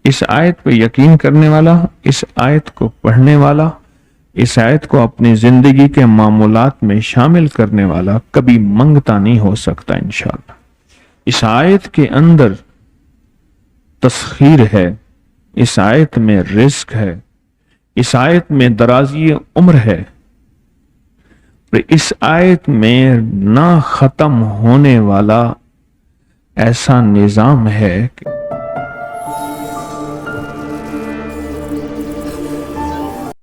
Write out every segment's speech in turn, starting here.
اس آیت پہ یقین کرنے والا، اس آیت کو پڑھنے والا، اس آیت کو اپنی زندگی کے معمولات میں شامل کرنے والا کبھی منگتا نہیں ہو سکتا انشاءاللہ۔ اس آیت کے اندر تسخیر ہے، اس آیت میں رزق ہے، اس آیت میں درازی عمر ہے، اس آیت میں نہ ختم ہونے والا ایسا نظام ہے کہ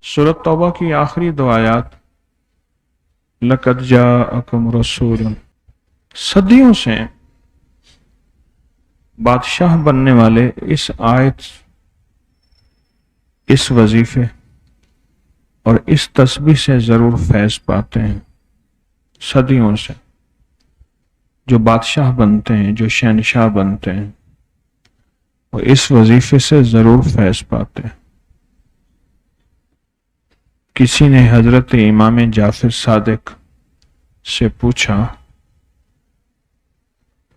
سورۃ توبہ کی آخری دو آیات لَقَدْ جَاءَكُمْ رَسُولٌ، صدیوں سے بادشاہ بننے والے اس آیت، اس وظیفے اور اس تسبیح سے ضرور فیض پاتے ہیں۔ صدیوں سے جو بادشاہ بنتے ہیں، جو شہنشاہ بنتے ہیں، وہ اس وظیفے سے ضرور فیض پاتے ہیں۔ کسی نے حضرت امام جعفر صادق سے پوچھا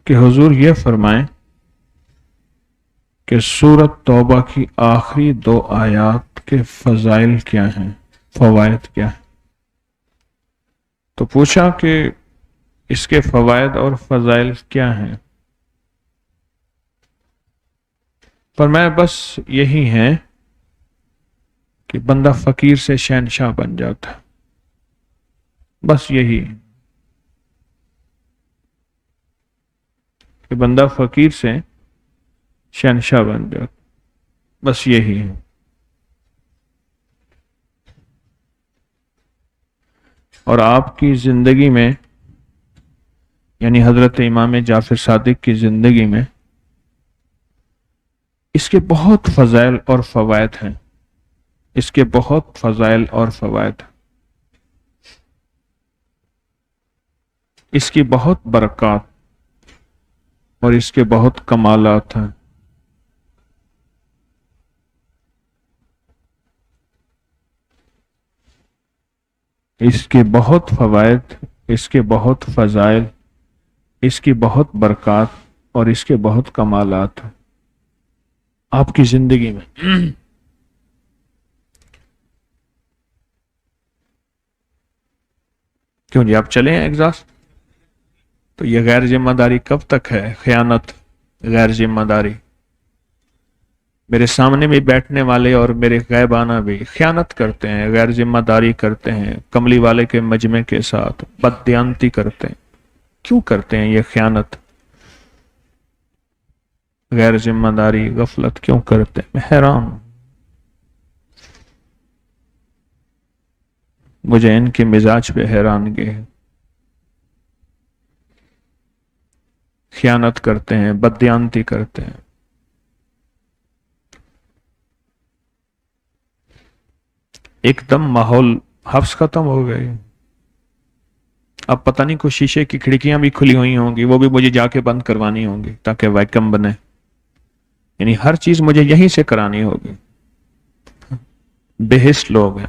کہ حضور یہ فرمائیں کہ سورۃ توبہ کی آخری دو آیات کے فضائل کیا ہیں، فوائد کیا ہیں؟ تو پوچھا کہ اس کے فوائد اور فضائل کیا ہیں؟ فرمایا بس یہی ہیں کہ بندہ فقیر سے شہنشاہ بن جاتا ہے، بس یہی کہ بندہ فقیر سے شہنشاہ بن جاتا، بس یہی ہے۔ اور آپ کی زندگی میں، یعنی حضرت امام جعفر صادق کی زندگی میں اس کے بہت فضائل اور فوائد ہیں، اس کے بہت فضائل اور فوائد ہیں، اس کی بہت برکات اور اس کے بہت کمالات ہیں۔ اس کے بہت فوائد، اس کے بہت فضائل، اس کی بہت برکات اور اس کے بہت کمالات ہیں آپ کی زندگی میں۔ کیوں جی آپ چلیں ایگزاسٹ؟ تو یہ غیر ذمہ داری کب تک ہے؟ خیانت، غیر ذمہ داری۔ میرے سامنے بھی بیٹھنے والے اور میرے غیبانہ بھی خیانت کرتے ہیں، غیر ذمہ داری کرتے ہیں، کملی والے کے مجمع کے ساتھ بددیانتی کرتے ہیں۔ کیوں کرتے ہیں یہ خیانت، غیر ذمہ داری، غفلت کیوں کرتے ہیں؟ میں حیران ہوں، مجھے ان کے مزاج پہ حیرانگی ہے۔ خیانت کرتے ہیں، بددیانتی کرتے ہیں۔ ایک دم ماحول حفظ ختم ہو گئے۔ اب پتہ نہیں کوئی شیشے کی کھڑکیاں بھی کھلی ہوئی ہوں گی، وہ بھی مجھے جا کے بند کروانی ہوں گی تاکہ ویکم بنے، یعنی ہر چیز مجھے یہیں سے کرانی ہوگی۔ بے حس لوگ ہیں،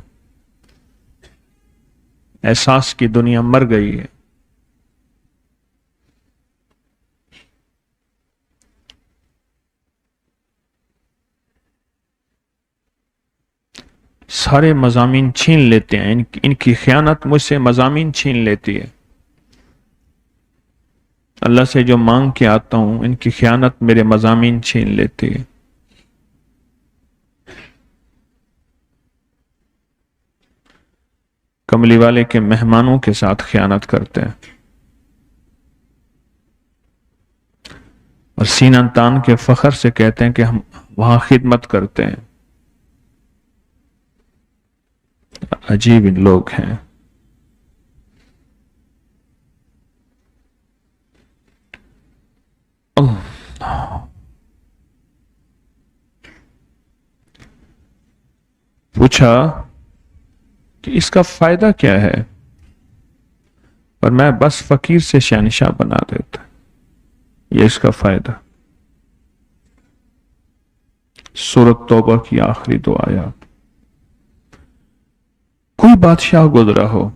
احساس کی دنیا مر گئی ہے۔ سارے مضامین چھین لیتے ہیں، ان کی خیانت مجھ سے مضامین چھین لیتی ہے۔ اللہ سے جو مانگ کے آتا ہوں، ان کی خیانت میرے مضامین چھین لیتی ہے۔ کملی والے کے مہمانوں کے ساتھ خیانت کرتے ہیں اور سینہ تان کے فخر سے کہتے ہیں کہ ہم وہاں خدمت کرتے ہیں۔ عجیب لوگ ہیں۔ پوچھا کہ اس کا فائدہ کیا ہے؟ اور میں بس فقیر سے شہنشاہ بنا دیتا، یہ اس کا فائدہ۔ سورۃ توبہ کی آخری دو آیات۔ کوئی بادشاہ گزرا ہو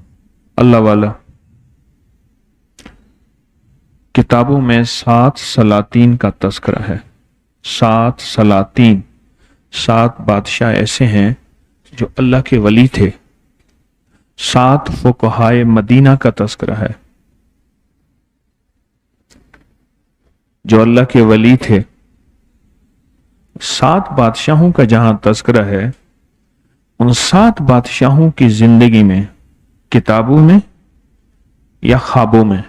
اللہ والا، کتابوں میں 7 سلاطین کا تذکرہ ہے، 7 سلاطین، 7 بادشاہ ایسے ہیں جو اللہ کے ولی تھے. 7 فقہائے مدینہ کا تذکرہ ہے جو اللہ کے ولی تھے. 7 بادشاہوں کا جہاں تذکرہ ہے، ان 7 بادشاہوں کی زندگی میں، کتابوں میں یا خوابوں میں.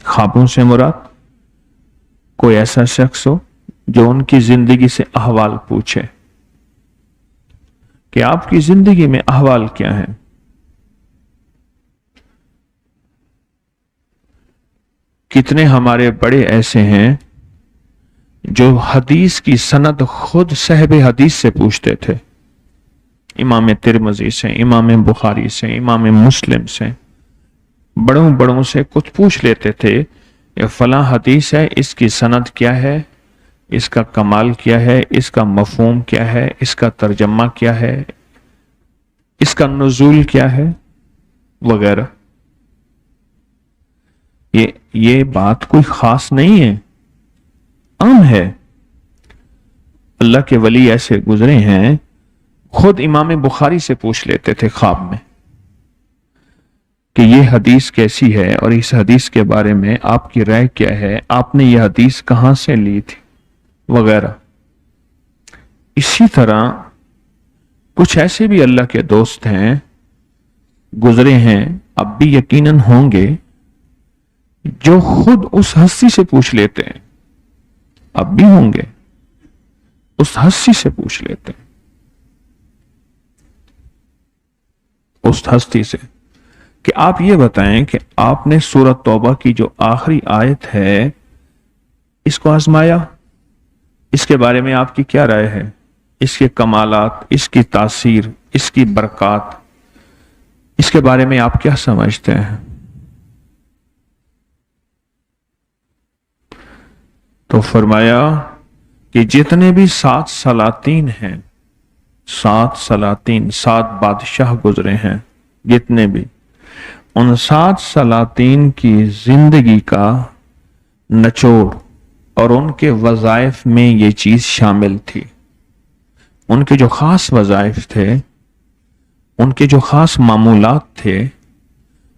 خوابوں سے مراد کوئی ایسا شخص ہو جو ان کی زندگی سے احوال پوچھے کہ آپ کی زندگی میں احوال کیا ہیں. کتنے ہمارے بڑے ایسے ہیں جو حدیث کی سند خود صاحب حدیث سے پوچھتے تھے. امام ترمذی سے، امام بخاری سے، امام مسلم سے، بڑوں بڑوں سے کچھ پوچھ لیتے تھے یہ فلاں حدیث ہے، اس کی سند کیا ہے، اس کا کمال کیا ہے، اس کا مفہوم کیا ہے، اس کا ترجمہ کیا ہے، اس کا نزول کیا ہے، وغیرہ. یہ بات کوئی خاص نہیں ہے، عام ہے. اللہ کے ولی ایسے گزرے ہیں، خود امام بخاری سے پوچھ لیتے تھے خواب میں کہ یہ حدیث کیسی ہے اور اس حدیث کے بارے میں آپ کی رائے کیا ہے، آپ نے یہ حدیث کہاں سے لی تھی، وغیرہ. اسی طرح کچھ ایسے بھی اللہ کے دوست ہیں، گزرے ہیں، اب بھی یقیناً ہوں گے، جو خود اس ہستی سے پوچھ لیتے ہیں، اب بھی ہوں گے، اس ہستی سے پوچھ لیتے ہیں، اس ہستی سے کہ آپ یہ بتائیں کہ آپ نے سورۃ توبہ کی جو آخری آیت ہے اس کو آزمایا، اس کے بارے میں آپ کی کیا رائے ہے، اس کے کمالات، اس کی تاثیر، اس کی برکات، اس کے بارے میں آپ کیا سمجھتے ہیں. تو فرمایا کہ جتنے بھی 7 سلاطین ہیں، 7 سلاطین، 7 بادشاہ گزرے ہیں، جتنے بھی، ان 7 سلاطین کی زندگی کا نچوڑ اور ان کے وظائف میں یہ چیز شامل تھی. ان کے جو خاص وظائف تھے، ان کے جو خاص معمولات تھے،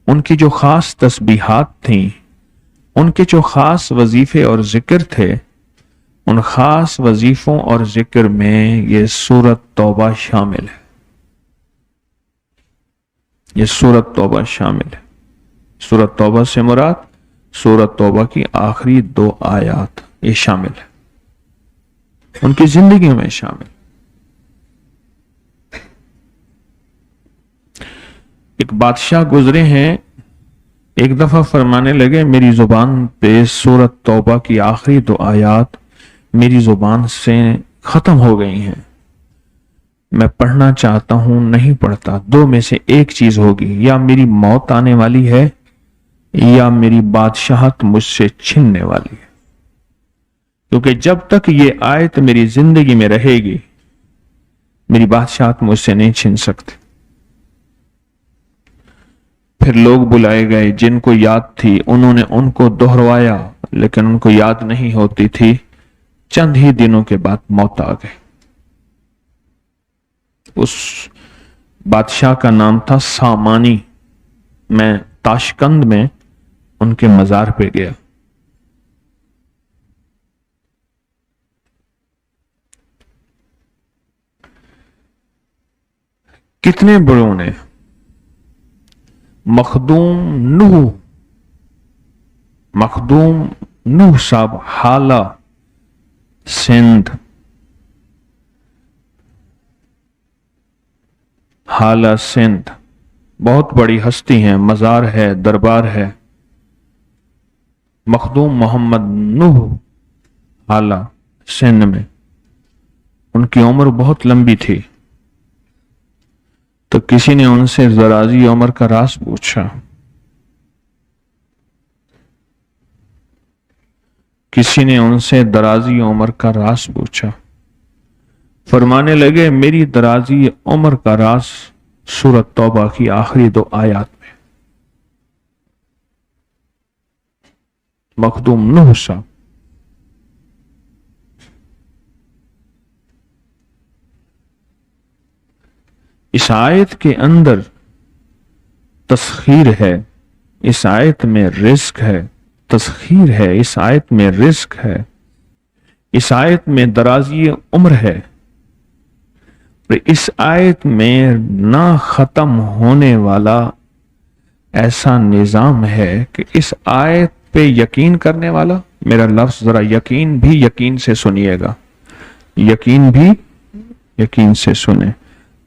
ان کی جو خاص تسبیحات تھیں، ان کے جو خاص وظیفے اور ذکر تھے، ان خاص وظیفوں اور ذکر میں یہ سورۃ توبہ شامل ہے. یہ سورۃ توبہ شامل ہے. سورۃ توبہ سے مراد سورۃ توبہ کی آخری 2 آیات یہ شامل ہے، ان کی زندگی میں شامل. ایک بادشاہ گزرے ہیں، ایک دفعہ فرمانے لگے میری زبان پہ سورۃ توبہ کی آخری 2 آیات میری زبان سے ختم ہو گئی ہیں، میں پڑھنا چاہتا ہوں، نہیں پڑھتا. 2 میں سے ایک چیز ہوگی، یا میری موت آنے والی ہے یا میری بادشاہت مجھ سے چھننے والی ہے، کیونکہ جب تک یہ آیت میری زندگی میں رہے گی میری بادشاہت مجھ سے نہیں چھن سکتی. پھر لوگ بلائے گئے جن کو یاد تھی، انہوں نے ان کو دہروایا، لیکن ان کو یاد نہیں ہوتی تھی. چند ہی دنوں کے بعد موت آ گئی. اس بادشاہ کا نام تھا سامانی. میں تاشقند میں ان کے مزار پہ گیا. کتنے بڑوں نے، مخدوم نوح صاحب حالہ سندھ، حالہ سندھ بہت بڑی ہستی ہیں، مزار ہے، دربار ہے. مخدوم محمد نوح حالہ سندھ میں، ان کی عمر بہت لمبی تھی. تو کسی نے ان سے درازی عمر کا راز پوچھا. کسی نے ان سے درازی عمر کا راز پوچھا. فرمانے لگے میری درازی عمر کا راز سورۃ توبہ کی آخری 2 آیات میں. مخدوم نوح صاحب اس آیت کے اندر تسخیر ہے، اس آیت میں رزق ہے، تسخیر ہے، اس آیت میں رزق ہے، اس آیت میں درازی عمر ہے، اس آیت میں نہ ختم ہونے والا ایسا نظام ہے کہ اس آیت پہ یقین کرنے والا، میرا لفظ ذرا یقین بھی یقین سے سنیے گا، یقین بھی یقین سے سنیں،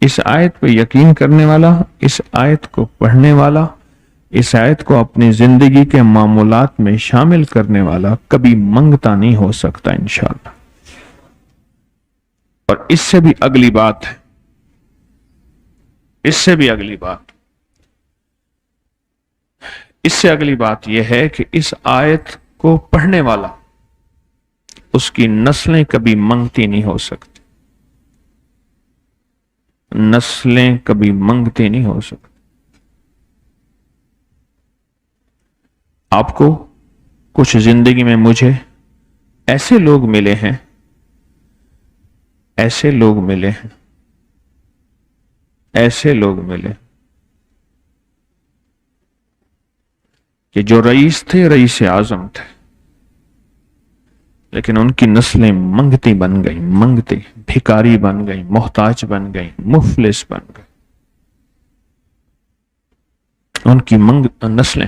اس آیت پہ یقین کرنے والا، اس آیت کو پڑھنے والا، اس آیت کو اپنی زندگی کے معمولات میں شامل کرنے والا کبھی منگتا نہیں ہو سکتا انشاءاللہ۔ اور اس سے بھی اگلی بات ہے، اس سے بھی اگلی بات، اس سے اگلی بات یہ ہے کہ اس آیت کو پڑھنے والا، اس کی نسلیں کبھی منگتی نہیں ہو سکتی، نسلیں کبھی منگتی نہیں ہو سکتی۔ آپ کو کچھ زندگی میں مجھے ایسے لوگ ملے ہیں، ایسے لوگ ملے ہیں، ایسے لوگ ملے کہ جو رئیس تھے، رئیس اعظم تھے، لیکن ان کی نسلیں منگتی بن گئی، منگتی، بھکاری بن گئی، محتاج بن گئی، مفلس بن گئی، ان کی نسلیں۔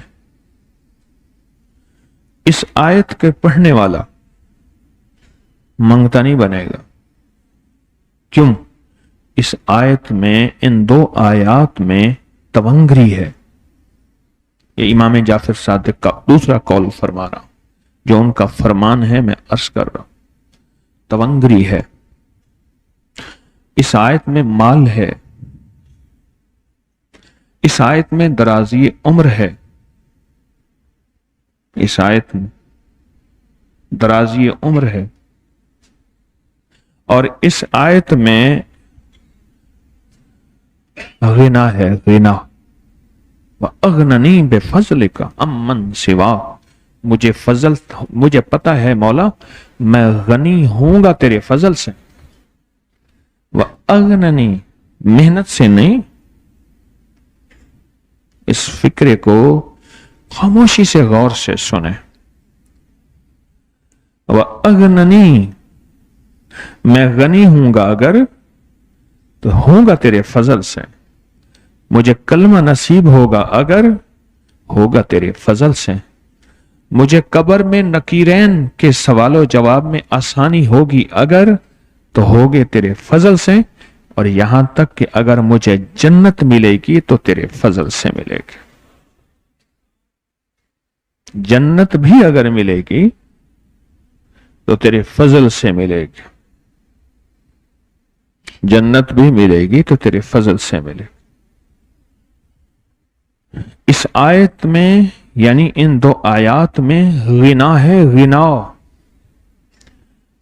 اس آیت کے پڑھنے والا منگتا نہیں بنے گا، کیوں؟ اس آیت میں، ان دو آیات میں تونگری ہے۔ یہ امام جعفر صادق کا دوسرا قول فرما رہا ہوں، جو ان کا فرمان ہے، میں عرض کر رہا ہوں، تونگری ہے۔ اس آیت میں مال ہے، اس آیت میں درازی عمر ہے، اس آیت میں درازی عمر ہے، اور اس آیت میں غنا ہے، غنا۔ وَأَغْنَنِي بِفَضْلِكَ عَمَّنْ سِوَاكَ، مجھے پتا ہے مولا، میں غنی ہوں گا تیرے فضل سے۔ وَأَغْنَنِي، محنت سے نہیں، اس فکرے کو خاموشی سے غور سے سنیں۔ وَأَغْنَنِي، میں غنی ہوں گا اگر، تو ہوں گا تیرے فضل سے، مجھے کلمہ نصیب ہوگا اگر، ہوگا تیرے فضل سے، مجھے قبر میں نکیرین کے سوال و جواب میں آسانی ہوگی اگر، تو ہوگے تیرے فضل سے، اور یہاں تک کہ اگر مجھے جنت ملے گی تو تیرے فضل سے ملے گی، جنت بھی اگر ملے گی تو تیرے فضل سے ملے گی، جنت بھی ملے گی تو تیرے فضل سے ملے گی۔ اس آیت میں، یعنی ان دو آیات میں غنا ہے، غنا،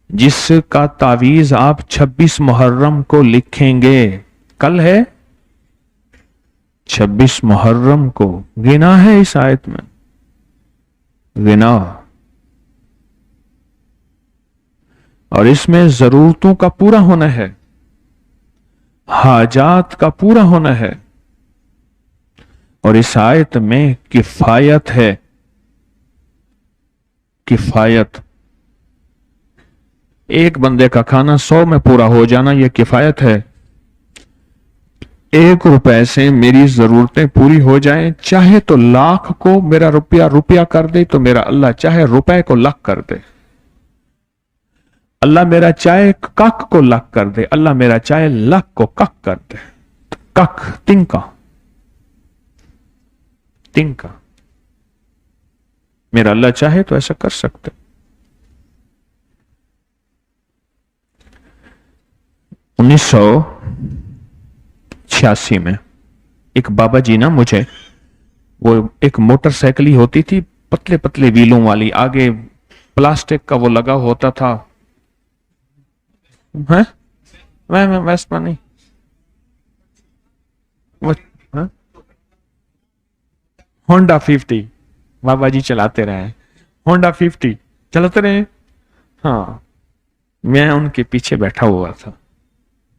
جس کا تعویذ آپ 26 محرم کو لکھیں گے، کل ہے 26 محرم کو، غنا ہے اس آیت میں، غنا، اور اس میں ضرورتوں کا پورا ہونا ہے، حاجات کا پورا ہونا ہے، اور اس آیت میں کفایت ہے، کفایت، ایک بندے کا کھانا 100 میں پورا ہو جانا یہ کفایت ہے، 1 روپے سے میری ضرورتیں پوری ہو جائیں، چاہے تو لاکھ کو میرا روپیہ روپیہ کر دے تو میرا اللہ چاہے روپے کو لاکھ کر دے، اللہ میرا چاہے کک کو لاکھ کر دے، اللہ میرا چاہے لاکھ کو کک کر دے، کک، تنکا، تنکا، میرا اللہ چاہے تو ایسا کر سکتے۔ 1986 میں ایک بابا جی نا مجھے، وہ ایک موٹر سائیکل ہی ہوتی تھی، پتلے پتلے ویلوں والی، آگے پلاسٹک کا وہ لگا ہوتا تھا، ویسٹ نہیں، ہونڈا 50 بابا جی چلاتے رہے، ہونڈا 50 چلاتے رہے، ہاں، میں ان کے پیچھے بیٹھا ہوا تھا،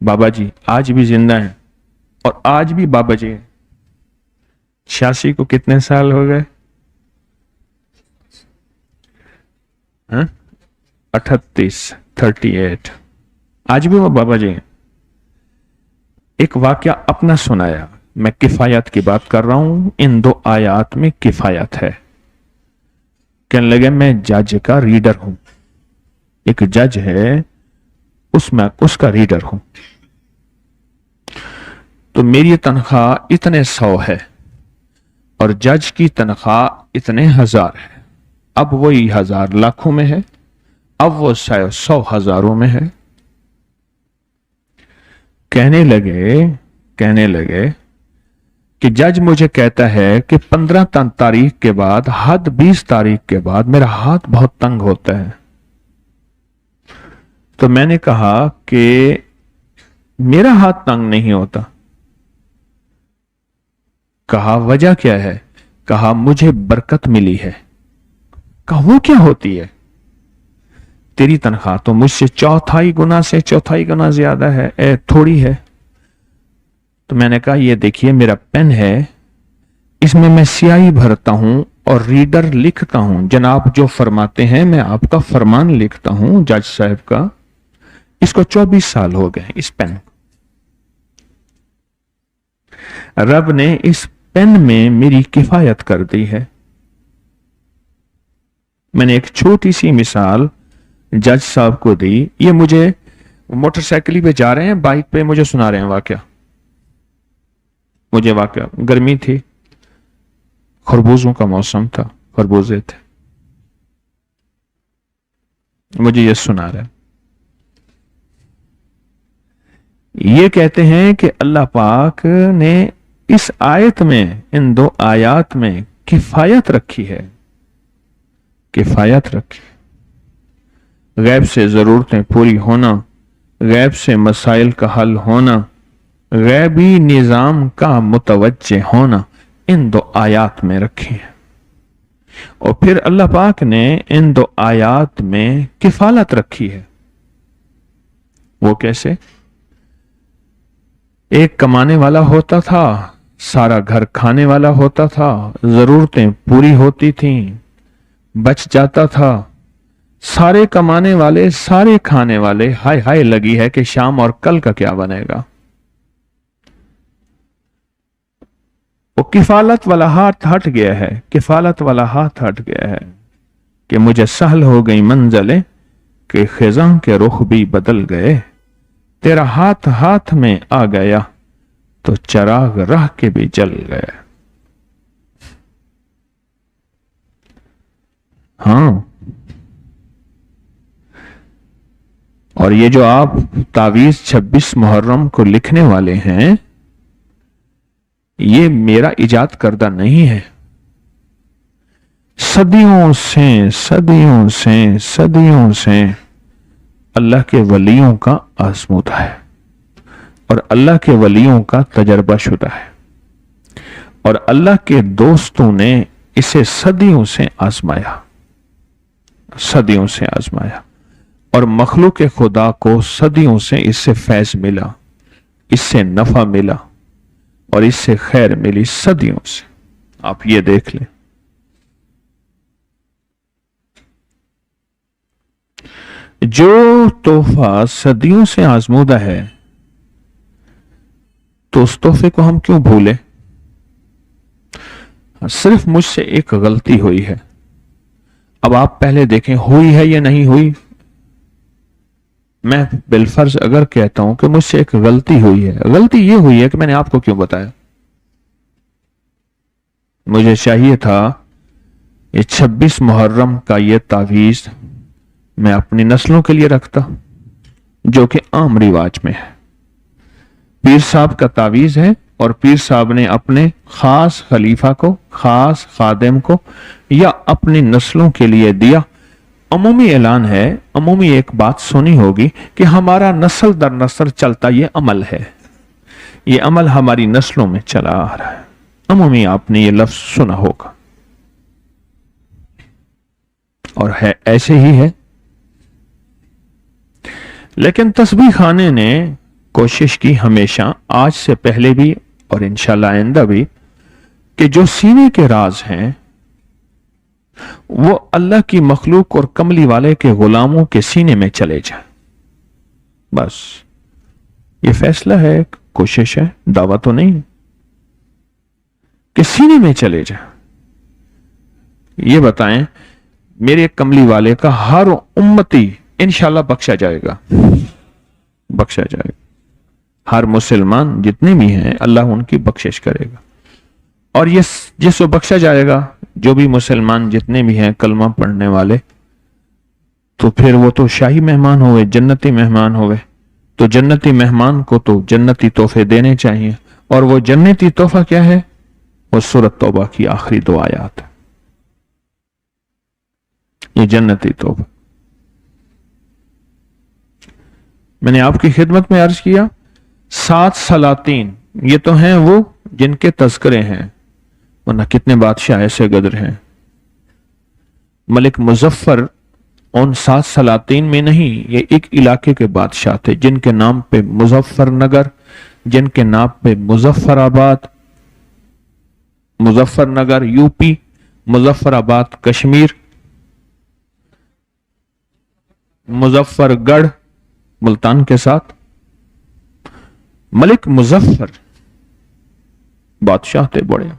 بابا جی آج بھی زندہ ہیں، اور آج بھی بابا جی ہیں۔ 86 کو کتنے سال ہو گئے؟ 38 آج بھی وہ بابا جی ہیں۔ ایک واقعہ اپنا سنایا، میں کفایت کی بات کر رہا ہوں، ان 2 آیات میں کفایت ہے۔ کہنے لگے میں جج کا ریڈر ہوں، ایک جج ہے اس کا ریڈر ہوں، تو میری تنخواہ اتنے 100 ہے اور جج کی تنخواہ اتنے 1000 ہے۔ اب وہی 1000 لاکھوں میں ہے، اب وہ 100 ہزاروں میں ہے۔ کہنے لگے کہ جج مجھے کہتا ہے کہ 15 تاریخ کے بعد، حد 20 تاریخ کے بعد میرا ہاتھ بہت تنگ ہوتا ہے۔ تو میں نے کہا کہ میرا ہاتھ تنگ نہیں ہوتا۔ کہا وجہ کیا ہے؟ کہا مجھے برکت ملی ہے۔ کہا وہ کیا ہوتی ہے؟ تیری تنخواہ تو مجھ سے 4 گنا زیادہ ہے، تھوڑی ہے۔ تو میں نے کہا یہ دیکھیے میرا پین ہے، اس میں میں سیاہی بھرتا ہوں اور ریڈر لکھتا ہوں، جناب جو فرماتے ہیں میں آپ کا فرمان لکھتا ہوں جج صاحب کا۔ اس کو 24 سال ہو گئے اس پین۔ رب نے اس پین میں میری کفایت کر دی ہے۔ میں نے ایک چھوٹی سی مثال جج صاحب کو دی، یہ مجھے موٹر سائیکل پہ جا رہے ہیں، بائک پہ مجھے سنا رہے ہیں واقعہ۔ مجھے واقعہ گرمی تھی، خربوزوں کا موسم تھا، خربوزے تھے، مجھے یہ سنا رہے ہیں۔ یہ کہتے ہیں کہ اللہ پاک نے اس آیت میں، ان 2 آیات میں کفایت رکھی ہے، کفایت رکھی۔ غیب سے ضرورتیں پوری ہونا، غیب سے مسائل کا حل ہونا، غیبی نظام کا متوجہ ہونا، ان 2 آیات میں رکھی ہے۔ اور پھر اللہ پاک نے ان 2 آیات میں کفالت رکھی ہے۔ وہ کیسے؟ ایک کمانے والا ہوتا تھا، سارا گھر کھانے والا ہوتا تھا، ضرورتیں پوری ہوتی تھیں، بچ جاتا تھا۔ سارے کمانے والے، سارے کھانے والے، ہائے ہائے لگی ہے کہ شام اور کل کا کیا بنے گا۔ وہ کفالت والا ہاتھ ہٹ گیا ہے، کفالت والا ہاتھ ہٹ گیا ہے کہ مجھے سہل ہو گئی منزلیں کہ خزاں کے رخ بھی بدل گئے، تیرا ہاتھ میں آ گیا تو چراغ راہ کے بھی جل گئے۔ ہاں، اور یہ جو آپ تعویذ 26 محرم کو لکھنے والے ہیں، یہ میرا ایجاد کردہ نہیں ہے، صدیوں سے اللہ کے ولیوں کا آزمودہ ہے، اور اللہ کے ولیوں کا تجربہ شدہ ہے، اور اللہ کے دوستوں نے اسے صدیوں سے آزمایا، اور مخلوق خدا کو صدیوں سے اس سے فیض ملا، اس سے نفع ملا، اور اس سے خیر ملی صدیوں سے۔ آپ یہ دیکھ لیں۔ جو تحفہ صدیوں سے آزمودہ ہے تو اس تحفے کو ہم کیوں بھولے؟ صرف مجھ سے ایک غلطی ہوئی ہے، اب آپ پہلے دیکھیں ہوئی ہے یا نہیں ہوئی۔ میں بالفرض اگر کہتا ہوں کہ مجھ سے ایک غلطی ہوئی ہے، غلطی یہ ہوئی ہے کہ میں نے آپ کو کیوں بتایا؟ مجھے چاہیے تھا یہ 26 محرم کا یہ تعویذ میں اپنی نسلوں کے لیے رکھتا، جو کہ عام رواج میں ہے۔ پیر صاحب کا تعویذ ہے، اور پیر صاحب نے اپنے خاص خلیفہ کو، خاص خادم کو، یا اپنی نسلوں کے لیے دیا۔ عمومی اعلان ہے، عمومی ایک بات سنی ہوگی کہ ہمارا نسل در نسل چلتا یہ عمل ہے، یہ عمل ہماری نسلوں میں چلا آ رہا ہے۔ عمومی آپ نے یہ لفظ سنا ہوگا، اور ہے ایسے ہی ہے۔ لیکن تسبیح خانے نے कोशिश की हमेशा, आज से पहले भी और इंशाल्लाह आइंदा भी, कि जो सीने के राज हैं वो अल्लाह की मखलूक और कमली वाले के गुलामों के सीने में चले जाए। बस ये फैसला है, कोशिश है, दावा तो नहीं, कि सीने में चले जाए। ये बताएं, मेरे कमली वाले का हर उम्मती इंशाल्लाह बख्शा जाएगा, बख्शा जाएगा। हर मुसलमान जितने भी हैं अल्लाह उनकी बख्शिश करेगा। और ये जिसको बख्शा जाएगा, जो भी मुसलमान जितने भी हैं कलमा पढ़ने वाले, तो फिर वो तो शाही मेहमान हुए, जन्नती मेहमान हुए। तो जन्नती मेहमान को तो जन्नती तोहफे देने चाहिए। और वो जन्नती तोहफा क्या है? वो सूरत तौबा की आखिरी 2 आयत है। ये जन्नती तोहफा मैंने आपकी खिदमत में अर्ज किया। 7 सलातीन ये तो हैं वो जिनके तज़किरे हैं, वरना कितने बादशाह ऐसे गदर हैं। मलिक मुजफ्फर उन 7 सलातीन में नहीं, ये एक इलाके के बादशाह थे जिनके नाम पे मुजफ्फरनगर, जिनके नाम पे मुजफ्फराबाद, मुजफ्फरनगर यूपी, मुजफ्फराबाद कश्मीर, मुजफ्फरगढ़ मुल्तान के साथ। मलिक मुजफ्फर बादशाह थे, बड़े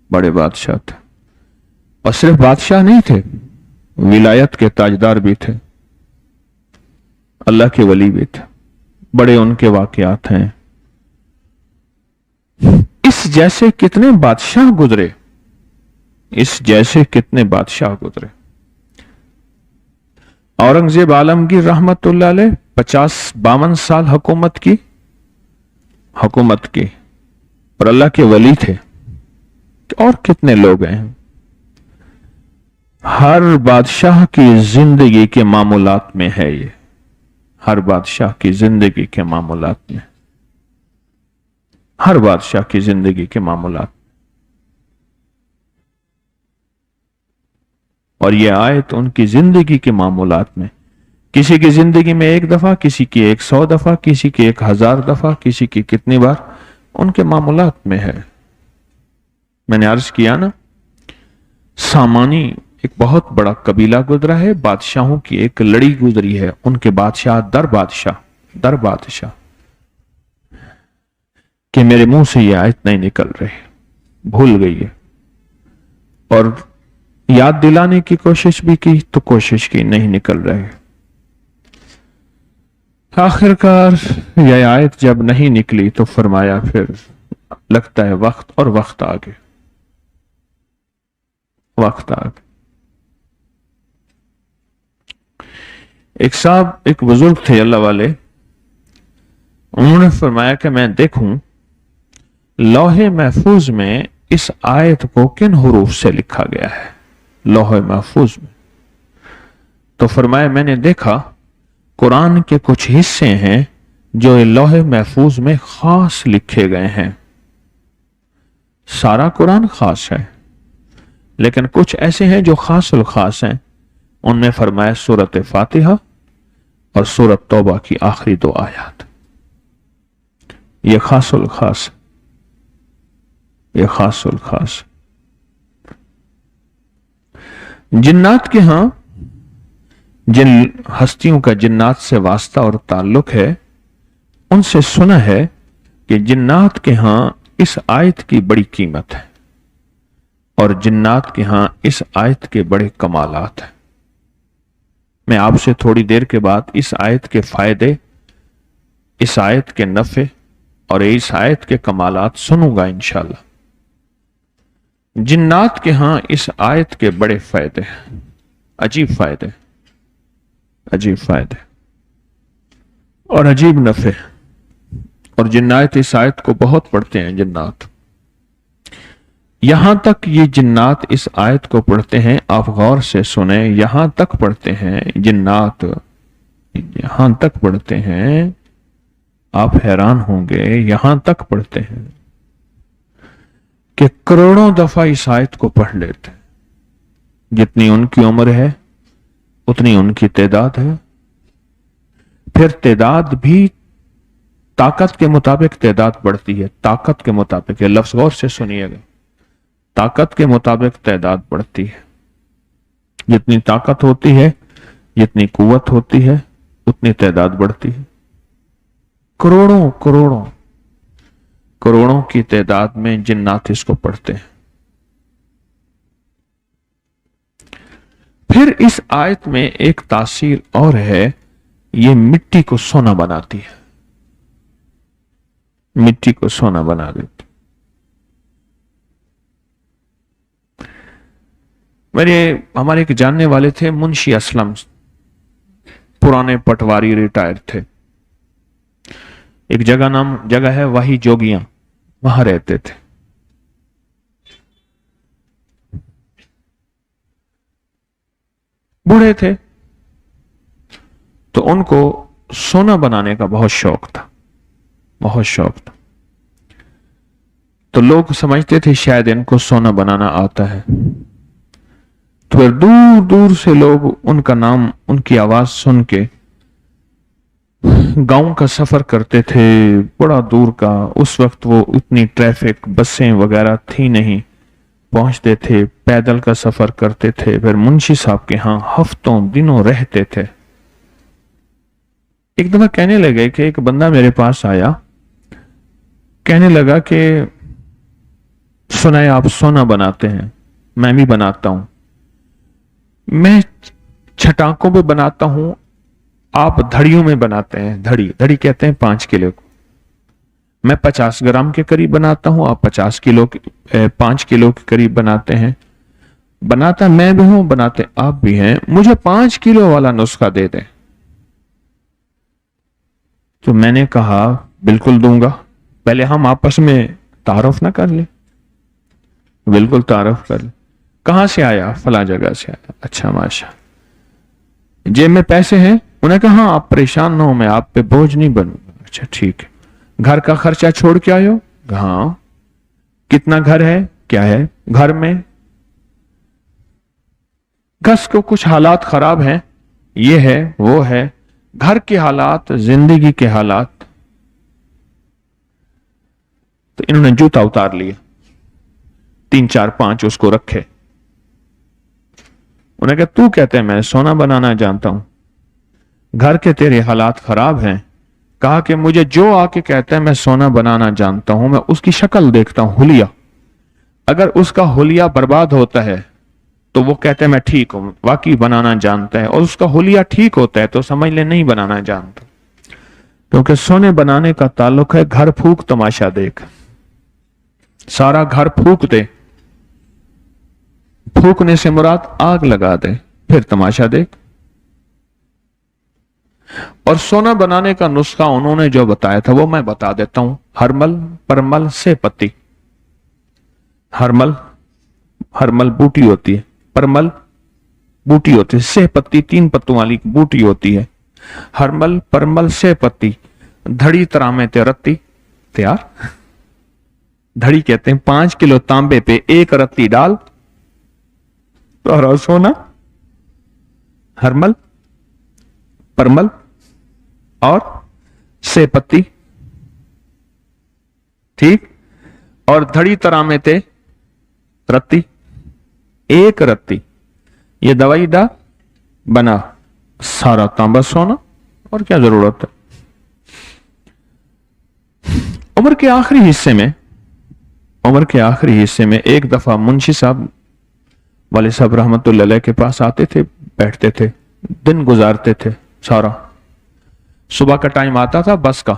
बड़े बादशाह थे। और सिर्फ बादशाह नहीं थे, विलायत के ताजदार भी थे, अल्लाह के वली भी थे। बड़े उनके वाकयात हैं। इस जैसे कितने बादशाह गुजरे, इस जैसे कितने बादशाह गुजरे। औरंगजेब आलमगीर रहमतुल्लाह अलैह 52 साल हुकूमत की, और अल्लाह के वली थे। और कितने लोग हैं। हर बादशाह की जिंदगी के मामूलात में है ये, हर बादशाह की जिंदगी के मामूलात में, हर बादशाह की जिंदगी के मामूलात। और ये आयत उनकी जिंदगी के मामूलात में, किसी की जिंदगी में 1 दफा, किसी की 100 दफा, किसी की 1000 दफा, किसी की कितनी बार, उनके मामूलात में है। मैंने अर्ज किया ना, सामानी एक बहुत बड़ा कबीला गुजरा है, बादशाहों की एक लड़ी गुजरी है, उनके बादशाह दर बादशाह कि मेरे मुंह से ये आयत नहीं निकल रही, भूल गई है। और याद दिलाने की कोशिश भी की तो कोशिश की, नहीं निकल रहे। आखिरकार यह आयत जब नहीं निकली तो फरमाया फिर लगता है वक्त, और वक्त आ गया, वक्त आ गया। एक साहब, एक बुजुर्ग थे अल्लाह वाले, उन्होंने फरमाया कि मैं देखूं लौहे महफूज में इस आयत को किन हुरूफ से लिखा गया है, लौहे महफूज में। तो फरमाया मैंने देखा कुरान के कुछ हिस्से हैं जो लौहे महफूज में खास लिखे गए हैं। सारा कुरान खास है, लेकिन कुछ ऐसे हैं जो खासुल खास हैं। उनमें फरमाया सूरत फातिहा और सूरत तौबा की आखिरी 2 आयत, ये खासुल खास, ये खासुल खास। जिन्नात के यहां जिन हस्तियों का जिन्नात से वास्ता और ताल्लुक है, उनसे सुना है कि जिन्नात के यहां इस आयत की बड़ी कीमत है और जिन्नात के यहां इस आयत के बड़े कमालात हैं। मैं आपसे थोड़ी देर के बाद इस आयत के फायदे, इस आयत के नफे और इस आयत के कमालात सुनूंगा इंशाल्लाह। जिन्नात के यहां इस आयत के बड़े फायदे हैं, अजीब फायदे, अजीब फायदे और अजीब नफे। और जिन्नात इस आयत को बहुत पढ़ते हैं, जिन्नात। यहां तक ये जिन्नात इस आयत को पढ़ते हैं, आप गौर से सुने, यहां तक पढ़ते हैं जिन्नात, यहां तक पढ़ते हैं, आप हैरान होंगे, यहां तक पढ़ते हैं कि करोड़ों दफा इस आयत को पढ़ लेते हैं। जितनी उनकी उम्र है उतनी उनकी तादाद है। फिर तादाद भी ताकत के मुताबिक तादाद बढ़ती है, ताकत के मुताबिक, ये लफ्ज गौर से सुनिएगा, ताकत के मुताबिक तादाद बढ़ती है। जितनी ताकत होती है, जितनी कुव्वत होती है, उतनी तादाद बढ़ती है। करोड़ों करोड़ों करोड़ों की तादाद में जिन्नात इसको पढ़ते हैं। फिर इस आयत में एक तासीर और है, ये मिट्टी को सोना बनाती है, मिट्टी को सोना बना देती। हमारे एक जानने वाले थे, मुंशी असलम, पुराने पटवारी, रिटायर्ड थे। एक जगह है वही जोगियां, वहां रहते थे। बूढ़े थे तो उनको सोना बनाने का बहुत शौक था, बहुत शौक था। तो लोग समझते थे शायद इनको सोना बनाना आता है, तो फिर दूर दूर से लोग उनका नाम, उनकी आवाज सुन के गांव का सफर करते थे, बड़ा दूर का। उस वक्त वो इतनी ट्रैफिक, बसें वगैरह थी नहीं, पहुंचते थे, पैदल का सफर करते थे। फिर मुंशी साहब के यहां हफ्तों दिनों रहते थे। एक दफा कहने लगे कि एक बंदा मेरे पास आया, कहने लगा कि सुना है आप सोना बनाते हैं, मैं भी बनाता हूं, मैं छटाकों पे बनाता हूं, आप धड़ियों में बनाते हैं। धड़ी कहते हैं 5 किलो को, मैं 50 ग्राम के करीब बनाता हूं, आप 5 किलो के करीब बनाते हैं। बनाता मैं भी हूं, बनाते आप भी हैं, मुझे 5 किलो वाला नुस्खा दे दें। तो मैंने कहा बिल्कुल दूंगा, पहले हम आपस में तारुफ ना कर ले। बिल्कुल तारुफ कर ले। कहां से आया? फला जगह से आया। अच्छा माशा, जेब में पैसे हैं? उन्होंने कहा हाँ, आप परेशान ना हो, मैं आप पे बोझ नहीं बनूंगा। अच्छा ठीक है। घर का खर्चा छोड़ के आए हो? हाँ। कितना घर है, क्या है घर में? घस को कुछ हालात खराब हैं, ये है वो है, घर के हालात, जिंदगी के हालात। तो इन्होंने जूता उतार लिया, 3 4 5 उसको रखे। उन्हें कहा तू कहते हैं मैं सोना बनाना जानता हूं, घर के तेरे हालात खराब हैं। कहा कि मुझे जो आके कहता है मैं सोना बनाना जानता हूं, मैं उसकी शक्ल देखता हूं, हुलिया। अगर उसका हुलिया बर्बाद होता है तो वो कहते हैं मैं ठीक हूं, वाकई बनाना जानता है। और उसका हुलिया ठीक होता है तो समझ ले नहीं बनाना जानता। क्योंकि सोने बनाने का ताल्लुक है घर फूक तमाशा देख। सारा घर फूक दे, फूकने से मुराद आग लगा दे, फिर तमाशा देख। और सोना बनाने का नुस्खा उन्होंने जो बताया था वो मैं बता देता हूं। हरमल, परमल, से पत्ती। हरमल बूटी होती है, परमल बूटी होती है, से पत्ती 3 पत्तों वाली बूटी होती है। हरमल, परमल, से पत्ती, धड़ी तरह में ते रत्ती तैयार। धड़ी कहते हैं 5 किलो तांबे पे 1 रत्ती डाल तो सोना। हरमल, परमल और से पत्ती, ठीक। और धड़ी तरह में ते रत्ती, 1 रत्ती, ये दवाई डा बना सारा तांबा सोना। और क्या जरूरत है? उम्र के आखिरी हिस्से में एक दफा मुंशी साहब वाले साहब रहमतुल्लाह अलैह के पास आते थे, बैठते थे, दिन गुजारते थे सारा। सुबह का टाइम आता था बस का,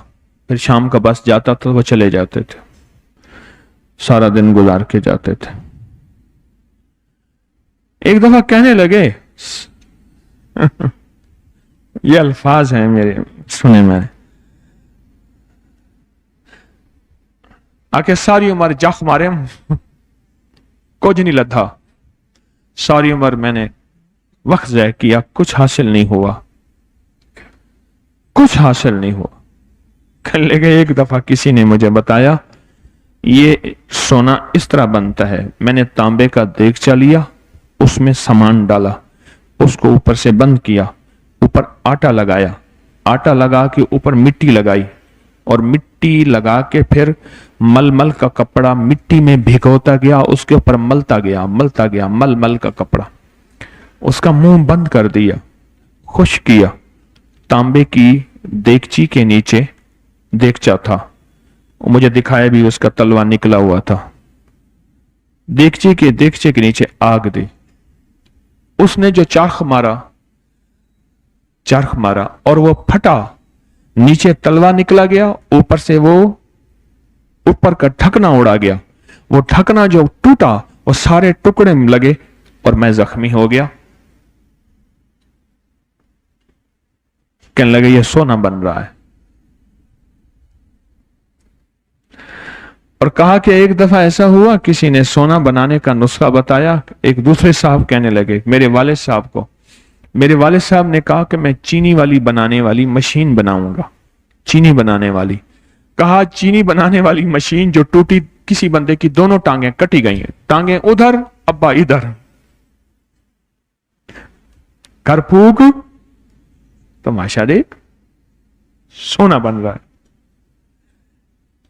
फिर शाम का बस जाता था, वो चले जाते थे, सारा दिन गुजार के जाते थे। एक दफा कहने लगे ये अल्फाज हैं मेरे, सुने मैंने, आके सारी उम्र जख मारे कुछ नहीं लद्धा, सारी उम्र मैंने वक्त ज़ाया किया, कुछ हासिल नहीं हुआ, कुछ हासिल नहीं हुआ। कहने लगे एक दफा किसी ने मुझे बताया ये सोना इस तरह बनता है। मैंने तांबे का देगचा लिया, उसमें सामान डाला, उसको ऊपर से बंद किया, ऊपर आटा लगाया, आटा लगा के ऊपर मिट्टी लगाई और मिट्टी लगा के फिर मलमल का कपड़ा मिट्टी में भिगोता गया, उसके ऊपर मलता गया मलमल का कपड़ा। उसका मुंह बंद कर दिया, खुश्क किया। तांबे की देगची के नीचे देगचा था, मुझे दिखाया भी, उसका तलवा निकला हुआ था। देगचे के नीचे आग दी। उसने जो चरख मारा और वो फटा, नीचे तलवा निकला गया, ऊपर से वो ऊपर का ढकना उड़ा गया। वो ढकना जो टूटा वो सारे टुकड़े में लगे और मैं जख्मी हो गया। कहने लगे ये सोना बन रहा है। और कहा कि एक दफा ऐसा हुआ, किसी ने सोना बनाने का नुस्खा बताया। एक दूसरे साहब कहने लगे मेरे वालिद साहब को, मेरे वालिद साहब ने कहा कि मैं चीनी वाली बनाने वाली मशीन बनाऊंगा। चीनी बनाने वाली, कहा चीनी बनाने वाली मशीन जो टूटी, किसी बंदे की दोनों टांगें कटी गई हैं, टांगें उधर अब्बा इधर, कर फूक तमाशा देख, सोना बन रहा है।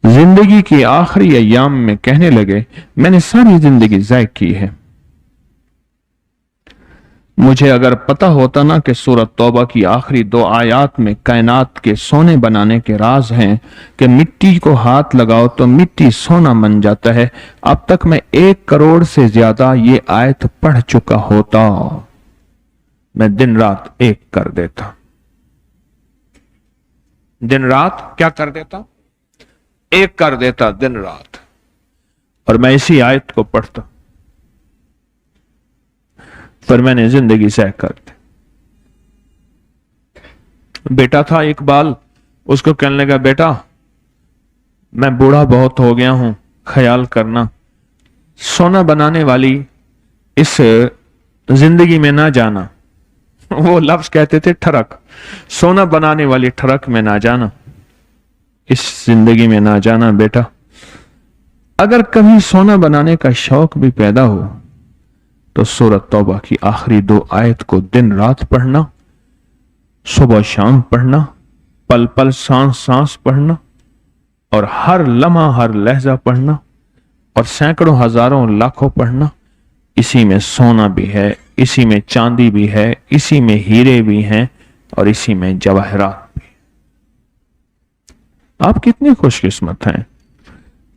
जिंदगी की आखिरी अय्याम में कहने लगे मैंने सारी जिंदगी ज़ाय की है। मुझे अगर पता होता ना कि सूरत तौबा की आखिरी 2 आयात में कायनात के सोने बनाने के राज हैं कि मिट्टी को हाथ लगाओ तो मिट्टी सोना बन जाता है, अब तक मैं 1 करोड़ से ज्यादा ये आयत पढ़ चुका होता। मैं दिन रात एक कर देता, दिन रात क्या कर देता, एक कर देता दिन रात, और मैं इसी आयत को पढ़ता। पर मैंने जिंदगी ज़ाय कर दी। बेटा था इकबाल, उसको कहने लगा बेटा मैं बूढ़ा बहुत हो गया हूं, ख्याल करना, सोना बनाने वाली इस जिंदगी में ना जाना। वो लफ्ज कहते थे ठरक, सोना बनाने वाली ठरक में ना जाना, इस जिंदगी में ना जाना बेटा। अगर कभी सोना बनाने का शौक भी पैदा हो तो सूरत तौबा की आखिरी 2 आयत को दिन रात पढ़ना, सुबह शाम पढ़ना, पल पल सांस सांस पढ़ना, और हर लम्हा हर लहजा पढ़ना, और सैकड़ों हजारों लाखों पढ़ना। इसी में सोना भी है, इसी में चांदी भी है, इसी में हीरे भी हैं, और इसी में जवाहरात भी। आप कितने खुशकिस्मत हैं,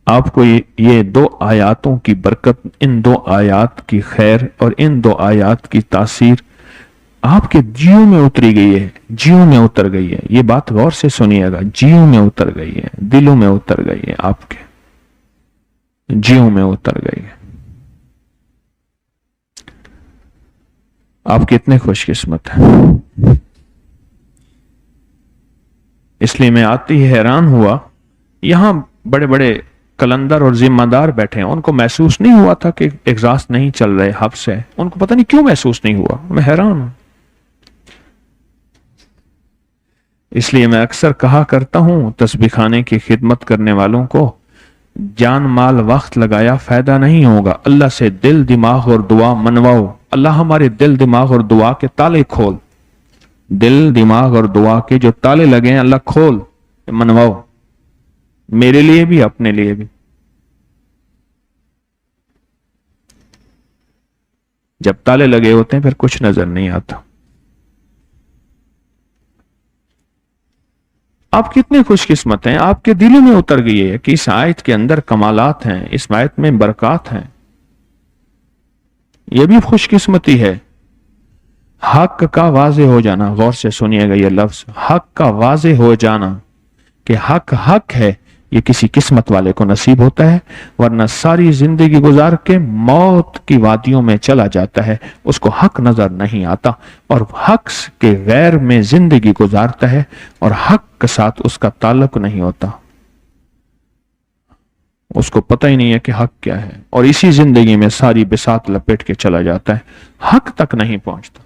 आपको ये 2 आयातों की बरकत, इन 2 आयात की खैर और इन 2 आयात की तासीर आपके जीव में उतरी गई है, जीव में उतर गई है। ये बात गौर से सुनिएगा, जीव में उतर गई है, दिलों में उतर गई है, आपके जीव में उतर गई है। आप कितने खुशकिस्मत हैं। इसलिए मैं आते ही हैरान हुआ, यहां बड़े बड़े कलंदर और जिम्मेदार बैठे हैं, उनको महसूस नहीं हुआ था कि एग्जास्ट नहीं चल रहे, हब्स है, उनको पता नहीं क्यों महसूस नहीं हुआ। मैं हैरान हूं। इसलिए मैं अक्सर कहा करता हूं तस्बीह खाने की खिदमत करने वालों को, जान माल वक्त लगाया फायदा नहीं होगा, अल्लाह से दिल दिमाग और दुआ मनवाओ। अल्लाह हमारे दिल दिमाग और दुआ के ताले खोल, दिल दिमाग और दुआ के जो ताले लगे हैं अल्लाह खोल, मनवाओ, मेरे लिए भी अपने लिए भी। जब ताले लगे होते हैं फिर कुछ नजर नहीं आता। आप कितने खुशकिस्मत हैं, आपके दिलों में उतर गई है कि इस आयत के अंदर कमालात हैं, इस आयत में बरकत हैं। यह भी खुशकिस्मती है। हक का वाजे हो जाना, गौर से सुनिएगा ये लफ्ज, हक का वाजे हो जाना कि हक हक है, ये किसी किस्मत वाले को नसीब होता है, वरना सारी जिंदगी गुजार के मौत की वादियों में चला जाता है, उसको हक नजर नहीं आता और हक के गैर में जिंदगी गुजारता है और हक के साथ उसका ताल्लुक नहीं होता, उसको पता ही नहीं है कि हक क्या है, और इसी जिंदगी में सारी बिसात लपेट के चला जाता है, हक तक नहीं पहुंचता।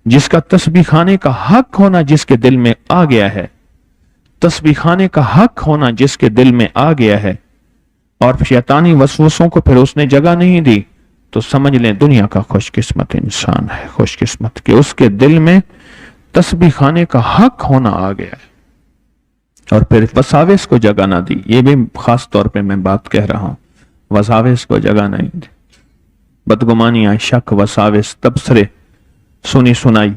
जिसका तस्बीह खाने का हक होना जिसके दिल में आ गया है, तस्बीह खाने का हक होना जिसके दिल में आ गया है, और शैतानी वसवसों को फिर उसने जगह नहीं दी, तो समझ लें दुनिया का खुशकिस्मत इंसान है, खुशकिस्मत कि उसके दिल में तस्बीह खाने का हक होना आ गया है। اور پھر وساوس کو جگہ نہ دی. یہ بھی خاص طور پہ میں بات کہہ رہا ہوں, وساوس کو جگہ نہیں دی. بدگمانیاں, شک, وساوس, تبصرے, سنی سنائی,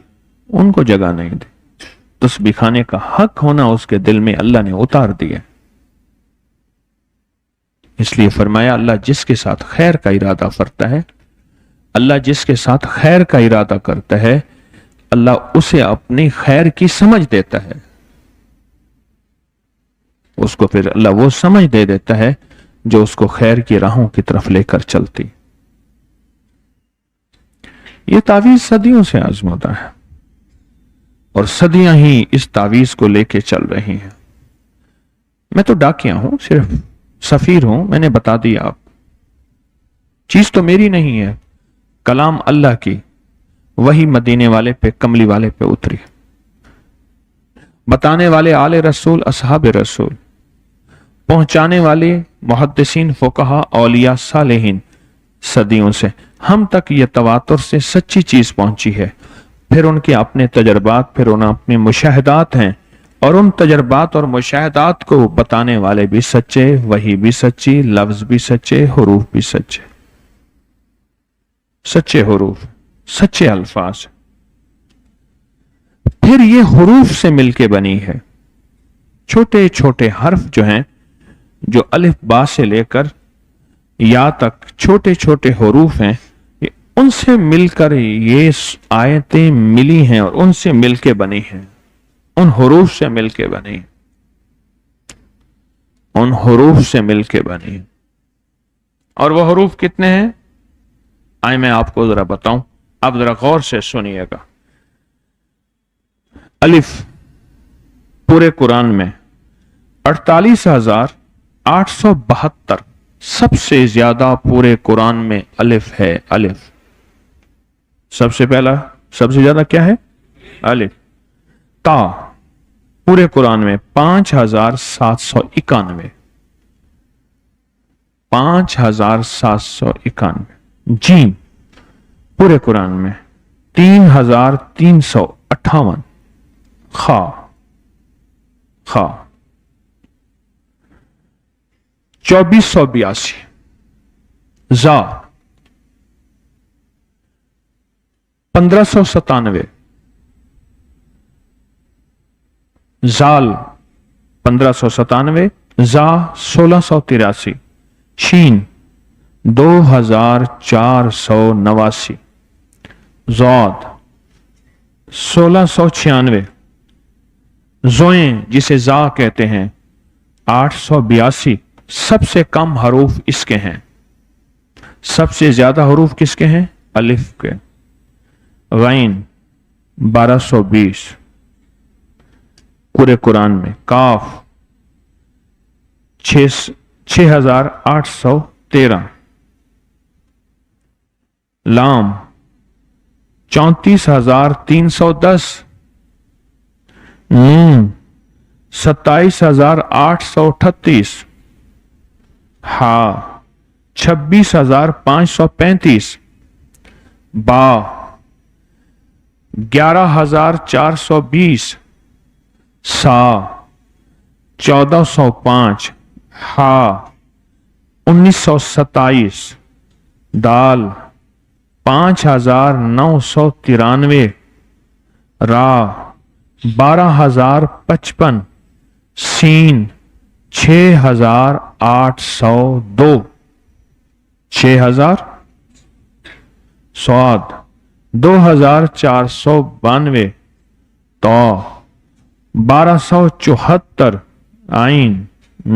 ان کو جگہ نہیں دی. تسبیح کھانے کا حق ہونا اس کے دل میں اللہ نے اتار دیا. اس لیے فرمایا اللہ جس کے ساتھ خیر کا ارادہ کرتا ہے, اللہ جس کے ساتھ خیر کا ارادہ کرتا ہے, اللہ اسے اپنی خیر کی سمجھ دیتا ہے. اس کو پھر اللہ وہ سمجھ دے دیتا ہے جو اس کو خیر کی راہوں کی طرف لے کر چلتی. یہ تعویذ صدیوں سے آزمودہ ہے اور صدیاں ہی اس تعویذ کو لے کے چل رہی ہیں. میں تو ڈاکیا ہوں, صرف سفیر ہوں. میں نے بتا دیا, آپ چیز تو میری نہیں ہے, کلام اللہ کی, وہی مدینے والے پہ, کملی والے پہ اتری. بتانے والے آل رسول, اصحاب رسول, پہنچانے والے محدثین, فقہا, اولیاء, صالحین, صدیوں سے ہم تک یہ تواتر سے سچی چیز پہنچی ہے. پھر ان کے اپنے تجربات, پھر ان اپنے مشاہدات ہیں, اور ان تجربات اور مشاہدات کو بتانے والے بھی سچے, وہی بھی سچی, لفظ بھی سچے, حروف بھی سچے. سچے حروف, سچے الفاظ. پھر یہ حروف سے مل کے بنی ہے. چھوٹے چھوٹے حرف جو ہیں, جو الف با سے لے کر یا تک چھوٹے چھوٹے حروف ہیں, ان سے مل کر یہ آیتیں ملی ہیں اور ان سے مل کے بنی ہیں. ان حروف سے مل کے بنی, ان حروف سے مل کے بنی. اور وہ حروف کتنے ہیں آئے میں آپ کو ذرا بتاؤں, آپ ذرا غور سے سنیے گا. الف پورے قرآن میں 48,872, سب سے زیادہ پورے قرآن میں الف ہے. الف سب سے پہلا, سب سے زیادہ کیا ہے؟ الف. تا پورے قرآن میں 5,791, 5,791. جیم پورے قرآن میں 3,358. خا, خا 2,482. زا 1,597. زال 1,597. زا 1,683. شین 2,489. زود 1,696. زوئیں جسے زا کہتے ہیں 882. سب سے کم حروف اس کے ہیں. سب سے زیادہ حروف کس کے ہیں؟ الف کے. غین 1,220 پورے قرآن میں. کاف 6,813. لام 34,310. نون 27,838. ہا 26,535. با 11,420. سا 1,405. ہا 1,927. دال 5,993. را 12,055. سین 6,802. 6,000. سواد 2,492. تو 1,274. عین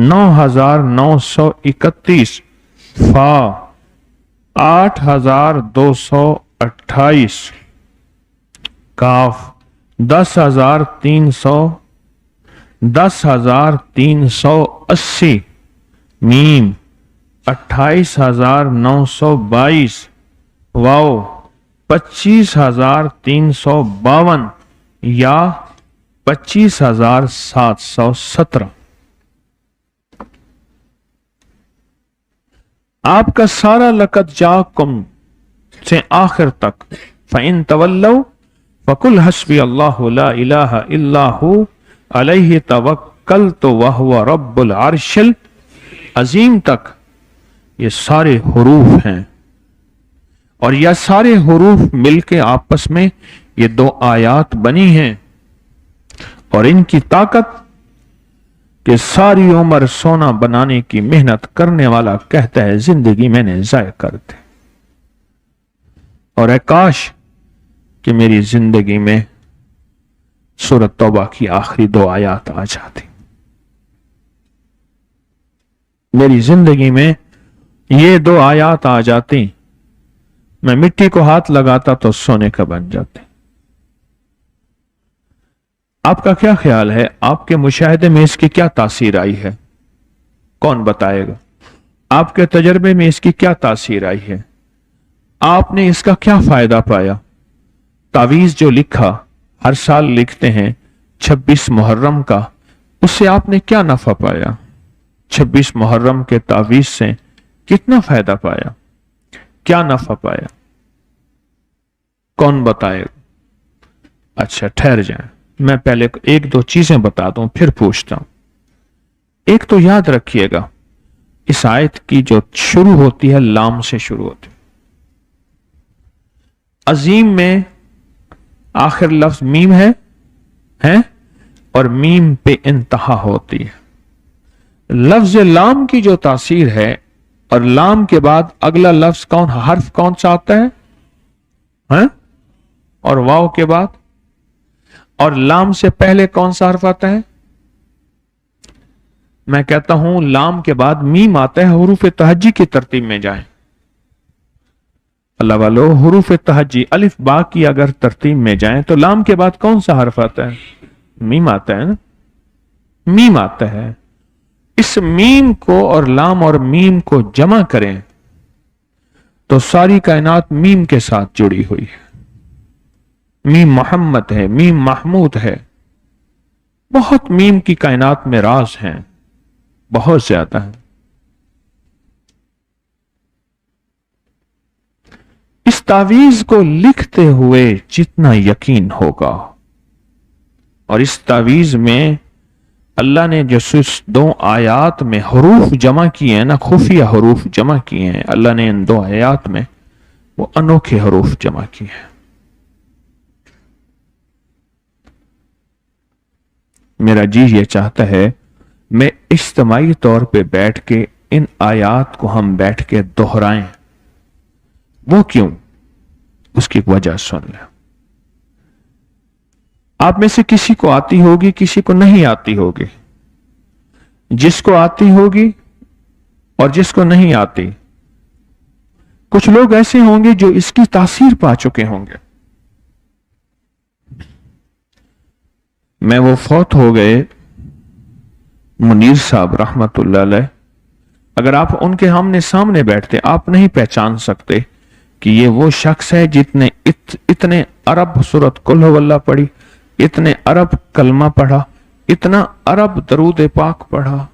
9,931. فا 8,228. کاف 10,380. میم 28,922. واو 25,352 یا 25,717. آپ کا سارا لقد جاءکم سے آخر تک فَإِن تَوَلَّوْا فَقُلْ حَسْبِيَ اللَّهُ لَا إِلَٰهَ إِلَّا هُوَ عَلَيْهِ तवक्कलतु वहुव रब्बुल अर्शिल अजीम तक ये सारे हुरूफ हैं, और यह सारे हुरूफ मिलके आपस में ये दो आयात बनी हैं, और इनकी ताकत कि सारी उम्र सोना बनाने की मेहनत करने वाला कहता है जिंदगी मैंने जाया कर दी, और है काश कि मेरी जिंदगी में सूरत तौबा की आखिरी दो आयात आ जाती, मेरी जिंदगी में ये दो आयात आ जाती, मैं मिट्टी को हाथ लगाता तो सोने का बन जाते। आपका क्या ख्याल है, आपके मुशाहिदे में इसकी क्या तासीर आई है? कौन बताएगा? आपके तजर्बे में इसकी क्या तासीर आई है? आपने इसका क्या फायदा पाया? तावीज जो लिखा, हर साल लिखते हैं 26 मुहर्रम का, उससे आपने क्या नफा पाया? 26 मुहर्रम के तावीज से कितना फायदा पाया, क्या नफा पाया? कौन बताएगा? अच्छा ठहर जाए, मैं पहले एक दो चीजें बता दूं फिर पूछता हूं। एक तो याद रखिएगा, इस आयत की जो शुरू होती है लाम से शुरू होती है। अजीम में आखिर लफ्ज मीम है और मीम पे इंतहा होती है। लफ्ज लाम की जो तासीर है, और लाम के बाद अगला लफ्ज हर्फ कौन सा आता है? और वाव के बाद, और लाम से पहले कौन सा हर्फ आता है? मैं कहता हूं लाम के बाद मीम आता है। हुरूफ तहज्जी की तरतीब में जाएं अल्लाह वालो, हुरूफ तहज्जी अलिफ बा की अगर तरतीब में जाएं तो लाम के बाद कौन सा हर्फ आता है? मीम आता है ना, मीम आता है। इस मीम को और लाम और मीम को जमा करें तो सारी कायनात मीम के साथ जुड़ी हुई है। मीम मोहम्मद है, मीम महमूद है, बहुत मीम की कायनात में राज हैं, बहुत ज्यादा है। इस तावीज को लिखते हुए जितना यकीन होगा, और इस तावीज में अल्लाह ने जो दो आयात में हरूफ जमा किए हैं ना, खुफिया हरूफ जमा किए हैं, अल्लाह ने इन दो आयात में वो अनोखे हरूफ जमा किए हैं। मेरा जी ये चाहता है मैं इज्तिमाई तौर पे बैठ के इन आयात को हम बैठ के दोहराएं। वो क्यों? उसकी वजह सुन लें। आप में से किसी को आती होगी, किसी को नहीं आती होगी। जिसको आती होगी और जिसको नहीं आती, कुछ लोग ऐसे होंगे जो इसकी तासीर पा चुके होंगे। मैं वो फौत हो गए मुनीर साहब रहमतुल्लाह अलैह, अगर आप उनके हमने सामने बैठते आप नहीं पहचान सकते कि ये वो शख्स है जितने इतने अरब सूरत कुल हुवल्लाह पढ़ी, इतने अरब कलमा पढ़ा, इतना अरब दरूद पाक पढ़ा,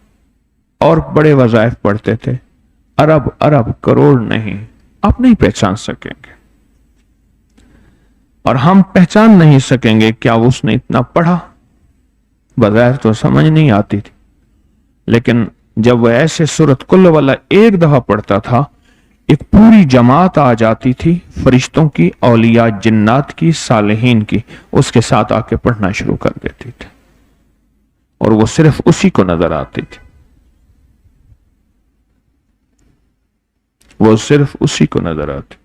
और बड़े वज़ाइफ पढ़ते थे। अरब करोड़ नहीं, आप नहीं पहचान सकेंगे, और हम पहचान नहीं सकेंगे क्या उसने इतना पढ़ा। बज़ाहिर तो समझ नहीं आती थी, लेकिन जब वह ऐसे सूरत कुल वाला एक दफा पढ़ता था, एक पूरी जमात आ जाती थी, फरिश्तों की, औलिया, जिन्नात की, सालेहीन की, उसके साथ आके पढ़ना शुरू कर देती थी, और वो सिर्फ उसी को नजर आती थी, वो सिर्फ उसी को नजर आती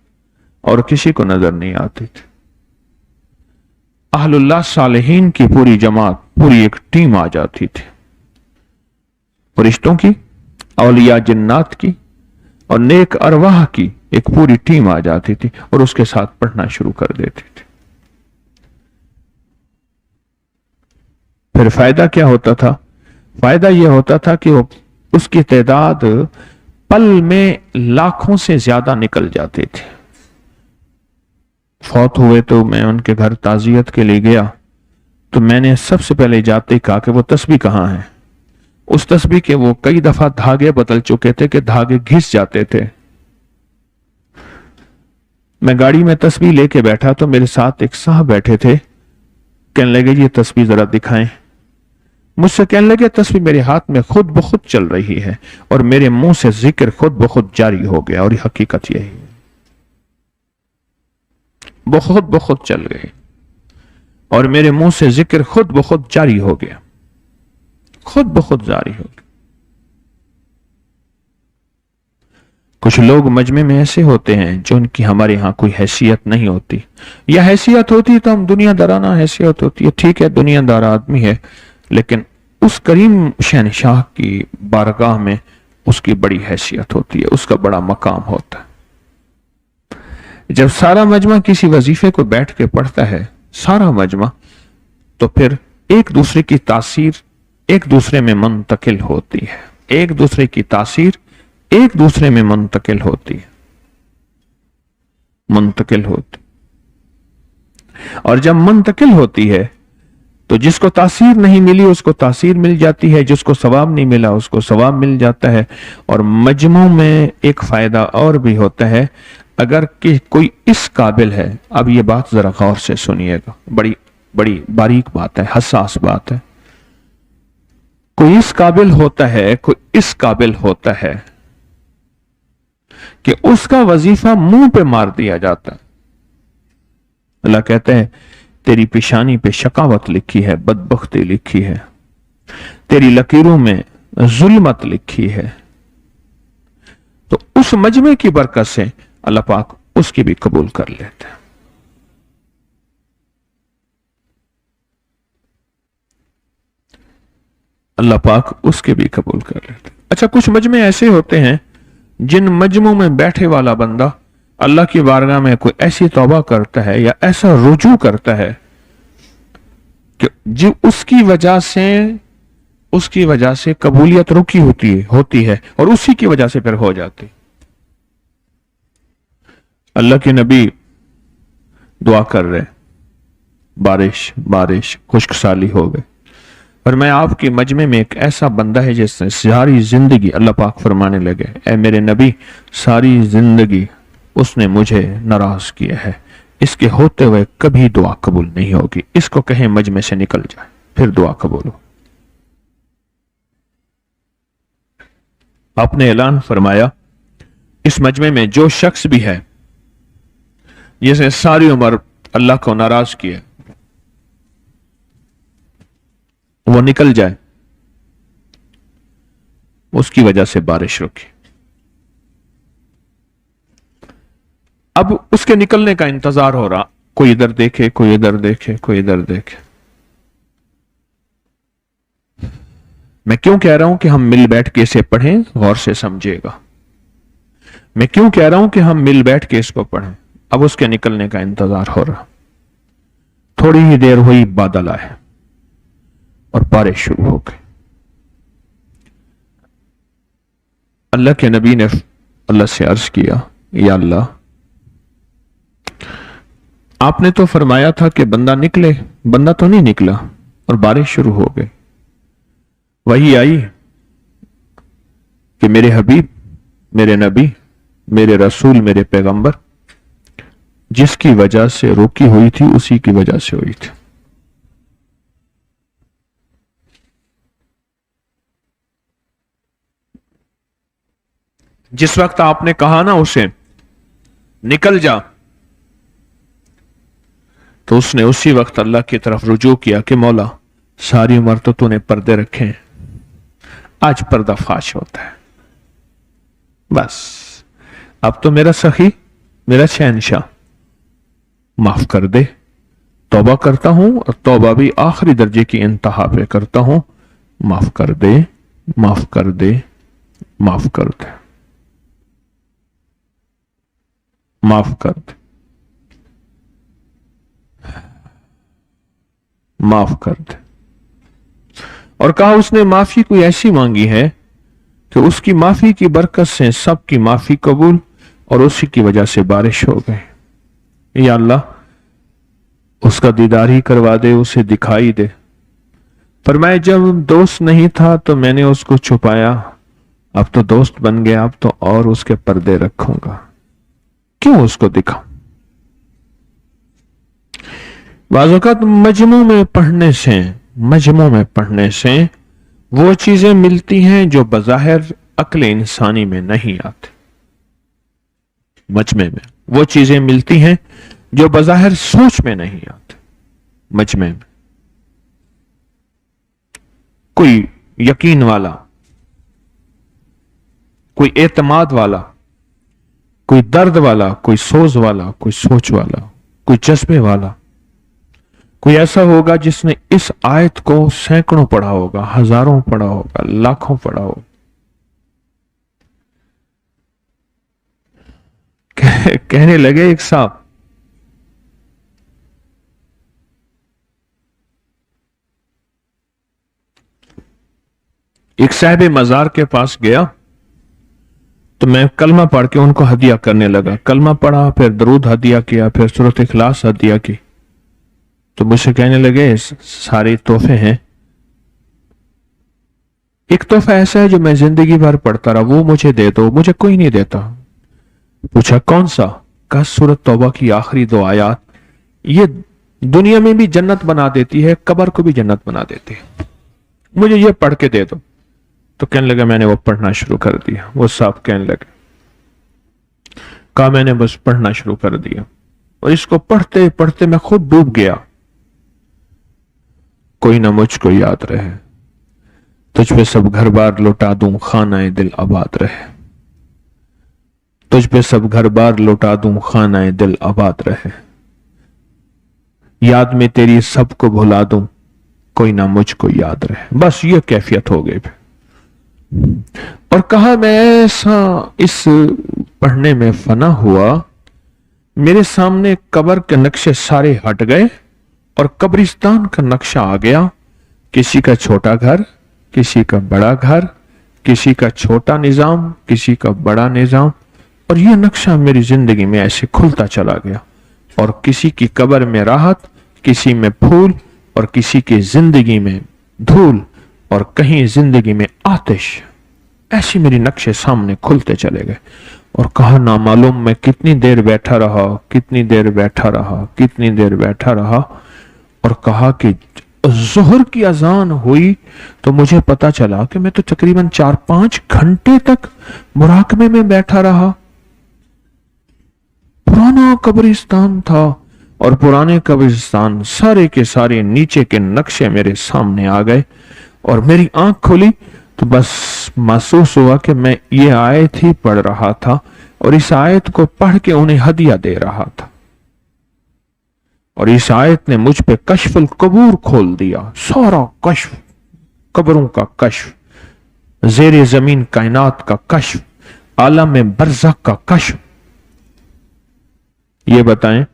और किसी को नजर नहीं आती थी। अहलुल्लाह सालेहीन की पूरी जमात, पूरी एक टीम आ जाती थी, फरिश्तों की, औलिया, जिन्नात की और नेक अरवाह की एक पूरी टीम आ जाती थी, और उसके साथ पढ़ना शुरू कर देती थी। फिर फायदा क्या होता था? फायदा यह होता था कि वो उसकी तादाद पल में लाखों से ज्यादा निकल जाती थी। फौत हुए तो मैं उनके घर ताजियत के लिए गया, तो मैंने सबसे पहले जाते ही कहा कि वो तस्बीह कहां है। उस तस्बीह के वो कई दफा धागे बदल चुके थे कि धागे घिस जाते थे। मैं गाड़ी में तस्बीह लेके बैठा तो मेरे साथ एक साहब बैठे थे, कहने लगे ये तस्बीह जरा दिखाएं। मुझसे कहने लगे तस्बीह मेरे हाथ में खुद ब खुद चल रही है और मेरे मुंह से जिक्र खुद ब खुद जारी हो गया, और ये हकीकत यही है, खुद ब खुद चल गई और मेरे मुंह से जिक्र खुद ब खुद जारी हो गया, खुद ब खुद जारी हो गया। कुछ लोग मजमे में ऐसे होते हैं जो उनकी हमारे यहां कोई हैसियत नहीं होती, या हैसियत होती तो हम दुनियादाराना हैसियत होती है, ठीक है दुनियादार आदमी है, लेकिन उस करीम शहनशाह की बारगाह में उसकी बड़ी हैसियत होती है, उसका बड़ा मकाम होता है। जब सारा मजमा किसी वजीफे को बैठ के पढ़ता है, सारा मजमा, तो फिर एक दूसरे की तासीर एक दूसरे में मुंतकिल होती है, एक दूसरे की तासीर एक दूसरे में मुंतकिल होती है, मुंतकिल होती। और जब मुंतकिल होती है तो जिसको तासीर नहीं मिली उसको तासीर मिल जाती है, जिसको सवाब नहीं मिला उसको सवाब मिल जाता है। और मजमू में एक फायदा और भी होता है, अगर कि कोई इस काबिल है, अब ये बात जरा गौर से सुनिएगा, बड़ी बड़ी बारीक बात है, हसास बात है। कोई इस काबिल होता है, कोई इस काबिल होता है कि उसका वजीफा मुंह पे मार दिया जाता है। अल्लाह कहते हैं तेरी पेशानी पे शकावत लिखी है, बदबख्ती लिखी है, तेरी लकीरों में जुल्मत लिखी है। तो उस मजमे की बरकत से अल्लाह पाक उसकी भी कबूल कर लेते हैं। अल्लाह पाक उसके भी कबूल कर लेते हैं। अच्छा, कुछ मजमे ऐसे होते हैं जिन मजमों में बैठे वाला बंदा अल्लाह की बारगाह में कोई ऐसी तौबा करता है या ऐसा रुजू करता है कि जो उसकी वजह से कबूलियत रुकी होती है और उसी की वजह से फिर हो जाती। अल्लाह के नबी दुआ कर रहे, बारिश बारिश, खुश्कसाली हो गई, और मैं आपके मजमे में एक ऐसा बंदा है जिसने सारी जिंदगी, अल्लाह पाक फरमाने लगे ऐ मेरे नबी सारी जिंदगी उसने मुझे नाराज किया है, इसके होते हुए कभी दुआ कबूल नहीं होगी, इसको कहें मजमे से निकल जाए फिर दुआ कबूल हो। आपने ऐलान फरमाया इस मजमे में जो शख्स भी है जिसने सारी उम्र अल्लाह को नाराज किया वो निकल जाए, उसकी वजह से बारिश रुकी। अब उसके निकलने का इंतजार हो रहा, कोई इधर देखे कोई इधर देखे कोई इधर देखे। मैं क्यों कह रहा हूं कि हम मिल बैठ के इसे पढ़ें, गौर से समझिएगा। मैं क्यों कह रहा हूं कि हम मिल बैठ के इसको पढ़ें। अब उसके निकलने का इंतजार हो रहा, थोड़ी ही देर हुई बादल आए और बारिश शुरू हो गई। अल्लाह के नबी ने अल्लाह से अर्ज किया, या अल्लाह आपने तो फरमाया था कि बंदा निकले, बंदा तो नहीं निकला और बारिश शुरू हो गई। वही आई कि मेरे हबीब, मेरे नबी, मेरे रसूल, मेरे पैगंबर जिसकी वजह से रोकी हुई थी उसी की वजह से हुई थी। जिस वक्त आपने कहा ना उसे निकल जा, तो उसने उसी वक्त अल्लाह की तरफ रुजू किया कि मौला सारी उम्र तो तूने पर्दे रखे हैं, आज पर्दा फाश होता है, बस अब तो मेरा सखी, मेरा शहनशाह माफ कर दे। तौबा करता हूं और तौबा भी आखिरी दर्जे की इंतहा पे करता हूं, माफ कर दे, माफ कर दे, माफ कर दे, माफ कर दे, माफ कर दे। और कहा उसने माफी कोई ऐसी मांगी है कि उसकी माफी की बरकत से सबकी माफी कबूल और उसी की वजह से बारिश हो गई। या अल्लाह उसका दीदार ही करवा दे, उसे दिखाई दे। फरमाए जब दोस्त नहीं था तो मैंने उसको छुपाया, अब तो दोस्त बन गया, अब तो और उसके पर्दे रखूंगा, क्यों उसको दिखा। बाज़ औक़ात मजमू में पढ़ने से, मजमू में पढ़ने से वो चीजें मिलती हैं जो बज़ाहिर अक्ल इंसानी में नहीं आती। मजमे में वो चीजें मिलती हैं जो बज़ाहिर सोच में नहीं आती। मजमे में कोई यकीन वाला, कोई एतमाद वाला, कोई दर्द वाला, कोई सोच वाला, कोई सोच वाला, कोई जज्बे वाला, कोई ऐसा होगा जिसने इस आयत को सैकड़ों पढ़ा होगा, हजारों पढ़ा होगा, लाखों पढ़ा होगा। कहने लगे एक साहब, एक साहिब मजार के पास गया तो मैं कलमा पढ़ के उनको हदिया करने लगा। कलमा पढ़ा, फिर दरूद हदिया किया, फिर सूरत इखलास हदिया की। तो मुझसे कहने लगे सारे तोहफे हैं, एक तोहफा ऐसा है जो मैं जिंदगी भर पढ़ता रहा, वो मुझे दे दो। मुझे कोई नहीं देता। पूछा कौन सा? कहा सूरत तौबा की आखिरी 2 आयत, ये दुनिया में भी जन्नत बना देती है, कब्र को भी जन्नत बना देती है, मुझे ये पढ़ के दे दो। तो कहने लगा मैंने वो पढ़ना शुरू कर दिया। वो साहब कहने लगे, कहा मैंने बस पढ़ना शुरू कर दिया और इसको पढ़ते पढ़ते मैं खुद डूब गया। कोई ना मुझको याद रहे, तुझ पे सब घर बार लुटा दूं, खानाए दिल आबाद रहे। तुझ पे सब घर बार लुटा दूं, खानाए दिल आबाद रहे। याद में तेरी सबको भुला दूं, कोई ना मुझको याद रहे। बस ये कैफियत हो गई। और कहा मैं ऐसा इस पढ़ने में फना हुआ, मेरे सामने कब्र के नक्शे सारे हट गए और कब्रिस्तान का नक्शा आ गया। किसी का छोटा घर, किसी का बड़ा घर, किसी का छोटा निजाम, किसी का बड़ा निजाम, और यह नक्शा मेरी जिंदगी में ऐसे खुलता चला गया। और किसी की कब्र में राहत, किसी में फूल, और किसी की जिंदगी में धूल, और कहीं जिंदगी में आतिश। ऐसे मेरे नक्शे सामने खुलते चले गए। और कहा ना मालूम मैं कितनी देर बैठा रहा, कितनी देर बैठा रहा, कितनी देर बैठा रहा। और कहा कि जोहर की अजान हुई तो मुझे पता चला कि मैं तो तकरीबन 4-5 घंटे तक मुराकबे में बैठा रहा। पुराना कब्रिस्तान था और पुराने कब्रिस्तान सारे के सारे नीचे के नक्शे मेरे सामने आ गए। और मेरी आंख खुली तो बस महसूस हुआ कि मैं ये आयत ही पढ़ रहा था और इस आयत को पढ़ के उन्हें हदिया दे रहा था। और इस आयत ने मुझ पे कश्फुल कबूर खोल दिया। सारा कश्फ, कब्रों का कश्फ, जेर जमीन कायनात का कश्फ, आलम में बरज़ख का कश्फ। ये बताएं,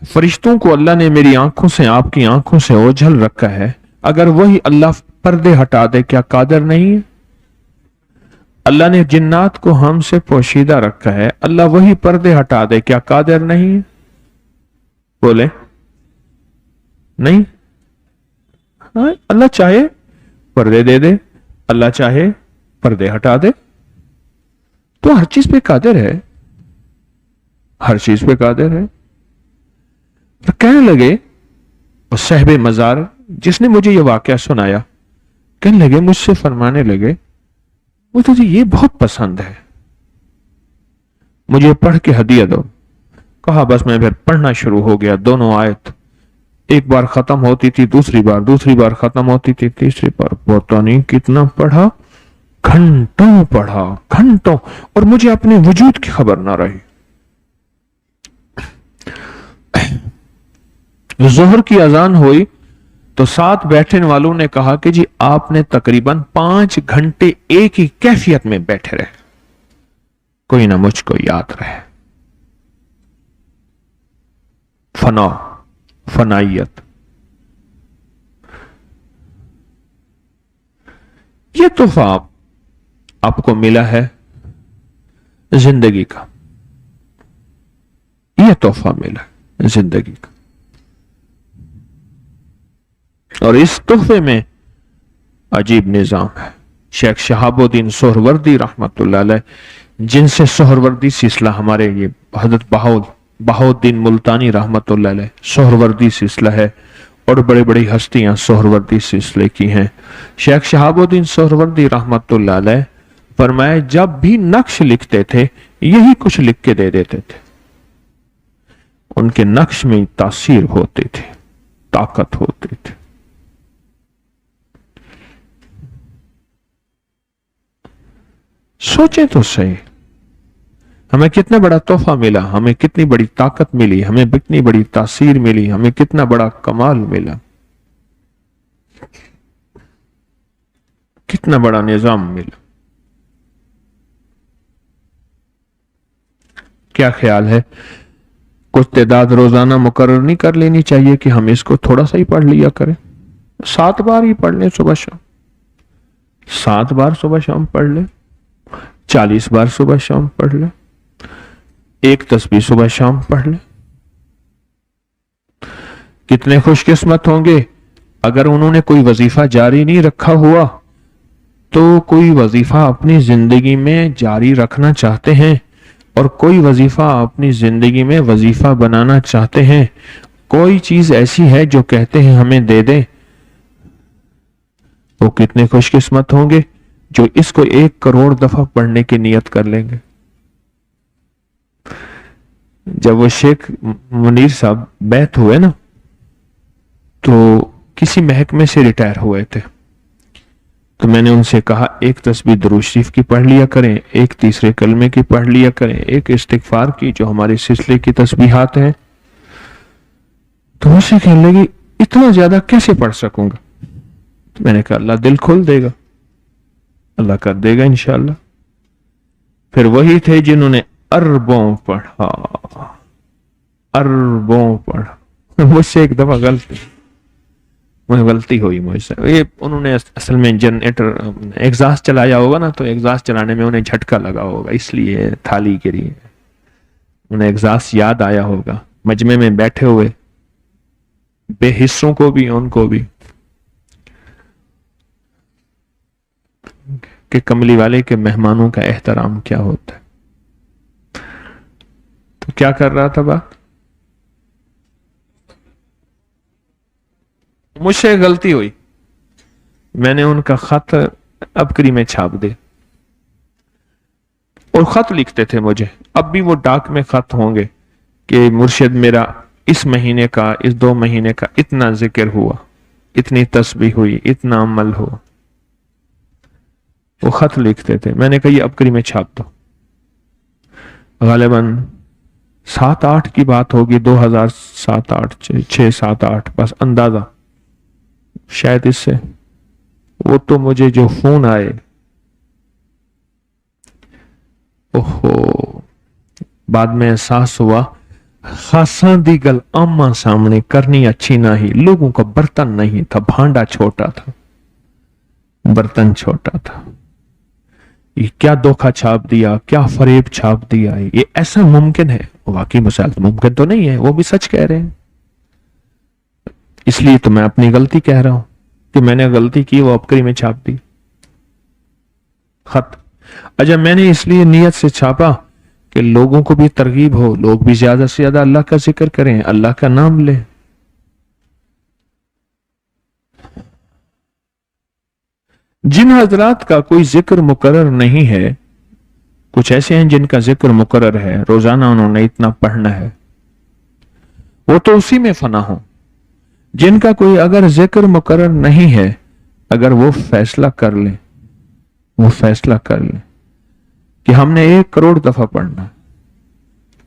फरिश्तों को अल्लाह ने मेरी आंखों से, आपकी आंखों से ओझल रखा है। अगर वही अल्लाह पर्दे हटा दे, क्या कादिर नहीं है? अल्लाह ने जिन्नात को हमसे पोशीदा रखा है, अल्लाह वही पर्दे हटा दे, क्या कादिर नहीं है? बोले नहीं। हाँ, अल्लाह चाहे पर्दे दे दे, अल्लाह चाहे पर्दे हटा दे, तो हर चीज पे कादिर है, हर चीज पे कादिर है। तो कहने लगे, और साहिब मजार जिसने मुझे ये वाकया सुनाया, कहने लगे, मुझसे फरमाने लगे, मुझे तो ये बहुत पसंद है, मुझे पढ़ के हदिया दो। कहा बस मैं फिर पढ़ना शुरू हो गया। दोनों आयत एक बार खत्म होती थी, दूसरी बार खत्म होती थी, तीसरी बार पता नहीं कितना पढ़ा, घंटों पढ़ा, घंटों, और मुझे अपने वजूद की खबर ना रही। जोहर की अजान हुई तो साथ बैठने वालों ने कहा कि जी आपने तकरीबन 5 घंटे एक ही कैफियत में बैठे रहे, कोई ना मुझको याद रहे। फना, फनाइयत, ये तोहफा आपको मिला है जिंदगी का, यह तोहफा मिला जिंदगी का। और इस तोहफे में अजीब निजाम है। शेख शहाबुद्दीन सोहरवर्दी रहमतुल्लाह अलैह, जिनसे सोहरवर्दी सिलसिला हमारे ये हजरत बहाउद्दीन मुल्तानी रहमतुल्लाह अलैह सोहरवर्दी सिलसिला है, اور बड़ी बड़ी हस्तियां सोहरवर्दी सिलसिले की हैं। शेख शहाबुद्दीन सोहरवर्दी रहमतुल्लाह अलैह फरमाए, जब भी नक्श लिखते थे यही कुछ लिख के दे देते थे। उनके नक्श में तासीर होती थी, ताकत होती थी। सोचें तो सही, हमें कितना बड़ा तोहफा मिला, हमें कितनी बड़ी ताकत मिली, हमें कितनी बड़ी तासीर मिली, हमें कितना बड़ा कमाल मिला, कितना बड़ा निजाम मिला। क्या ख्याल है, कुछ तादाद रोजाना मुकर्रर नहीं कर लेनी चाहिए कि हम इसको थोड़ा सा ही पढ़ लिया करें? 7 बार ही पढ़ लें सुबह शाम, 7 बार सुबह शाम पढ़ लें, 40 बार सुबह शाम पढ़ लें, एक तस्बीह सुबह शाम पढ़ लें। कितने खुशकिस्मत होंगे अगर उन्होंने कोई वजीफा जारी नहीं रखा हुआ, तो कोई वजीफा अपनी जिंदगी में जारी रखना चाहते हैं और कोई वजीफा अपनी जिंदगी में वजीफा बनाना चाहते हैं, कोई चीज ऐसी है जो कहते हैं हमें दे दें, वो कितने खुशकिस्मत होंगे जो इसको 1 करोड़ दफा पढ़ने की नियत कर लेंगे। जब वो शेख मुनीर साहब बैत हुए ना, तो किसी महकमे से रिटायर हुए थे, तो मैंने उनसे कहा एक तस्बीह दुरूद शरीफ की पढ़ लिया करें, एक तीसरे कलमे की पढ़ लिया करें, एक इस्तिगफार की जो हमारे सिलसिले की तस्बीहात हैं। तो मुझसे कहने लगी इतना ज्यादा कैसे पढ़ सकूंगा? तो मैंने कहा अल्लाह दिल खोल देगा, अल्लाह कर देगा इंशाअल्लाह। फिर वही थे जिन्होंने अरबों पढ़ा, अरबों पढ़ा। मुझसे एक दफा गलती हुई मुझसे, ये उन्होंने असल में जनरेटर एग्जॉस्ट चलाया होगा ना, तो एग्जॉस्ट चलाने में उन्हें झटका लगा होगा, इसलिए थाली गिरी, उन्हें एग्जॉस्ट याद आया होगा। मजमे में बैठे हुए बेहिस्सों को भी, उनको भी, कि कमली वाले के मेहमानों का एहतराम क्या होता है। तो क्या कर रहा था बात, मुझसे गलती हुई, मैंने उनका खत अबकरी में छाप दे, और खत लिखते थे मुझे, अब भी वो डाक में खत होंगे कि मुर्शिद मेरा इस महीने का, इस 2 महीने का इतना जिक्र हुआ, इतनी तस्बीह हुई, इतना अमल हुआ, वो खत लिखते थे। मैंने कहा ये अबकरी में छाप दो। गालिबन 7-8 की बात होगी, 2007-8, 6-7-8, बस अंदाजा शायद इससे। वो तो मुझे जो फोन आए, ओहो, बाद में एहसास हुआ खासा दी गल आमा सामने करनी अच्छी ना ही, लोगों का बर्तन नहीं था, भांडा छोटा था, बर्तन छोटा था। ये क्या धोखा छाप दिया, क्या फरेब छाप दिया, ये ऐसा मुमकिन है? वाकई मसाल मुमकिन तो नहीं है, वो भी सच कह रहे हैं। इसलिए तो मैं अपनी गलती कह रहा हूं कि मैंने गलती की, वो अबकरी में छाप दी खत। अच्छा, मैंने इसलिए नियत से छापा कि लोगों को भी तरगीब हो, लोग भी ज्यादा से ज्यादा अल्लाह का जिक्र करें, अल्लाह का नाम लें। जिन हजरात का कोई जिक्र मुकर्रर नहीं है, कुछ ऐसे हैं जिनका जिक्र मुकर्रर है, रोजाना उन्होंने इतना पढ़ना है, वो तो उसी में फना हो। जिनका कोई अगर जिक्र मुकर्रर नहीं है, अगर वो फैसला कर ले, वो फैसला कर ले कि हमने 1 करोड़ दफा पढ़ना,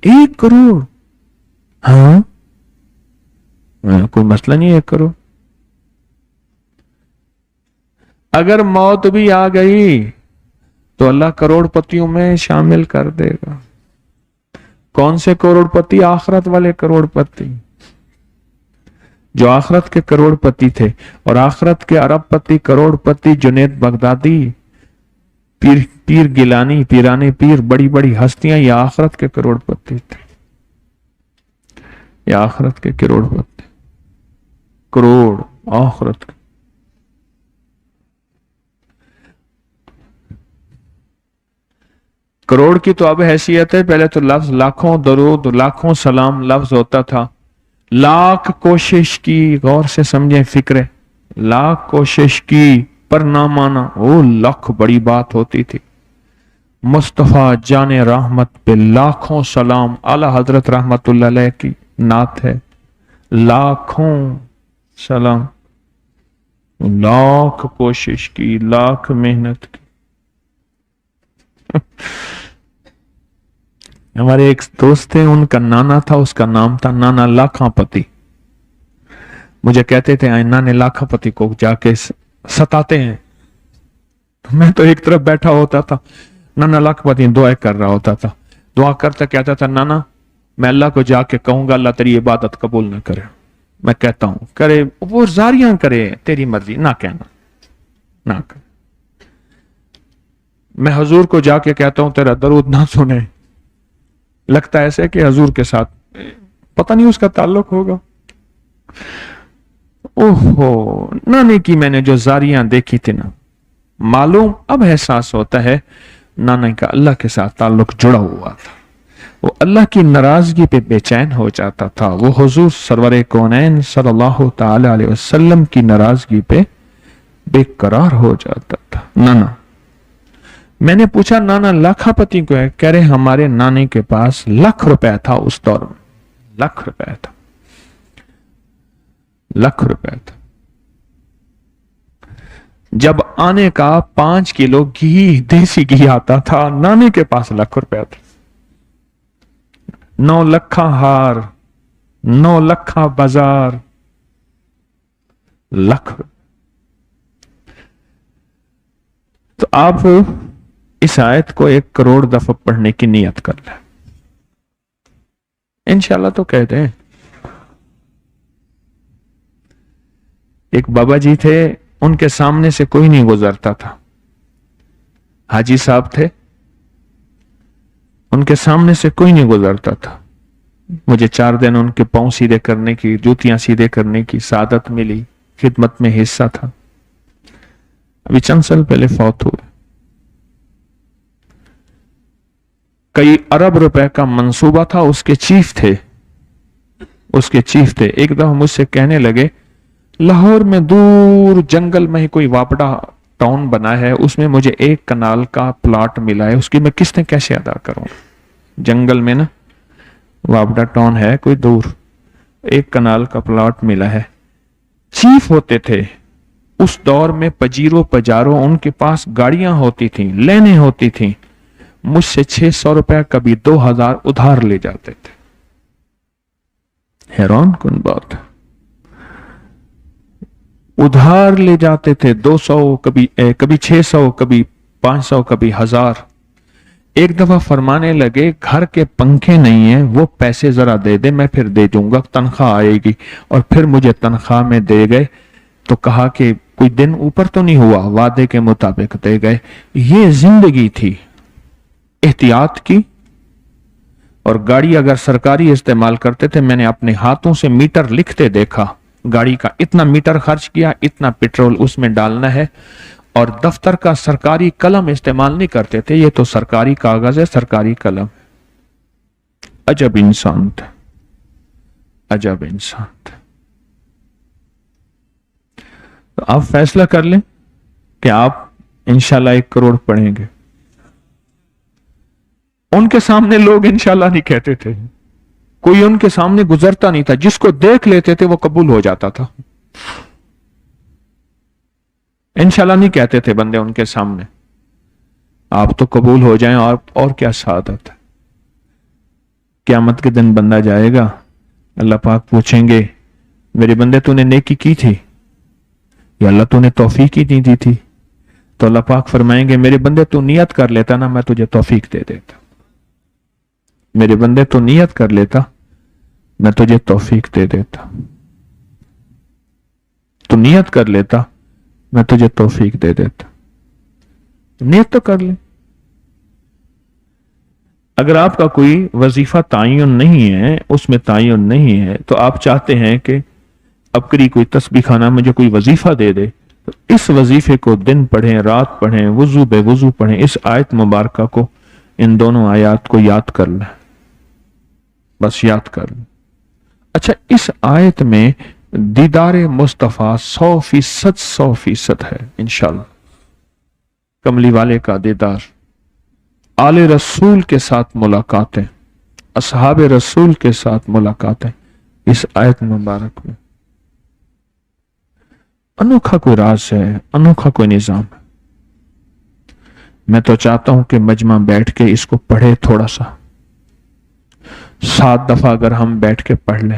1 करोड़, हाँ कोई मसला नहीं है 1 करोड़। अगर मौत भी आ गई तो अल्लाह करोड़पतियों में शामिल कर देगा। कौन से करोड़पति? आखिरत वाले करोड़पति, जो आखिरत के करोड़पति थे, और आखिरत के अरबपति करोड़पति जुनैद बगदादी, पीर गिलानी, पीराने पीर, बड़ी बड़ी हस्तियां, ये आखिरत के करोड़पति थे, ये आखिरत के करोड़पति, करोड़ आखिरत के। करोड़ की तो अब हैसियत है, पहले तो लफ्ज लाखों दरूद, लाखों सलाम लफ्ज होता था, लाख कोशिश की, गौर से समझें फिक्र, लाख कोशिश की पर ना माना, वो लाख बड़ी बात होती थी। मुस्तफा जाने रहमत पे लाखों सलाम, आला हजरत रहमतुल्लाह अलैह की नात है, लाखों सलाम। लाख कोशिश की, लाख मेहनत की। हमारे एक दोस्त थे, उनका नाना था, उसका नाम था नाना लाखापति। मुझे कहते थे आए नाने लाखापति को जाके सताते हैं। तो मैं तो एक तरफ बैठा होता था, नाना लाखापति दुआ कर रहा होता था। दुआ करता कहता था नाना मैं अल्लाह को जाके कहूंगा अल्लाह तेरी इबादत कबूल ना करे। मैं कहता हूं करे, वो जारियां करे, तेरी मर्जी, ना कहना ना कर। मैं हजूर को जाके कहता हूं तेरा दरूद ना सुने, लगता ऐसे कि हजूर के साथ पता नहीं उसका ताल्लुक होगा। ओहो, नाने की मैंने जो जारियां देखी थी ना, मालूम अब एहसास होता है नाना का अल्लाह के साथ ताल्लुक जुड़ा हुआ था। वो अल्लाह की नाराजगी पे बेचैन हो जाता था, वो हुजूर सरवरे कौनैन सल्लल्लाहु ताला अलैहि वसल्लम की नाराजगी पे बेकरार हो जाता था। नाना, मैंने पूछा नाना लाखापति को है? कह रहे हमारे नाने के पास लाख रुपया था उस दौर में, लाख रुपया था, लाख रुपया था। जब आने का 5 किलो घी, देसी घी आता था, नाने के पास लाख रुपया था। 9 लखा हार, 9 लखा बाजार, लख। तो आप इस आयत को 1 करोड़ दफा पढ़ने की नियत कर लें, इंशाल्लाह। तो कहते हैं एक बाबा जी थे, उनके सामने से कोई नहीं गुजरता था। हाजी साहब थे, उनके सामने से कोई नहीं गुजरता था। मुझे 4 दिन उनके पांव सीधे करने की, जूतियां सीधे करने की सादत मिली, खिदमत में हिस्सा था। अभी चंद साल पहले फौत हुए। कई अरब रुपए का मंसूबा था, उसके चीफ थे, उसके चीफ थे। एक दफा मुझसे कहने लगे लाहौर में दूर जंगल में ही कोई वापड़ा टाउन बना है, उसमें मुझे 1 कनाल का प्लॉट मिला है, उसकी मैं किस्तें कैसे अदा करूं? जंगल में ना वापड़ा टाउन है कोई दूर, 1 कनाल का प्लॉट मिला है। चीफ होते थे उस दौर में, पजीरो पजारो, उनके पास गाड़ियां होती थी, लेने होती थी। मुझसे 600 रुपया, कभी 2000 उधार ले जाते थे। हैरान कौन बात है, उधार ले जाते थे। 200, कभी 600, कभी 500, कभी 1000। एक दफा फरमाने लगे घर के पंखे नहीं है, वो पैसे जरा दे दे, मैं फिर दे दूंगा, तनख्वाह आएगी। और फिर मुझे तनख्वाह में दे गए। तो कहा कि कोई दिन ऊपर तो नहीं हुआ, वादे के मुताबिक दे गए। ये जिंदगी थी एहतियात की। और गाड़ी अगर सरकारी इस्तेमाल करते थे, मैंने अपने हाथों से मीटर लिखते देखा, गाड़ी का इतना मीटर खर्च किया, इतना पेट्रोल उसमें डालना है। और दफ्तर का सरकारी कलम इस्तेमाल नहीं करते थे, ये तो सरकारी कागज है, सरकारी कलम। अजब इंसान था, अजब इंसान था। तो आप फैसला कर लें कि आप इंशाल्लाह 1 करोड़ पढ़ेंगे। उनके सामने लोग इंशाल्लाह नहीं कहते थे, कोई उनके सामने गुजरता नहीं था, जिसको देख लेते थे वो कबूल हो जाता था। इंशाल्लाह नहीं कहते थे बंदे उनके सामने। आप तो कबूल हो जाएं, और क्या सादत है। क़यामत के दिन बंदा जाएगा, अल्लाह पाक पूछेंगे मेरे बंदे तूने नेकी की थी या अल्लाह तूने तौफीक ही नहीं दी थी? तो अल्लाह पाक फरमाएंगे मेरे बंदे तू नियत कर लेता ना, मैं तुझे तौफीक दे देता। मेरे बंदे तू नियत कर लेता, मैं तुझे तौफीक दे देता। तू नियत कर लेता, मैं तुझे तौफीक दे देता। नियत तो कर ले। अगर आपका कोई वजीफा तायन नहीं है, उसमें तायन नहीं है, तो आप चाहते हैं कि अब करी कोई तस्बीह खाना मुझे कोई वजीफा दे दे, तो इस वजीफे को दिन पढ़ें, रात पढ़ें, वजू बेवजू पढ़ें। इस आयत मुबारका को, इन दोनों आयात को याद कर लें, बस याद कर लें। اچھا اس آیت میں دیدار مصطفیٰ 100% ہے انشاءاللہ. کملی والے کا دیدار، آل رسول کے ساتھ ملاقاتیں، اصحاب رسول کے ساتھ ملاقاتیں اس آیت مبارک میں. انوکھا کوئی راز ہے، انوکھا کوئی نظام ہے. میں تو چاہتا ہوں کہ مجمع بیٹھ کے اس کو پڑھے تھوڑا سا. 7 دفعہ اگر ہم بیٹھ کے پڑھ لیں.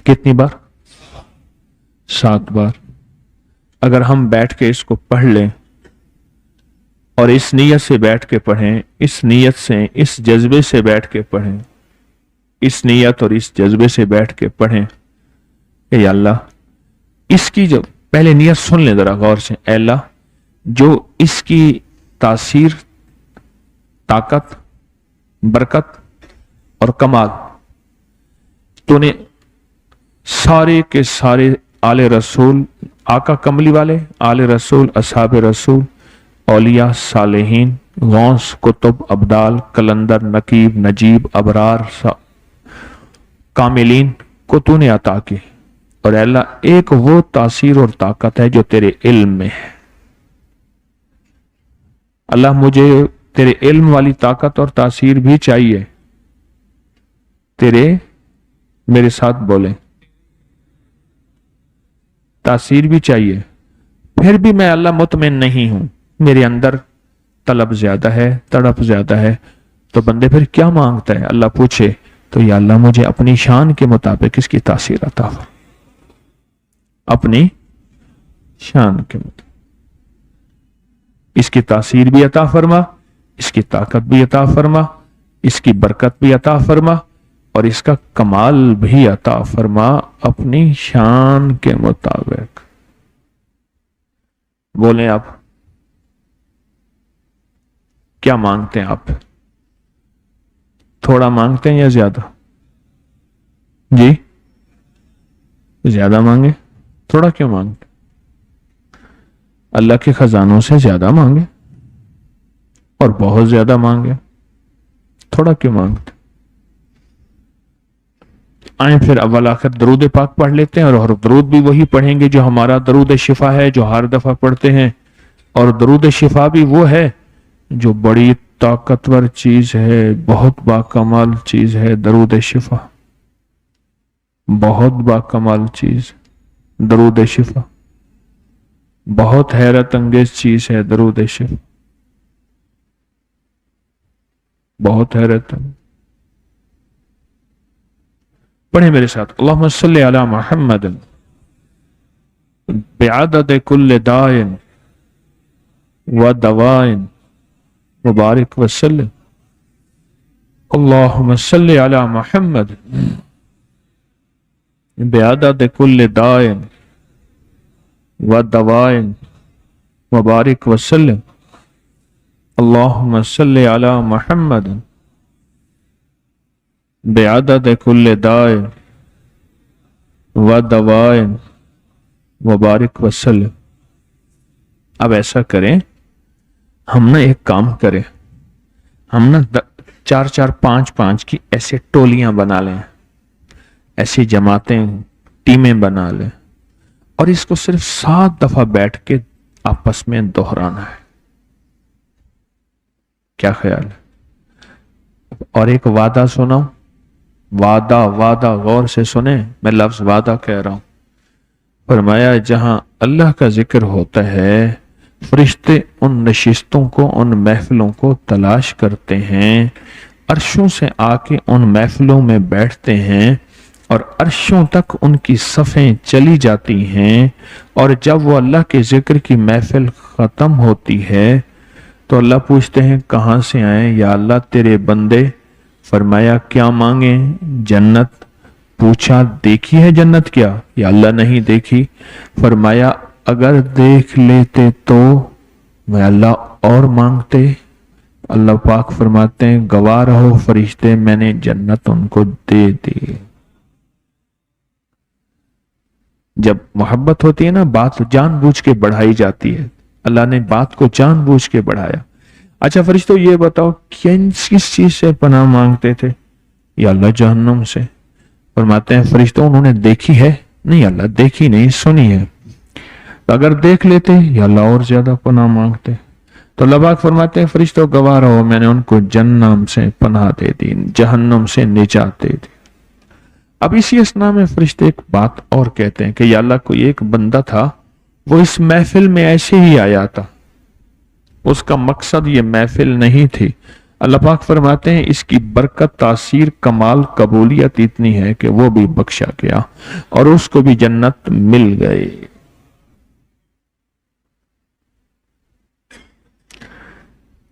کتنی بار؟ 7 بار. اگر ہم بیٹھ کے اس کو پڑھ لیں اور اس نیت سے بیٹھ کے پڑھیں، اس نیت سے، اس جذبے سے بیٹھ کے پڑھیں، اس نیت اور اس جذبے سے بیٹھ کے پڑھیں کہ یا اللہ اس کی جو پہلے نیت سن لیں ذرا غور سے. اے اللہ جو اس کی تاثیر، طاقت، برکت اور کمال تو نے سارے کے سارے آل رسول، آقا کملی والے، آل رسول، اصحاب رسول، اولیاء، صالحین، غوث، کتب، ابدال، کلندر، نقیب، نجیب، ابرار، کاملین کو تو نے عطا کی. اور اے اللہ ایک وہ تاثیر اور طاقت ہے جو تیرے علم میں ہے. اللہ مجھے تیرے علم والی طاقت اور تاثیر بھی چاہیے. تیرے، میرے ساتھ بولیں، تاثیر بھی چاہیے. پھر بھی میں اللہ مطمئن نہیں ہوں، میرے اندر طلب زیادہ ہے، تڑپ زیادہ ہے. تو بندے پھر کیا مانگتا ہے؟ اللہ پوچھے تو یا اللہ مجھے اپنی شان کے مطابق اس کی تاثیر عطا فرما، اپنی شان کے مطابق اس کی تاثیر بھی عطا فرما، اس کی طاقت بھی عطا فرما، اس کی برکت بھی عطا فرما اور اس کا کمال بھی عطا فرما اپنی شان کے مطابق. بولیں آپ کیا مانگتے ہیں؟ آپ تھوڑا مانگتے ہیں یا زیادہ؟ جی زیادہ مانگے. تھوڑا کیوں مانگتے؟ اللہ کے خزانوں سے زیادہ مانگے اور بہت زیادہ مانگے. تھوڑا کیوں مانگتے؟ آئیں پھر اول آخر درود پاک پڑھ لیتے ہیں اور درود بھی وہی پڑھیں گے جو ہمارا درود شفا ہے، جو ہر دفعہ پڑھتے ہیں. اور درود شفا بھی وہ ہے جو بڑی طاقتور چیز ہے، بہت باکمال چیز ہے. درود شفا بہت باکمال چیز، درود شفا بہت حیرت انگیز چیز ہے. درود شفا بہت حیرت انگیز. پڑھیں میرے ساتھ، اللہم صلی علی محمد بعدد کل دائن و دوائن مبارک وسلم. اللہم صلی علی محمد بعدد کل دائن و دوائن مبارک وسلم. اللہم صلی علی محمد بعدد کل دائن و دوائن مبارک وسلم. اب ایسا کریں، ہم نا ایک کام کریں، ہم نا 4 5 کی ایسے ٹولیاں بنا لیں، ایسی جماعتیں، ٹیمیں بنا لیں اور اس کو صرف 7 دفعہ بیٹھ کے آپس میں دہرانا ہے. کیا خیال ہے؟ اور ایک وعدہ سناؤں، وعدہ غور سے سنیں، میں لفظ وعدہ کہہ رہا ہوں. فرمایا جہاں اللہ کا ذکر ہوتا ہے فرشتے ان نشستوں کو، ان محفلوں کو تلاش کرتے ہیں، عرشوں سے آ کے ان محفلوں میں بیٹھتے ہیں اور عرشوں تک ان کی صفیں چلی جاتی ہیں. اور جب وہ اللہ کے ذکر کی محفل ختم ہوتی ہے تو اللہ پوچھتے ہیں کہاں سے آئے؟ یا اللہ تیرے بندے. فرمایا کیا مانگیں؟ جنت. پوچھا دیکھی ہے جنت کیا؟ یا اللہ نہیں دیکھی. فرمایا اگر دیکھ لیتے تو میں اللہ اور مانگتے. اللہ پاک فرماتے ہیں گواہ رہو فرشتے، میں نے جنت ان کو دے دی. جب محبت ہوتی ہے نا، بات جان بوجھ کے بڑھائی جاتی ہے. اللہ نے بات کو جان بوجھ کے بڑھایا. اچھا فرشتوں یہ بتاؤ کس چیز سے پناہ مانگتے تھے؟ یا اللہ جہنم سے. फरमाते हैं फरिश्तों उन्होंने देखी है? नहीं अल्लाह, देखी नहीं, सुनी है। तो अगर देख लेते या अल्लाह और ज्यादा पनाह मांगते। तो अल्लाह पाक फरमाते हैं फरिश्तों गवाह रहो, मैंने उनको जन्नम से पनाह दे दी, जहन्नम से निजात दे दी। अब इसी असना में फरिश्ते एक बात और कहते हैं कि या अल्लाह, कोई एक बंदा था, वो इस महफिल में ऐसे ही आया था, उसका मकसद ये महफिल नहीं थी। अल्लाह पाक फरमाते हैं इसकी बरकत, तासीर, कमाल, कबूलियत इतनी है कि वो भी बख्शा गया और उसको भी जन्नत मिल गई।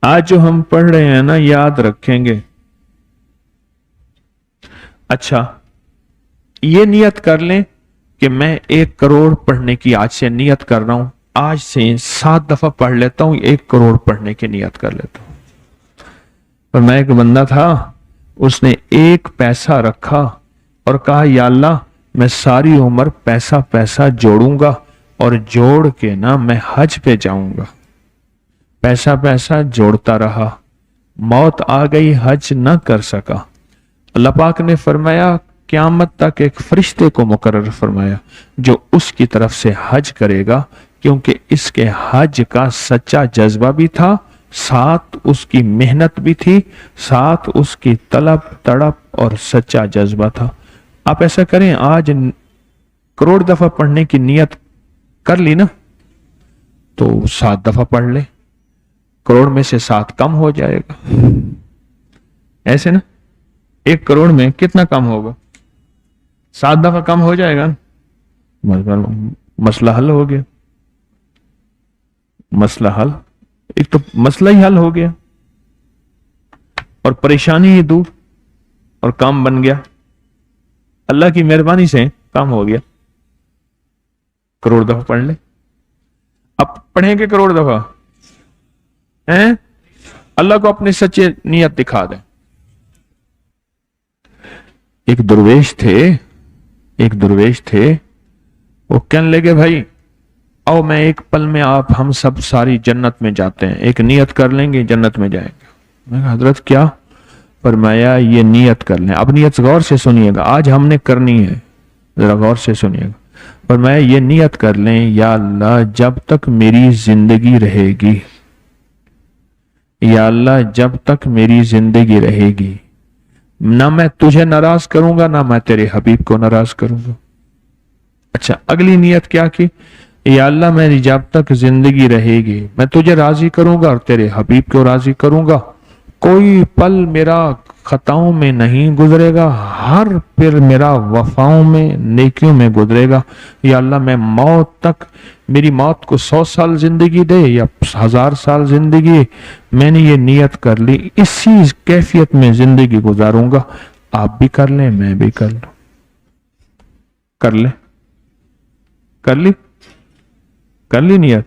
आज जो हम पढ़ रहे हैं ना, याद रखेंगे। अच्छा, ये नियत कर लें कि मैं 1 करोड़ पढ़ने की आज से नियत कर रहा हूं, आज से 7 दफा पढ़ लेता हूं, 1 करोड़ पढ़ने की नियत कर लेता हूं। पर मैं एक बंदा था, उसने 1 पैसा रखा और कहा या अल्लाह, मैं सारी उम्र पैसा पैसा जोड़ूंगा और जोड़ के ना मैं हज पे जाऊंगा। पैसा पैसा जोड़ता रहा, मौत आ गई, हज न कर सका। अल्लाह पाक ने फरमाया क़यामत तक एक फरिश्ते को मुकर्रर फरमाया जो उसकी तरफ से हज करेगा, क्योंकि इसके हज का सच्चा जज्बा भी था, साथ उसकी मेहनत भी थी, साथ उसकी तलब तड़प और सच्चा जज्बा था। आप ऐसा करें, आज करोड़ दफा पढ़ने की नियत कर ली ना, तो 7 दफा पढ़ ले, करोड़ में से 7 कम हो जाएगा। ऐसे ना 1 करोड़ में कितना कम होगा? 7 दफा कम हो जाएगा ना, मसला हल हो गया। मसला हल, एक तो मसला ही हल हो गया और परेशानी ही दूर और काम बन गया। अल्लाह की मेहरबानी से काम हो गया। करोड़ दफा पढ़ ले। अब पढ़ेंगे करोड़ दफा हैं? अल्लाह को अपने सच्चे नियत दिखा दे। एक दुर्वेश थे, वो कहने लगे भाई आओ, मैं एक पल में आप हम सब सारी जन्नत में जाते हैं, एक नियत कर लेंगे जन्नत में जाएंगे। मैं कहा हजरत क्या? फरमाया ये नियत कर लें। अब नियत गौर से सुनिएगा, आज हमने करनी है, जरा गौर से सुनिएगा। फरमाया ये नियत कर लें, या अल्लाह जब तक मेरी जिंदगी रहेगी, या अल्लाह जब तक मेरी जिंदगी रहेगी, ना मैं तुझे नाराज करूंगा, ना मैं तेरे हबीब को नाराज करूंगा। अच्छा, अगली नियत क्या की? या अल्लाह मेरी जब तक जिंदगी रहेगी, मैं तुझे राजी करूंगा और तेरे हबीब को राजी करूंगा। कोई पल मेरा खताओं में नहीं गुजरेगा, हर पल मेरा वफाओं में, नेकियों में गुजरेगा। या अल्लाह मैं मौत तक, मेरी मौत को 100 साल जिंदगी दे या 1000 साल जिंदगी, मैंने ये नियत कर ली, इसी कैफियत में जिंदगी गुजारूंगा। आप भी कर लें, मैं भी कर लूं। कर ले, कर ली नियत।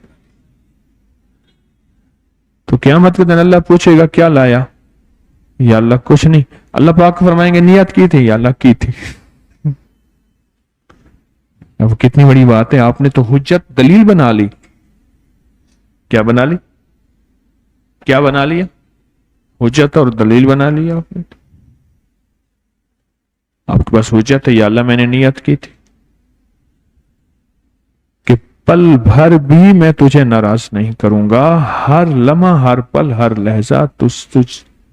तो क़यामत के दिन अल्लाह पूछेगा क्या लाया? या अल्लाह कुछ नहीं। अल्लाह पाक फरमाएंगे नियत की थी? या अल्लाह की थी। अब कितनी बड़ी बात है, आपने तो हुज्जत दलील बना ली। क्या बना ली? क्या बना लिया? हुज्जत और दलील बना लिया आपने। आपके पास हुज्जत है, या अल्लाह मैंने नियत की थी कि पल भर भी मैं तुझे नाराज नहीं करूंगा, हर लम्हा, हर पल, हर लहजा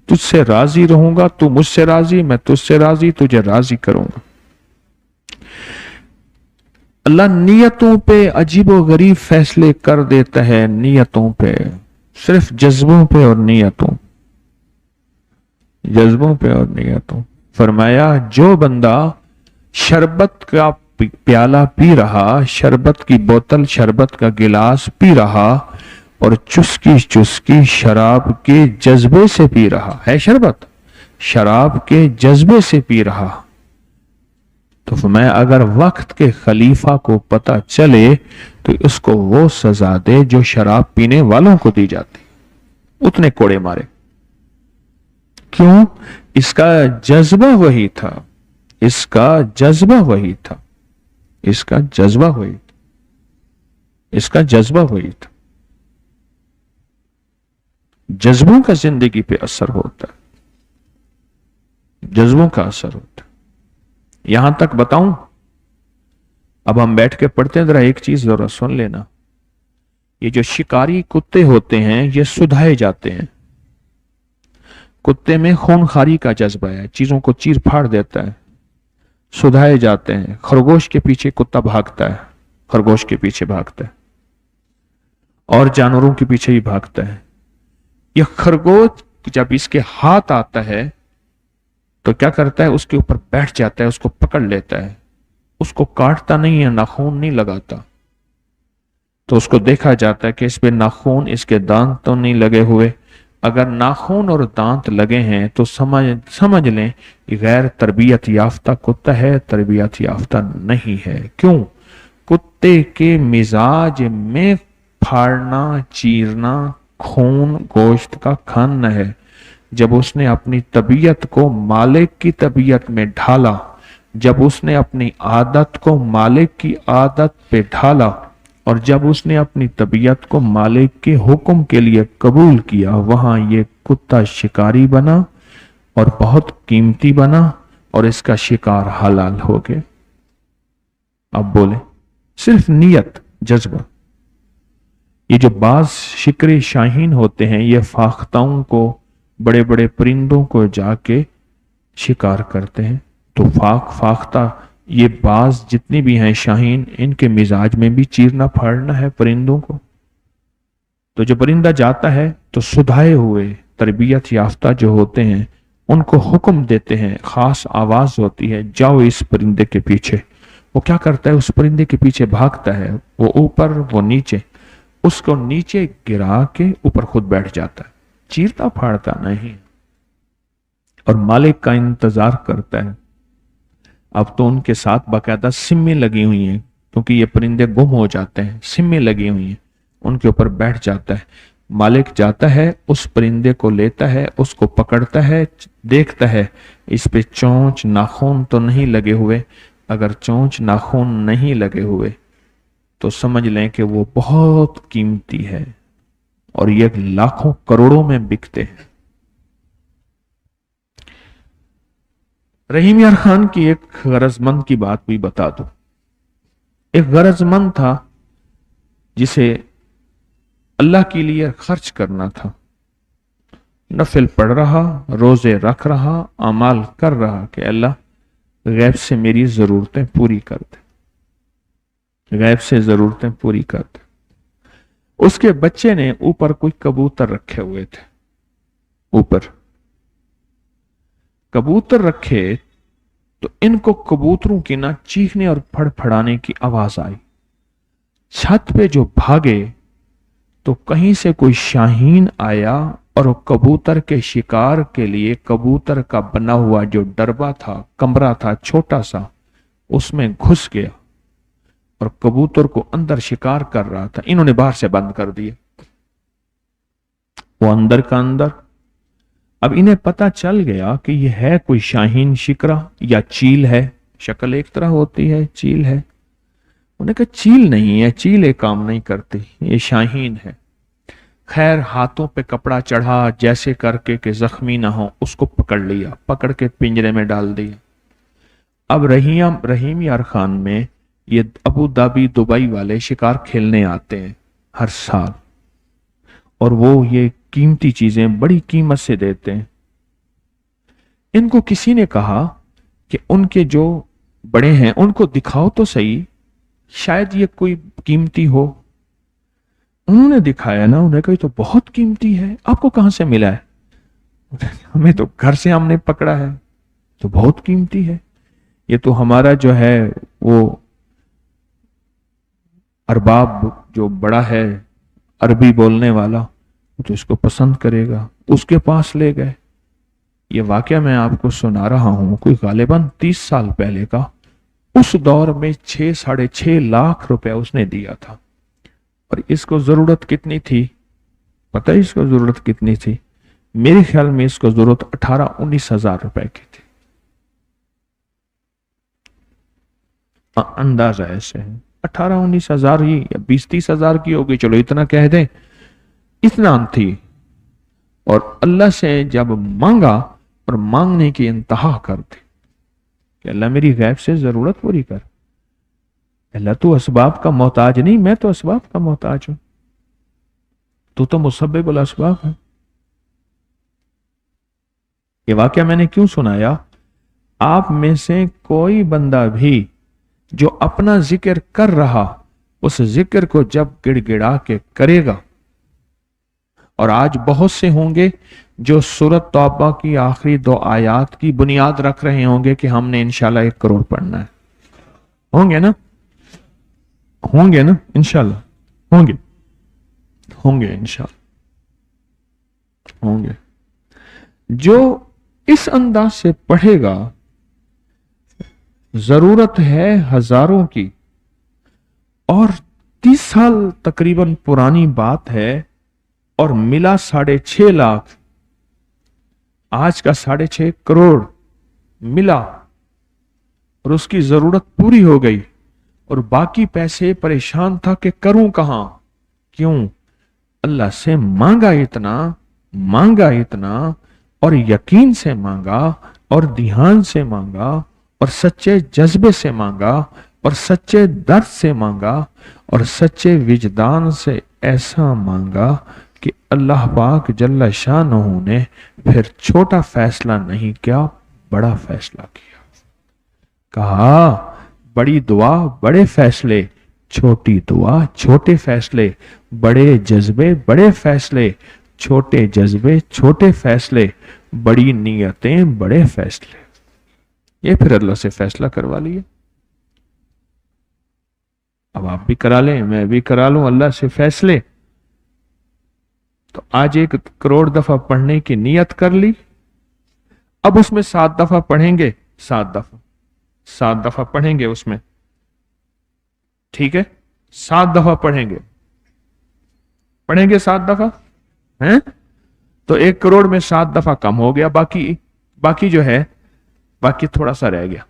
तुझसे राजी रहूंगा, तू मुझसे राजी, मैं तुझसे राजी, तुझे राजी करूंगा। अल्लाह नियतों पे अजीबो गरीब फैसले कर देता है, नियतों पे, सिर्फ जज्बों पे और नियतों, जज्बों पे और नियतों। फरमाया जो बंदा शरबत का प्याला पी रहा, शरबत की बोतल, शरबत का गिलास पी रहा और चुस्की चुस्की शराब के जज्बे से पी रहा है, शरबत शराब के जज्बे से पी रहा, तो मैं अगर वक्त के खलीफा को पता चले तो उसको वो सजा दे जो शराब पीने वालों को दी जाती, उतने कोड़े मारे। क्यों? इसका जज्बा वही था, इसका जज्बा वही था, इसका जज्बा वही था, इसका जज्बा वही था। जज्बों का जिंदगी पे असर होता है, जज्बों का असर होता है। यहां तक बताऊं? अब हम बैठ के पढ़ते हैं, जरा एक चीज जरा सुन लेना। ये जो शिकारी कुत्ते होते हैं ये सुधाए जाते हैं। कुत्ते में खूनखारी का जज्बा है, चीजों को चीर फाड़ देता है, सुधाए जाते हैं। खरगोश के पीछे कुत्ता भागता है, खरगोश के पीछे भागता है, और जानवरों के पीछे ही भागता है। यह खरगोश जब इसके हाथ आता है तो क्या करता है, उसके ऊपर बैठ जाता है, उसको पकड़ लेता है, उसको काटता नहीं है, नाखून नहीं लगाता। तो उसको देखा जाता है कि इस पे नाखून, इसके दांत तो नहीं लगे हुए। अगर नाखून और दांत लगे हैं तो समझ लें कि गैर तरबियत याफ्ता कुत्ता है, तरबियत याफ्ता नहीं है। क्यों? कुत्ते के मिजाज में फाड़ना, चीरना, खून, गोश्त का खाना है। जब उसने अपनी तबीयत को मालिक की तबीयत में ढाला, जब उसने अपनी आदत को मालिक की आदत पे ढाला, और जब उसने अपनी तबीयत को मालिक के हुक्म के लिए कबूल किया, वहां ये कुत्ता शिकारी बना और बहुत कीमती बना, और इसका शिकार हलाल हो गया। अब बोले, सिर्फ नियत, जज्बा। ये जो बाज शिकरे शाहीन होते हैं, ये फाख्ताओं को, बड़े बड़े परिंदों को जाके शिकार करते हैं। तो फाख्ता, ये बाज जितनी भी हैं शाहीन, इनके मिजाज में भी चीरना फाड़ना है परिंदों को। तो जो परिंदा जाता है तो सुधाए हुए तरबियत याफ्ता जो होते हैं उनको हुक्म देते हैं, खास आवाज होती है, जाओ इस परिंदे के पीछे। वो क्या करता है, उस परिंदे के पीछे भागता है, वो ऊपर वो नीचे, उसको नीचे गिरा के ऊपर खुद बैठ जाता है, चीरता फाड़ता नहीं, और मालिक का इंतजार करता है। अब तो उनके साथ बाकायदा सिम्में लगी हुई हैं, क्योंकि ये परिंदे गुम हो जाते हैं, सिम्में लगी हुई हैं, उनके ऊपर बैठ जाता है। मालिक जाता है, उस परिंदे को लेता है, उसको पकड़ता है, देखता है इस पे चोंच नाखून तो नहीं लगे हुए। अगर चोंच नाखून नहीं लगे हुए तो समझ लें कि वो बहुत कीमती है, और ये लाखों करोड़ों में बिकते हैं। रहीम यार खान की एक गरजमंद की बात भी बता दूं। एक गरजमंद था जिसे अल्लाह के लिए खर्च करना था, नफिल पढ़ रहा, रोजे रख रहा, अमाल कर रहा कि अल्लाह गैब से मेरी जरूरतें पूरी कर दे, गैब से जरूरतें पूरी कर दे। उसके बच्चे ने ऊपर कोई कबूतर रखे हुए थे, ऊपर कबूतर रखे, तो इनको कबूतरों की ना चीखने और फड़फड़ाने की आवाज आई। छत पे जो भागे तो कहीं से कोई शाहीन आया, और वो कबूतर के शिकार के लिए कबूतर का बना हुआ जो डरबा था, कमरा था छोटा सा, उसमें घुस गया और कबूतर को अंदर शिकार कर रहा था। इन्होंने बाहर से बंद कर दिया, वो अंदर का अंदर। अब इन्हें पता चल गया कि यह है कोई शाहीन शिकरा या चील है, शक्ल एक तरह होती है, चील है। उन्हें कहा चील नहीं है, चील एक काम नहीं करती, ये शाहीन है। खैर हाथों पे कपड़ा चढ़ा जैसे करके कि जख्मी ना हो, उसको पकड़ लिया, पकड़ के पिंजरे में डाल दिया। अब रहीम यार खान में ये अबू धाबी दुबई वाले शिकार खेलने आते हैं हर साल, और वो ये कीमती चीजें बड़ी कीमत से देते हैं। इनको किसी ने कहा कि उनके जो बड़े हैं उनको दिखाओ तो सही, शायद ये कोई कीमती हो। उन्होंने दिखाया ना, उन्हें कहा तो बहुत कीमती है, आपको कहां से मिला है? हमें तो घर से हमने पकड़ा है, तो बहुत कीमती है। ये तो हमारा जो है वो अरबाब जो बड़ा है अरबी बोलने वाला, तो इसको पसंद करेगा, उसके पास ले गए। ये वाकया मैं आपको सुना रहा हूं, कोई गालिबन 30 साल पहले का। उस दौर में 6-6.5 लाख रुपए उसने दिया था, और इसको जरूरत कितनी थी पता है? इसको जरूरत कितनी थी? मेरे ख्याल में इसको जरूरत 18-19 हजार रुपए की थी, अंदाजा ऐसे है। 18-19 हजार ही या 20-30 हजार की होगी, चलो इतना कह दें, इतना थी। और अल्लाह से जब मांगा और मांगने की इंतहा कर दी کہ اللہ میری غیب سے ضرورت پوری کر. اللہ تو اسباب کا محتاج نہیں، میں تو اسباب کا محتاج ہوں. تو مسبب الاسباب ہے. یہ واقعہ میں نے کیوں سنایا؟ آپ میں سے کوئی بندہ بھی جو اپنا ذکر کر رہا، اس ذکر کو جب گڑ گڑا کے کرے گا، اور آج بہت سے ہوں گے جو سورۃ توبہ کی آخری 2 آیات کی بنیاد رکھ رہے ہوں گے کہ ہم نے انشاءاللہ 1 کروڑ پڑھنا ہے. ہوں گے نا؟ ہوں گے نا؟ انشاءاللہ ہوں گے، ہوں گے انشاءاللہ ہوں گے. جو اس انداز سے پڑھے گا، ضرورت ہے ہزاروں کی، اور 30 سال تقریباً پرانی بات ہے، اور ملا 6.5 لاکھ، آج کا 6.5 کروڑ ملا، اور اس کی ضرورت پوری ہو گئی، اور باقی پیسے پریشان تھا کہ کروں کہاں. کیوں؟ اللہ سے مانگا اتنا، اور یقین سے مانگا، اور دھیان سے مانگا، اور سچے جذبے سے مانگا، اور سچے درد سے مانگا، اور سچے وجدان سے ایسا مانگا کہ اللہ پاک جل شانہ نے پھر چھوٹا فیصلہ نہیں کیا، بڑا فیصلہ کیا. کہا بڑی دعا بڑے فیصلے، چھوٹی دعا چھوٹے فیصلے، بڑے جذبے بڑے فیصلے، چھوٹے جذبے چھوٹے فیصلے، بڑی نیتیں بڑے فیصلے. یہ پھر اللہ سے فیصلہ کروا لیے. اب آپ بھی کرا لیں، میں بھی کرا لوں اللہ سے فیصلے. تو آج 1 کروڑ دفعہ پڑھنے کی نیت کر لی، اب اس میں 7 دفعہ پڑھیں گے، 7 دفعہ پڑھیں گے اس میں، ٹھیک ہے؟ 7 دفعہ پڑھیں گے 7 دفعہ ہیں تو 1 کروڑ میں 7 دفعہ کم ہو گیا، باقی جو ہے، باقی تھوڑا سا رہ گیا.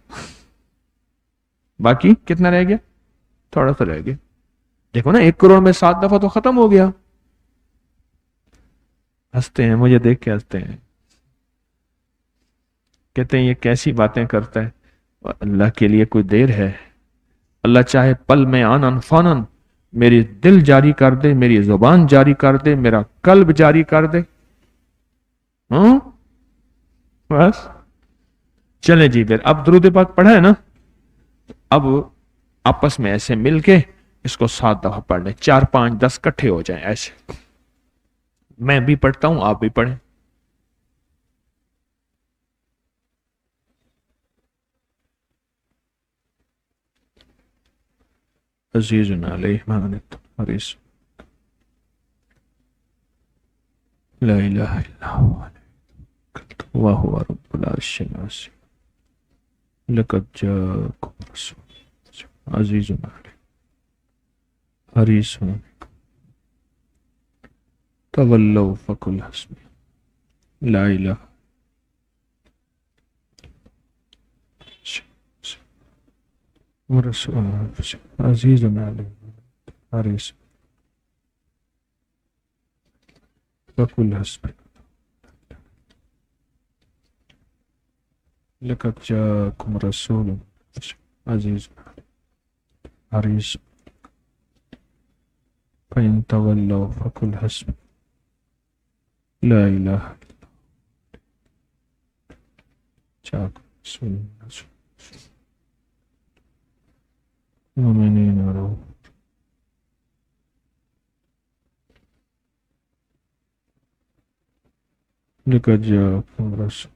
باقی کتنا رہ گیا؟ تھوڑا سا رہ گیا. دیکھو نا، 1 کروڑ میں 7 دفعہ تو ختم ہو گیا. ہنستے ہیں، مجھے دیکھ کے ہنستے ہیں، کہتے ہیں یہ کیسی باتیں کرتا ہے. اللہ کے لیے کوئی دیر ہے؟ اللہ چاہے پل میں آنن فانن میری دل جاری کر دے، میری زبان جاری کر دے، میرا قلب جاری کر دے. بس چلیں جی، پھر اب درود پاک پڑھا ہے نا، اب آپس میں ایسے مل کے اس کو 7 دفعہ پڑھ لیں، 4 5 10 کٹھے ہو جائیں ایسے. میں بھی پڑھتا ہوں، آپ بھی پڑھیں. عزیز علیہ ما عنتم حریص لا الہ الا وهو رب العرش العظیم لقد جاءکم رسول عزیز علیہ حریص تولوا فقل حسبی لا الہ ورسول عزیز علیہ حریص فقل حسبی لقد جاءکم رسول عزیز حریص فإن تولوا فقل حسبی لا الہ جاءکم رسول مومنین رؤوف لقد جاءکم رسول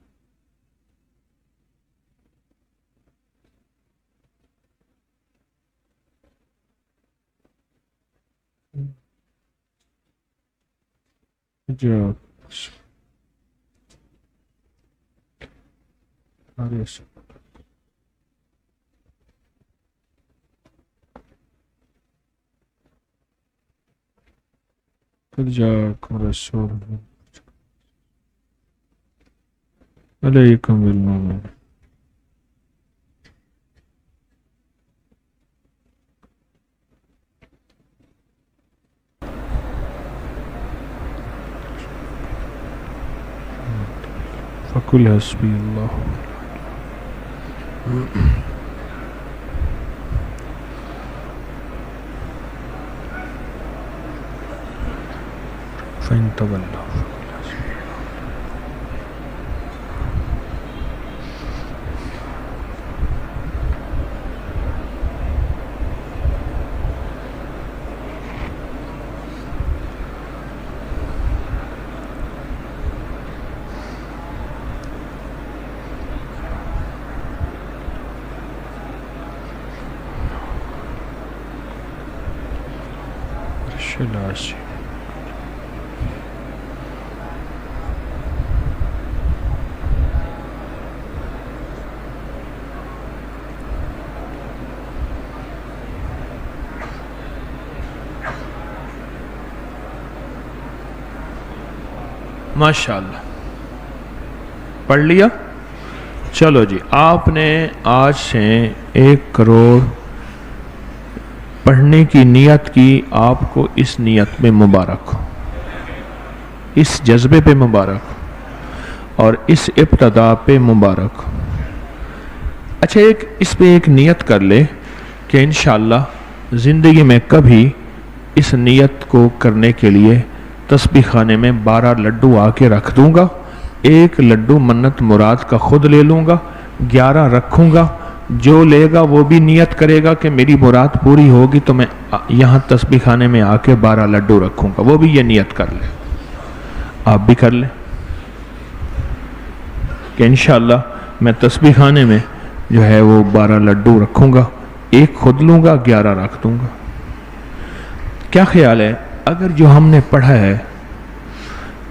حریص قد جاءکم رسول علیکم بالمؤمنین فقل حسبی اللہ فإن تولوا شلاشی ماشاءاللہ پڑھ لیا. چلو جی، آپ نے آج سے 1 کروڑ پڑھنے کی نیت کی. آپ کو اس نیت میں مبارک ہو، اس جذبے پہ مبارک ہو اور اس ابتدا پہ مبارک ہو. اچھا، اس پہ ایک نیت کر لے کہ انشاءاللہ زندگی میں کبھی اس نیت کو کرنے کے لیے تسبیح خانے میں 12 لڈو آ کے رکھ دوں گا. 1 لڈو منت مراد کا خود لے لوں گا، 11 رکھوں گا. جو لے گا وہ بھی نیت کرے گا کہ میری مراد پوری ہوگی تو میں یہاں تسبیح خانے میں آ کے 12 لڈو رکھوں گا. وہ بھی یہ نیت کر لے. آپ بھی کر لیں کہ انشاءاللہ میں تسبیح خانے میں جو ہے وہ 12 لڈو رکھوں گا، 1 خود لوں گا، 11 رکھ دوں گا. کیا خیال ہے اگر جو ہم نے پڑھا ہے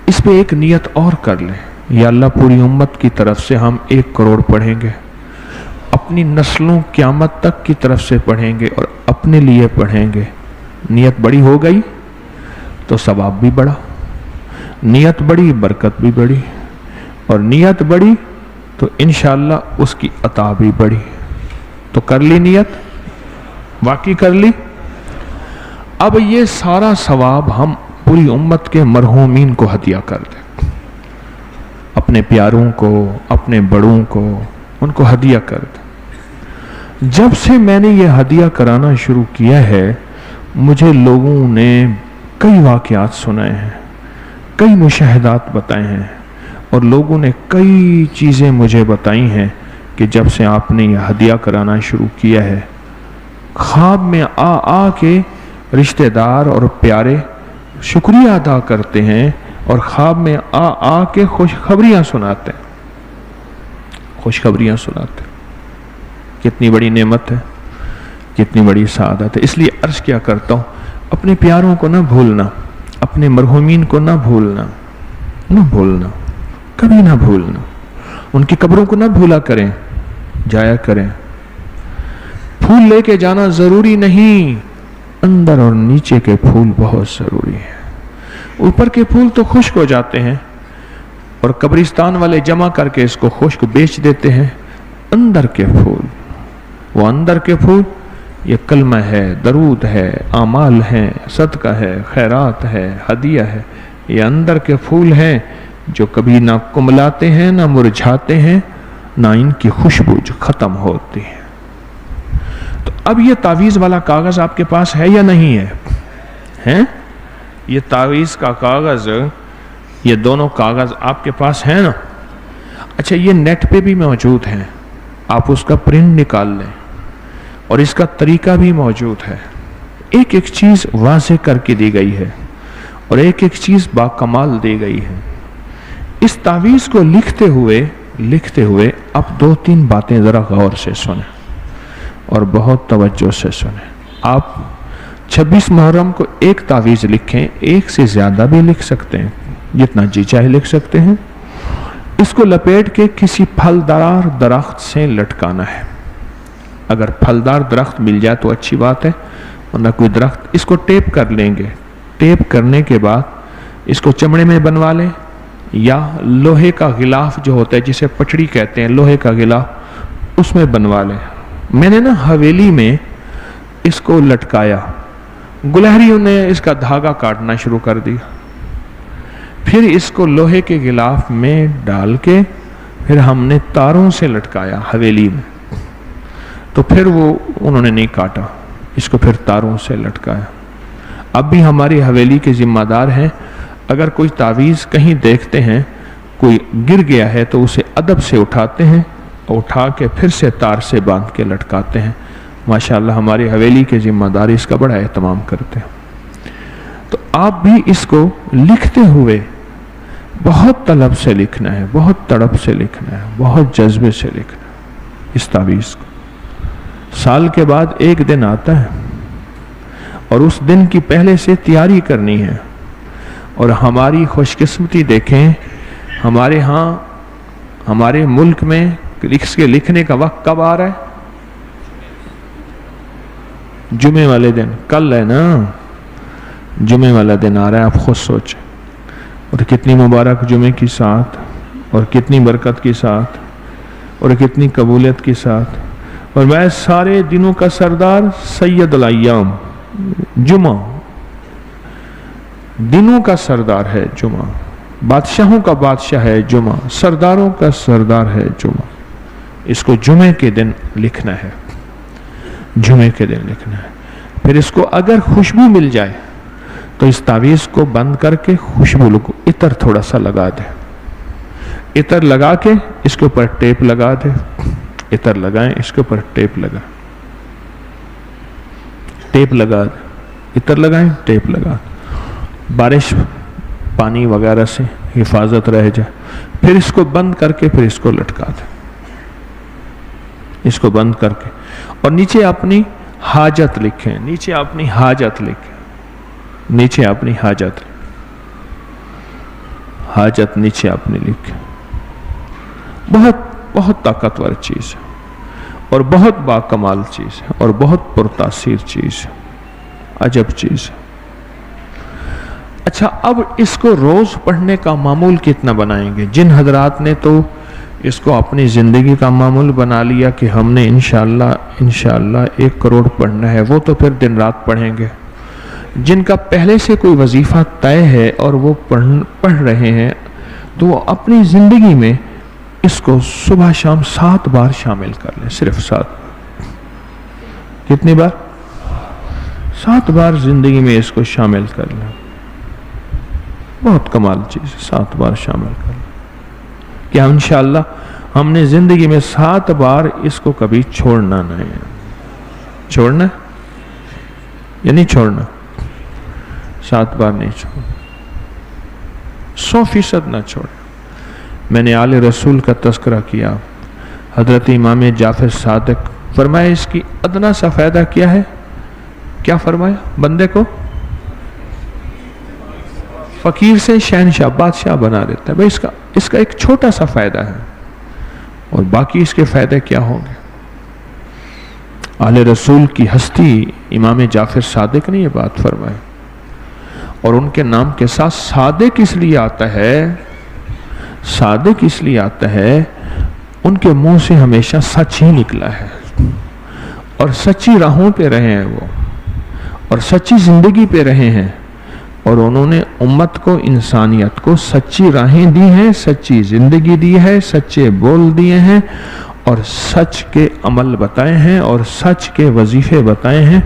اس پہ ایک نیت اور کر لیں؟ یا اللہ پوری امت کی طرف سے ہم 1 کروڑ پڑھیں گے، اپنی نسلوں قیامت تک کی طرف سے پڑھیں گے اور اپنے لیے پڑھیں گے. نیت بڑی ہو گئی تو ثواب بھی بڑا، نیت بڑی برکت بھی بڑی، اور نیت بڑی تو انشاءاللہ اس کی عطا بھی بڑی. تو کر لی نیت، واقعی کر لی. اب یہ سارا ثواب ہم پوری امت کے مرحومین کو ہدیہ کر دیں، اپنے پیاروں کو، اپنے بڑوں کو، ان کو ہدیہ کر دیں. جب سے میں نے یہ ہدیہ کرانا شروع کیا ہے مجھے لوگوں نے کئی واقعات سنائے ہیں، کئی مشاہدات بتائے ہیں، اور لوگوں نے کئی چیزیں مجھے بتائی ہیں کہ جب سے آپ نے یہ ہدیہ کرانا شروع کیا ہے خواب میں آ کے رشتہ دار اور پیارے شکریہ ادا کرتے ہیں، اور خواب میں آ کے خوشخبریاں سناتے ہیں، خوشخبریاں سناتے ہیں. کتنی بڑی نعمت ہے، کتنی بڑی سعادت ہے. اس لیے عرض کیا کرتا ہوں، اپنے پیاروں کو نہ بھولنا، اپنے مرحومین کو نہ بھولنا، نہ بھولنا، کبھی نہ بھولنا. ان کی قبروں کو نہ بھولا کریں، جایا کریں. پھول لے کے جانا ضروری نہیں، اندر اور نیچے کے پھول بہت ضروری ہیں. اوپر کے پھول تو خشک ہو جاتے ہیں اور قبرستان والے جمع کر کے اس کو خشک بیچ دیتے ہیں. اندر کے پھول، وہ اندر کے پھول، یہ کلمہ ہے، درود ہے، اعمال ہیں، صدقہ ہے، خیرات ہے، ہدیہ ہے. یہ اندر کے پھول ہیں جو کبھی نہ کملاتے ہیں، نہ مرجھاتے ہیں، نہ ان کی خوشبو جو ختم ہوتی ہے. تو اب یہ تعویذ والا کاغذ آپ کے پاس ہے یا نہیں ہے؟ یہ تعویذ کا کاغذ، یہ دونوں کاغذ آپ کے پاس ہیں نا؟ اچھا، یہ نیٹ پہ بھی موجود ہیں، آپ اس کا پرنٹ نکال لیں، اور اس کا طریقہ بھی موجود ہے. ایک ایک چیز واضح کر کے دی گئی ہے اور ایک ایک چیز باکمال دی گئی ہے. اس تعویذ کو لکھتے ہوئے اب 2-3 باتیں ذرا غور سے سنیں اور بہت توجہ سے سنیں. آپ 26 محرم کو ایک تعویذ لکھیں، ایک سے زیادہ بھی لکھ سکتے ہیں، جتنا جی چاہے لکھ سکتے ہیں. اس کو لپیٹ کے کسی پھلدار درخت سے لٹکانا ہے. اگر پھلدار درخت مل جائے تو اچھی بات ہے، ورنہ کوئی درخت. اس کو ٹیپ کر لیں گے. ٹیپ کرنے کے بعد اس کو چمڑے میں بنوا لیں یا لوہے کا غلاف جو ہوتا ہے جسے پٹڑی کہتے ہیں، لوہے کا غلاف، اس میں بنوا لیں. میں نے نا حویلی میں اس کو لٹکایا، گلہریوں نے اس کا دھاگا کاٹنا شروع کر دیا. پھر اس کو لوہے کے غلاف میں ڈال کے پھر ہم نے تاروں سے لٹکایا حویلی میں. تو پھر وہ انہوں نے نہیں کاٹا، اس کو پھر تاروں سے لٹکایا۔ اب بھی ہماری حویلی کے ذمہ دار ہیں، اگر کوئی تعویذ کہیں دیکھتے ہیں کوئی گر گیا ہے تو اسے ادب سے اٹھاتے ہیں، اٹھا کے پھر سے تار سے باندھ کے لٹکاتے ہیں۔ ماشاءاللہ ہماری حویلی کے ذمہ دار اس کا بڑا اہتمام کرتے ہیں۔ تو آپ بھی اس کو لکھتے ہوئے بہت طلب سے لکھنا ہے، بہت تڑپ سے لکھنا ہے، بہت جذبے سے لکھنا ہے اس تعویذ کو۔ سال کے بعد ایک دن آتا ہے اور اس دن کی پہلے سے تیاری کرنی ہے۔ اور ہماری خوش قسمتی دیکھیں، ہمارے ہاں ہمارے ملک میں اس کے لکھنے کا وقت کب آ رہا ہے؟ جمعے والے دن، کل ہے نا، جمعے والا دن آ رہا ہے۔ آپ خود سوچیں، اور کتنی مبارک جمعے کی ساتھ، اور کتنی برکت کی ساتھ، اور کتنی قبولیت کی ساتھ، اور میں سارے دنوں کا سردار سید الایام، جمعہ دنوں کا سردار ہے جمعہ، بادشاہوں کا بادشاہ ہے جمعہ، سرداروں کا سردار ہے جمعہ۔ اس کو جمعے کے دن لکھنا ہے، جمعے کے دن لکھنا ہے۔ پھر اس کو اگر خوشبو مل جائے تو اس تعویذ کو بند کر کے خوشبو لگو، عطر تھوڑا سا لگا دے، عطر لگا کے اس کے اوپر ٹیپ لگا دے، عطر لگائیں، اس کے اوپر ٹیپ لگا، ٹیپ لگا دے، عطر لگائیں، ٹیپ لگا دے، بارش پانی وغیرہ سے حفاظت رہ جائے۔ پھر اس کو بند کر کے پھر اس کو لٹکا دیں، اس کو بند کر کے، اور نیچے اپنی حاجت لکھیں، نیچے اپنی حاجت لکھیں، نیچے اپنی حاجت، حاجت نیچے اپنی لکھیں۔ بہت بہت طاقتور چیز ہے، اور بہت باکمال چیز ہے، اور بہت پرتاثیر چیز ہے، عجب چیز ہے۔ اچھا، اب اس کو روز پڑھنے کا معمول کتنا بنائیں گے؟ جن حضرات نے تو اس کو اپنی زندگی کا معمول بنا لیا کہ ہم نے انشاءاللہ 1 کروڑ پڑھنا ہے، وہ تو پھر دن رات پڑھیں گے۔ جن کا پہلے سے کوئی وظیفہ طے ہے اور وہ پڑھ رہے ہیں، تو وہ اپنی زندگی میں اس کو صبح شام 7 بار شامل کر لیں، صرف 7 بار۔ کتنی بار؟ 7 بار زندگی میں اس کو شامل کر لیں۔ بہت کمال چیز ہے، 7 بار شامل کر لیں۔ کیا انشاءاللہ ہم نے زندگی میں 7 بار اس کو کبھی چھوڑنا نہیں ہے؟ چھوڑنا یا نہیں چھوڑنا؟ 7 بار نہیں چھوڑنا، 100% نہ چھوڑیں۔ میں نے آل رسول کا تذکرہ کیا، حضرت امام جعفر صادق فرمایا اس کی ادنا سا فائدہ کیا ہے؟ کیا فرمایا؟ بندے کو فقیر سے شہنشاہ، بادشاہ بنا دیتا ہے۔ بھئی اس کا ایک چھوٹا سا فائدہ ہے، اور باقی اس کے فائدے کیا ہوں گے؟ آل رسول کی ہستی امام جعفر صادق نے یہ بات فرمائی، اور ان کے نام کے ساتھ صادق اس لیے آتا ہے، صادق اس لیے آتا ہے، ان کے منہ سے ہمیشہ سچ ہی نکلا ہے، اور سچی راہوں پہ رہے ہیں وہ، اور سچی زندگی پہ رہے ہیں، اور انہوں نے امت کو، انسانیت کو سچی راہیں دی ہیں، سچی زندگی دی ہے، سچے بول دیے ہیں، اور سچ کے عمل بتائے ہیں، اور سچ کے وظیفے بتائے ہیں۔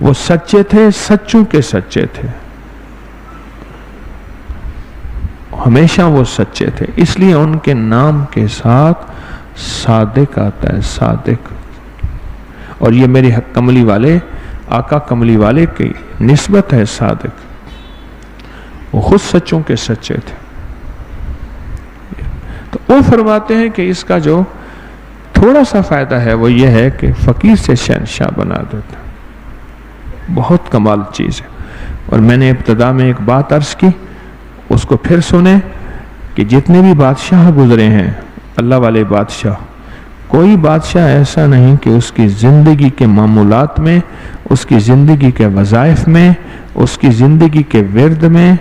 وہ سچے تھے، سچوں کے سچے تھے، ہمیشہ وہ سچے تھے، اس لیے ان کے نام کے ساتھ صادق آتا ہے، صادق۔ اور یہ میرے کملی والے آقا کملی والے کی نسبت ہے صادق، وہ خود سچوں کے سچے تھے۔ تو وہ فرماتے ہیں کہ اس کا جو تھوڑا سا فائدہ ہے وہ یہ ہے کہ فقیر سے شہنشاہ بنا دیتا، بہت کمال چیز ہے۔ اور میں نے ابتدا میں ایک بات عرض کی، اس کو پھر سنیں کہ جتنے بھی بادشاہ گزرے ہیں، اللہ والے بادشاہ، کوئی بادشاہ ایسا نہیں کہ اس کی زندگی کے معمولات میں، اس کی زندگی کے وظائف میں، اس کی زندگی کے ورد میں،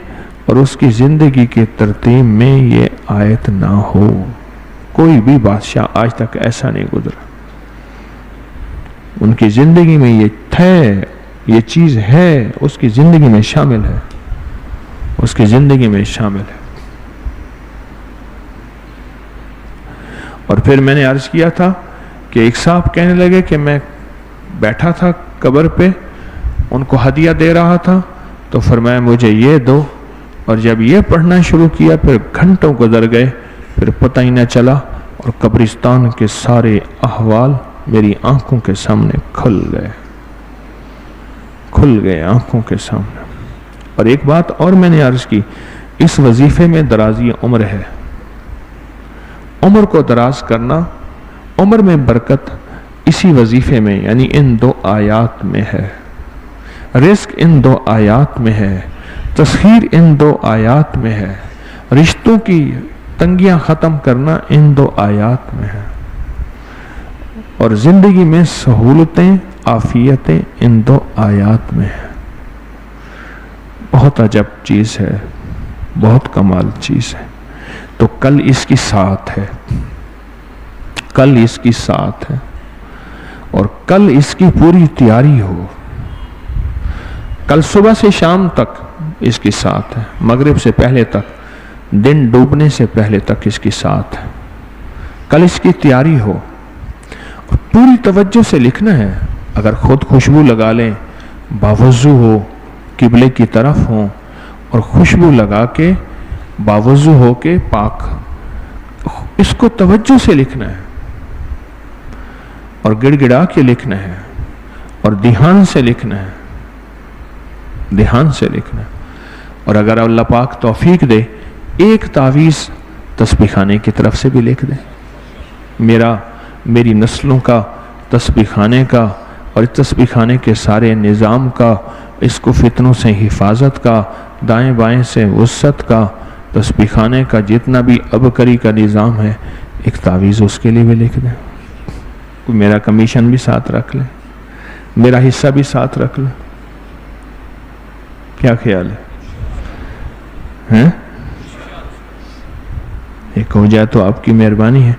اور اس کی زندگی کی ترتیب میں یہ آیت نہ ہو۔ کوئی بھی بادشاہ آج تک ایسا نہیں گزرا، ان کی زندگی میں یہ تھے، یہ چیز ہے، اس کی زندگی میں شامل ہے، اس کی زندگی میں شامل ہے۔ اور پھر میں نے عرض کیا تھا کہ ایک صاحب کہنے لگے کہ میں بیٹھا تھا قبر پہ، ان کو ہدیہ دے رہا تھا، تو فرمایا مجھے یہ دو، اور جب یہ پڑھنا شروع کیا پھر گھنٹوں گزر گئے، پھر پتہ ہی نہ چلا، اور قبرستان کے سارے احوال میری آنکھوں کے سامنے کھل گئے آنکھوں کے سامنے۔ اور ایک بات اور میں نے عرض کی، اس وظیفے میں درازی عمر ہے، عمر کو دراز کرنا، عمر میں برکت اسی وظیفے میں، یعنی ان 2 آیات میں ہے، رزق ان 2 آیات میں ہے، تسخیر ان 2 آیات میں ہے، رشتوں کی تنگیاں ختم کرنا ان 2 آیات میں ہے، اور زندگی میں سہولتیں، عافیتیں ان 2 آیات میں ہے۔ بہت عجب چیز ہے، بہت کمال چیز ہے۔ تو کل اس کی ساتھ ہے، کل اس کی ساتھ ہے، اور کل اس کی پوری تیاری ہو۔ کل صبح سے شام تک اس کی ساتھ ہے، مغرب سے پہلے تک، دن ڈوبنے سے پہلے تک اس کی ساتھ ہے۔ کل اس کی تیاری ہو، اور پوری توجہ سے لکھنا ہے۔ اگر خود خوشبو لگا لیں، باوضو ہو، قبلے کی طرف ہوں، اور خوشبو لگا کے باوضو ہو کے پاک، اس کو توجہ سے لکھنا ہے، اور گڑ گڑا کے لکھنا ہے، اور دھیان سے لکھنا ہے، دھیان سے لکھنا ہے۔ اور اگر اللہ پاک توفیق دے، ایک تعویذ تسبیح خانے کی طرف سے بھی لکھ دے، میری نسلوں کا تسبیح خانے کا، اور تسبیح خانے کے سارے نظام کا، اس کو فتنوں سے حفاظت کا، دائیں بائیں سے وسعت کا، تسبیح خانے کا جتنا بھی ابکری کا نظام ہے، ایک تعویذ اس کے لیے بھی لکھ دیں۔ میرا کمیشن بھی ساتھ رکھ لیں، میرا حصہ بھی ساتھ رکھ لیں، کیا خیال ہے؟ ایک ہو جائے تو آپ کی مہربانی ہے۔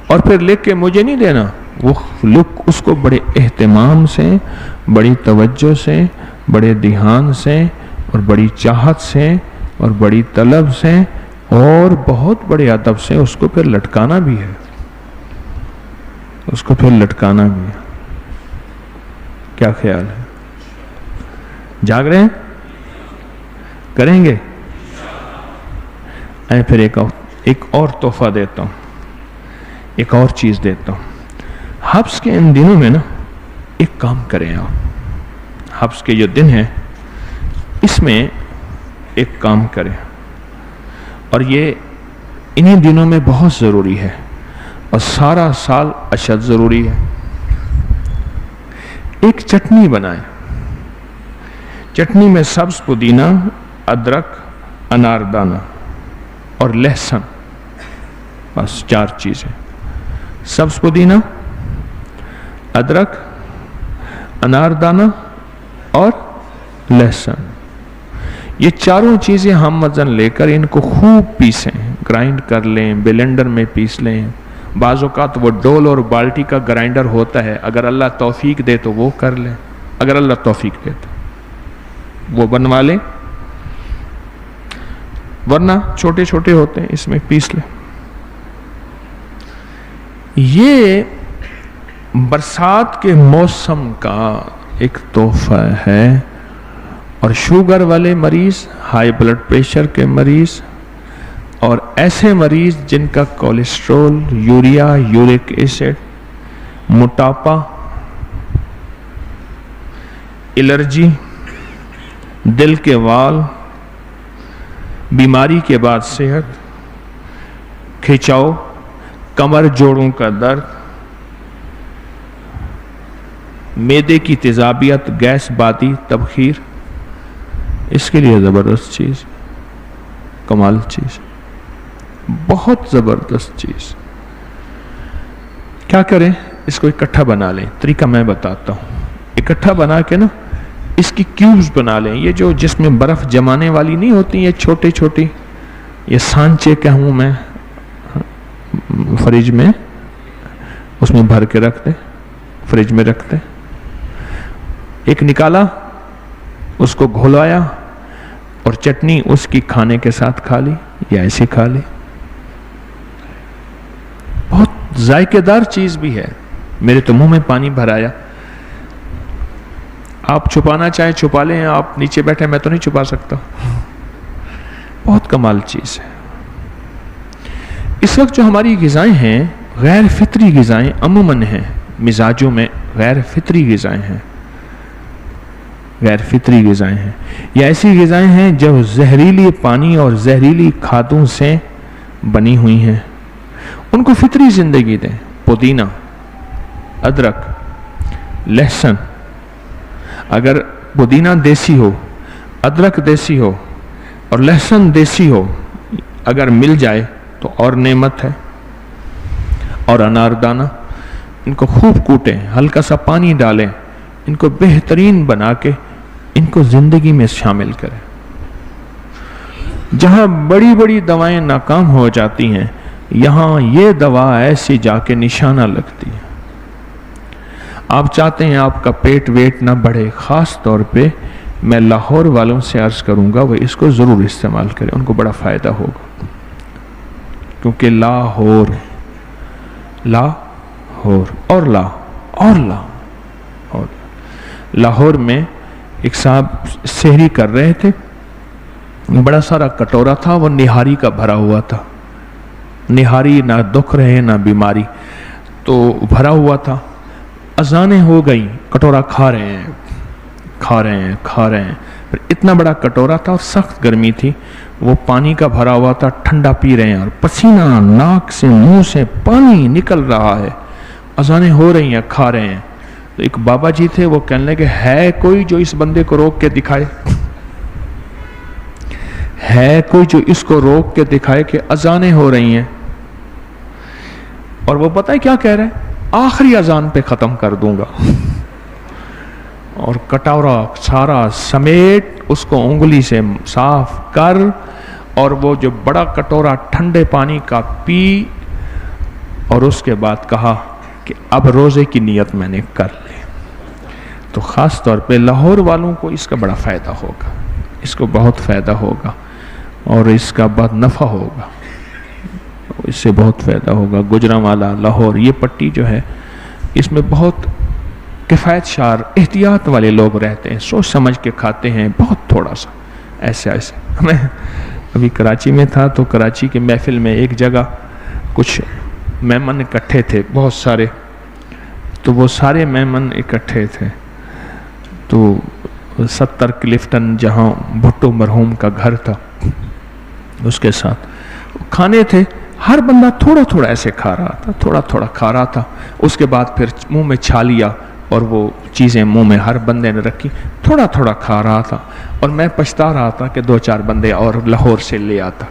اور پھر لکھ کے مجھے نہیں دینا، وہ لکھ اس کو بڑے اہتمام سے، بڑی توجہ سے، بڑے دھیان سے، اور بڑی چاہت سے، اور بڑی طلب سے، اور بہت بڑے ادب سے اس کو پھر لٹکانا بھی ہے، اس کو پھر لٹکانا بھی ہے۔ کیا خیال ہے؟ جاگ رہے ہیں؟ کریں گے؟ پھر ایک اور تحفہ دیتا ہوں، ایک اور چیز دیتا ہوں۔ حبس کے ان دنوں میں نا ایک کام کریں آپ، حبس کے جو دن ہیں اس میں ایک کام کریں، اور یہ انہی دنوں میں بہت ضروری ہے، اور سارا سال اشد ضروری ہے۔ ایک چٹنی بنائیں، چٹنی میں سبز پودینہ، ادرک، اناردانہ اور لہسن، بس 4 چیزیں، سبز پودینہ، ادرک، اناردانہ اور لہسن۔ یہ 4 چیزیں ہم مزن لے کر ان کو خوب پیسیں، گرائنڈ کر لیں، بلینڈر میں پیس لیں۔ بعض اوقات وہ ڈول اور بالٹی کا گرائنڈر ہوتا ہے، اگر اللہ توفیق دے تو وہ کر لیں، اگر اللہ توفیق دے تو وہ بنوا لیں، ورنہ چھوٹے چھوٹے ہوتے ہیں، اس میں پیس لیں۔ یہ برسات کے موسم کا ایک تحفہ ہے، اور شوگر والے مریض، ہائی بلڈ پریشر کے مریض، اور ایسے مریض جن کا کولیسٹرول، یوریا، یورک ایسڈ، موٹاپا، الرجی، دل کے وال، بیماری کے بعد صحت، کھچاؤ، کمر جوڑوں کا درد، معدے کی تیزابیت، گیس بادی، تبخیر، اس کے لیے زبردست چیز، کمال چیز، بہت زبردست چیز۔ کیا کریں؟ اس کو اکٹھا بنا لیں، طریقہ میں بتاتا ہوں۔ اکٹھا بنا کے نا اس کی کیوبز بنا لیں، یہ جو جس میں برف جمانے والی نہیں ہوتی، یہ چھوٹی چھوٹی، یہ سانچے کہوں میں، فریج میں اس میں بھر کے رکھ دیں، فریج میں رکھ دیں۔ ایک نکالا، اس کو گھولایا، اور چٹنی اس کی کھانے کے ساتھ کھا لی یا ایسے کھا لی۔ بہت ذائقے دار چیز بھی ہے، میرے تو منہ میں پانی بھر آیا۔ آپ چھپانا چاہیں چھپا لیں, آپ نیچے بیٹھے, میں تو نہیں چھپا سکتا. بہت کمال چیز ہے. اس وقت جو ہماری غذائیں ہیں غیر فطری غذائیں عموماً ہیں, مزاجوں میں غیر فطری غذائیں ہیں, غیر فطری غذائیں ہیں, یا ایسی غذائیں ہیں جو زہریلی پانی اور زہریلی کھادوں سے بنی ہوئی ہیں. ان کو فطری زندگی دیں. پودینہ, ادرک, لہسن, اگر پودینہ دیسی ہو, ادرک دیسی ہو اور لہسن دیسی ہو, اگر مل جائے تو اور نعمت ہے. اور اناردانہ, ان کو خوب کوٹیں, ہلکا سا پانی ڈالیں, ان کو بہترین بنا کے ان کو زندگی میں شامل کریں. جہاں بڑی بڑی دوائیں ناکام ہو جاتی ہیں, یہاں یہ دوا ایسی جا کے نشانہ لگتی ہے. آپ چاہتے ہیں آپ کا پیٹ ویٹ نہ بڑھے, خاص طور پہ میں لاہور والوں سے عرض کروں گا وہ اس کو ضرور استعمال کریں, ان کو بڑا فائدہ ہوگا. کیونکہ لاہور لاہور میں ایک صاحب سحری کر رہے تھے, بڑا سارا کٹورا تھا, وہ نہاری کا بھرا ہوا تھا. نہاری نہ دکھ رہے نہ بیماری, تو بھرا ہوا تھا. اذانیں ہو گئی, کٹورا کھا رہے ہیں. پھر اتنا بڑا کٹورا تھا اور سخت گرمی تھی, وہ پانی کا بھرا ہوا تھا, ٹھنڈا پی رہے ہیں اور پسینہ ناک سے منہ سے پانی نکل رہا ہے. اذانیں ہو رہی ہیں, کھا رہے ہیں. تو ایک بابا جی تھے, وہ کہنے لگے ہے کوئی جو اس بندے کو روک کے دکھائے, ہے کوئی جو اس کو روک کے دکھائے کہ اذانیں ہو رہی ہیں. اور وہ پتہ ہے کیا کہہ رہے, آخری اذان پہ ختم کر دوں گا. اور کٹورا سارا سمیٹ اس کو انگلی سے صاف کر, اور وہ جو بڑا کٹورا ٹھنڈے پانی کا پی, اور اس کے بعد کہا کہ اب روزے کی نیت میں نے کر لی. تو خاص طور پہ لاہور والوں کو اس کا بڑا فائدہ ہوگا, اس کو بہت فائدہ ہوگا اور اس کا بہت نفع ہوگا, اس سے بہت فائدہ ہوگا. گجرانوالا, لاہور, یہ پٹی جو ہے اس میں بہت کفایت شار احتیاط والے لوگ رہتے ہیں, سوچ سمجھ کے کھاتے ہیں, بہت تھوڑا سا ایسے. میں ابھی کراچی میں تھا, تو کراچی کے محفل میں ایک جگہ کچھ مہمان اکٹھے تھے, بہت سارے. تو وہ سارے مہمان اکٹھے تھے, تو 70 کلفٹن جہاں بھٹو مرحوم کا گھر تھا, اس کے ساتھ کھانے تھے. ہر بندہ تھوڑا تھوڑا ایسے کھا رہا تھا, تھوڑا تھوڑا کھا رہا تھا. اس کے بعد پھر منہ میں چھا لیا اور وہ چیزیں منہ میں ہر بندے نے رکھی, تھوڑا تھوڑا کھا رہا تھا. اور میں پچھتا رہا تھا کہ 2-4 بندے اور لاہور سے لے آتا.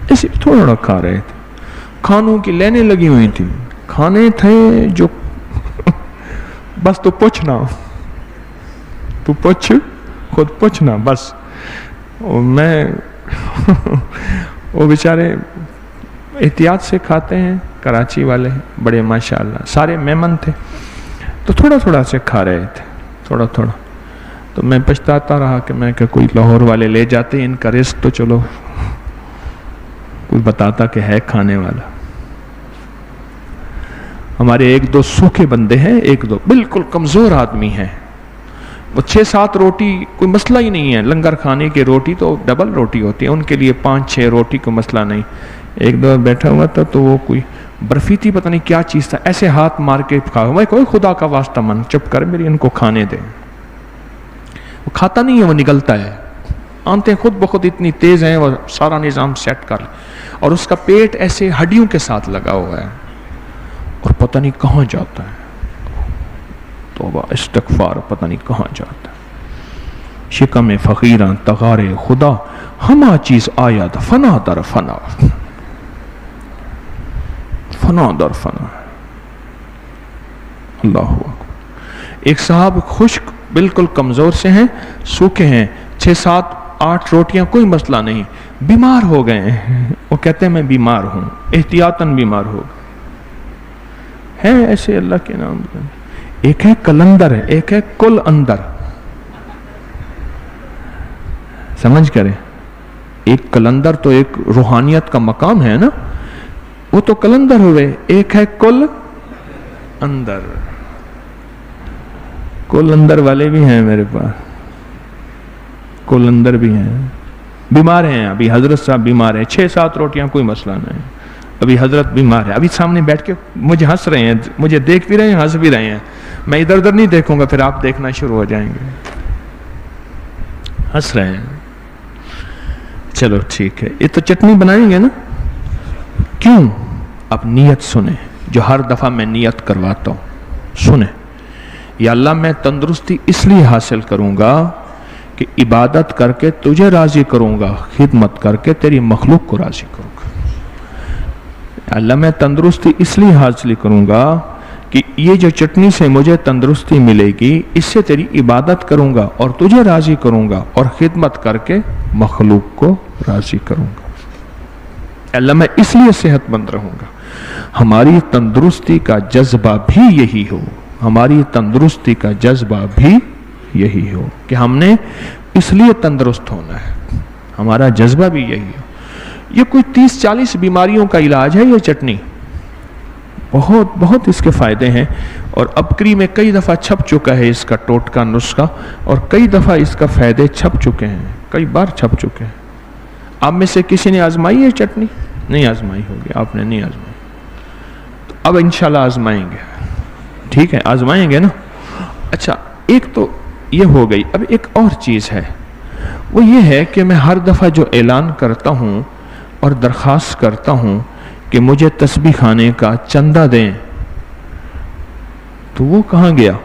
ایسے تھوڑا تھوڑا کھا رہے تھے. کھانوں کی لینیں لگی ہوئی تھی, کھانے تھے جو بس تو پوچھنا, تو پوچھ, خود پوچھنا بس. اور میں وہ بیچارے احتیاط سے کھاتے ہیں, کراچی والے بڑے ماشاءاللہ, سارے مہمان تھے, تو تھوڑا تھوڑا سے کھا رہے تھے, تھوڑا تھوڑا. تو میں پچھتاتا رہا کہ میں کہ کوئی لاہور والے لے جاتے, ان کا رزق تو چلو کوئی بتاتا کہ ہے کھانے والا. ہمارے 1-2 سوکھے بندے ہیں, 1-2 بالکل کمزور آدمی ہیں, وہ 6-7 روٹی کوئی مسئلہ ہی نہیں ہے. لنگر کھانے کی روٹی تو ڈبل روٹی ہوتی ہے, ان کے لیے 5-6 روٹی کو مسئلہ نہیں. 1-2 بیٹھا ہوا تھا, تو وہ کوئی برفی تھی, پتہ نہیں کیا چیز تھا, ایسے ہاتھ مار کے کھا. میں کوئی خدا کا واسطہ من چپ کر, میری ان کو کھانے دے. وہ کھاتا نہیں ہے, وہ نگلتا ہے. آنتیں خود بخود اتنی تیز ہیں, وہ سارا نظام سیٹ کر لے. اور اس کا پیٹ ایسے ہڈیوں کے ساتھ لگا ہوا ہے, اور پتہ نہیں کہاں جاتا ہے. توبہ استغفار, پتہ نہیں کہاں جاتا ہے. شکم فقیراں تغار خدا, ہما چیز آیت فنا در فنا, فنا در فنا. اللہ اکبر. ایک صاحب خشک بالکل کمزور سے ہیں, سوکھے ہیں, 6-7-8 روٹیاں کوئی مسئلہ نہیں, بیمار ہو گئے ہیں. وہ کہتے ہیں میں بیمار ہوں, احتیاطاً بیمار ہو ہے. ایسے اللہ کے نام. ایک ہے کلندر ہے, ایک ہے کل اندر. سمجھ کریں, ایک کلندر تو ایک روحانیت کا مقام ہے نا, وہ تو کلندر ہوئے. ایک ہے کل اندر. कोलंदर वाले भी हैं मेरे पास, कोलंदर भी हैं, बीमार हैं अभी, हजरत साहब बीमार हैं, 6-7 रोटियां कोई मसला नहीं, अभी हजरत बीमार है, अभी सामने बैठ के मुझे हंस रहे हैं, मुझे देख भी रहे हैं, हंस भी रहे हैं, मैं इधर उधर नहीं देखूंगा, फिर आप देखना शुरू हो जाएंगे, हंस रहे हैं। चलो ठीक है, ये तो चटनी बनाएंगे ना, क्यों? अब नियत सुने, जो हर दफा मैं नियत करवाता हूं, सुने, या अल्लाह मैं तंदुरुस्ती इसलिए हासिल करूंगा कि इबादत करके तुझे राजी करूंगा, खिदमत करके तेरी मखलूक को राजी करूंगा। अल्लाह मैं तंदुरुस्ती इसलिए हासिल करूंगा कि ये जो चटनी से मुझे तंदुरुस्ती मिलेगी, इससे तेरी इबादत करूंगा और तुझे राजी करूंगा और खिदमत करके मखलूक को राजी करूंगा। अल्लाह मैं इसलिए सेहतमंद रहूंगा। हमारी तंदुरुस्ती का जज्बा भी यही हो, हमारी तंदुरुस्ती का जज्बा भी यही हो कि हमने इसलिए तंदुरुस्त होना है, हमारा जज्बा भी यही हो। ये कोई 30-40 बीमारियों का इलाज है ये चटनी, बहुत बहुत इसके फायदे हैं। और अबकरी में कई दफा छप चुका है इसका टोटका नुस्खा, और कई दफा इसका फायदे छप चुके हैं, कई बार छप चुके हैं। आप में से किसी ने आजमाई है चटनी? नहीं आजमाई होगी, आपने नहीं आजमाई, तो अब इंशाल्लाह आजमाएंगे, ठीक है, आजमाएंगे ना। अच्छा, एक तो ये हो गई। अब एक और चीज है, वो ये है कि मैं हर दफा जो ऐलान करता हूं और दरखास्त करता हूं कि मुझे तस्बीह खाने का चंदा दें, तो वो कहां गया?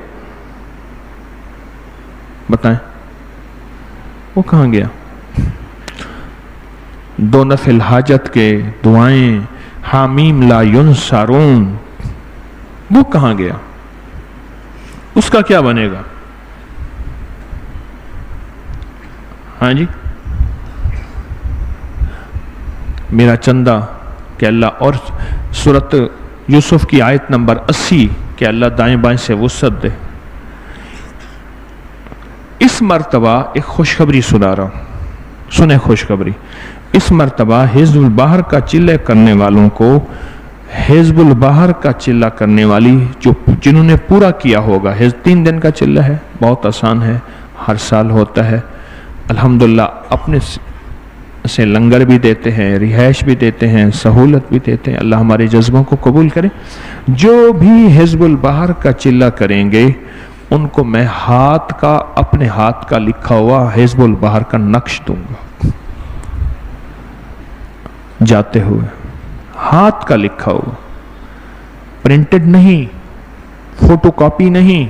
बताएं, वो कहां गया? दो नफिल हाजत के दुआएं, हामीम ला युनसारून, वो कहां गया? उसका क्या बनेगा? हाँ जी, मेरा चंदा कि अल्लाह, और सूरत यूसुफ की आयत नंबर 80 कि अल्लाह दाएं बाएं से वुसअत दे। इस मर्तबा एक खुशखबरी सुना रहा हूं, सुने खुशखबरी। इस मर्तबा हिज़्बुल बाहर का चिल्ला करने वालों को, हिज़्बुल बाहर का चिल्ला करने वाली जो जिन्होंने पूरा किया होगा, 3 दिन का चिल्ला है, बहुत आसान है, हर साल होता है, अल्हम्दुलिल्लाह। अपने से लंगर भी देते हैं, रिहाइश भी देते हैं, सहूलत भी देते हैं। अल्लाह हमारे जज्बों को कबूल करे। जो भी हिज़्बुल बाहर का चिल्ला करेंगे उनको मैं हाथ का, अपने हाथ का लिखा हुआ हिज़्बुल बाहर का नक्श दूंगा, जाते हुए हाथ का लिखा हुआ, प्रिंटेड नहीं, फोटोकॉपी नहीं,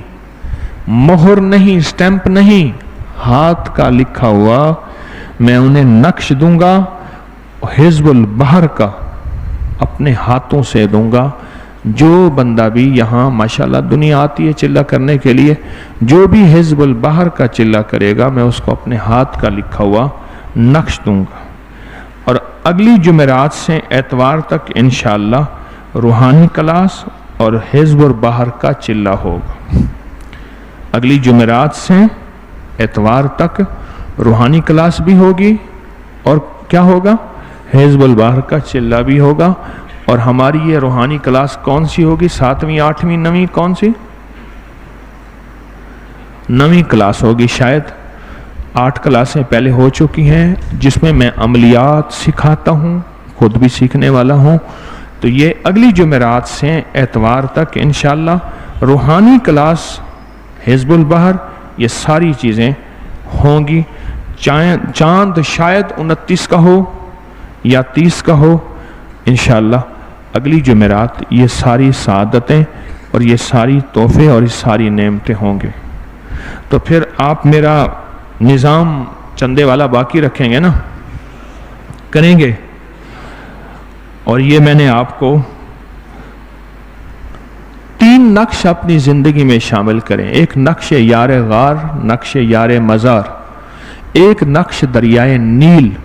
मोहर नहीं, स्टैंप नहीं, हाथ का लिखा हुआ मैं उन्हें नक्श दूंगा, हिज़्बुल बाहर का अपने हाथों से दूंगा। जो बंदा भी यहाँ माशाल्लाह दुनिया आती है चिल्ला करने के लिए, जो भी हिज़्बुल बाहर का चिल्ला करेगा मैं उसको अपने हाथ का लिखा हुआ नक्श दूंगा। और अगली जुमेरात से एतवार तक इंशाअल्लाह रूहानी क्लास और हिज़्बुल बाहर का चिल्ला होगा। अगली जुमेरात से एतवार तक रूहानी क्लास भी होगी और क्या होगा, हिज़्बुल बाहर का चिल्ला भी होगा। और हमारी ये रूहानी क्लास कौन सी होगी? 7वीं, 8वीं, 9वीं, कौन सी? 9वीं क्लास होगी शायद। 8 क्लासें पहले हो चुकी हैं जिसमें मैं अमलियात सिखाता हूँ, खुद भी सीखने वाला हूँ। तो ये अगली जुमेरात से एतवार तक इंशाअल्लाह रूहानी क्लास, हिज़्बुल बाहर, ये सारी चीज़ें होंगी। चांद शायद 29 का हो या 30 का हो, इंशाअल्लाह अगली जुमेरात ये सारी सादतें और ये सारी तोहफे और ये सारी नेमतें होंगे। तो फिर आप मेरा निज़ाम चंदे वाला बाकी रखेंगे ना? करेंगे। और ये मैंने आपको 3 नक्श अपनी जिंदगी में शामिल करें। एक नक्श यार गार, नक्श यार मज़ार, एक नक्श दरियाए नील,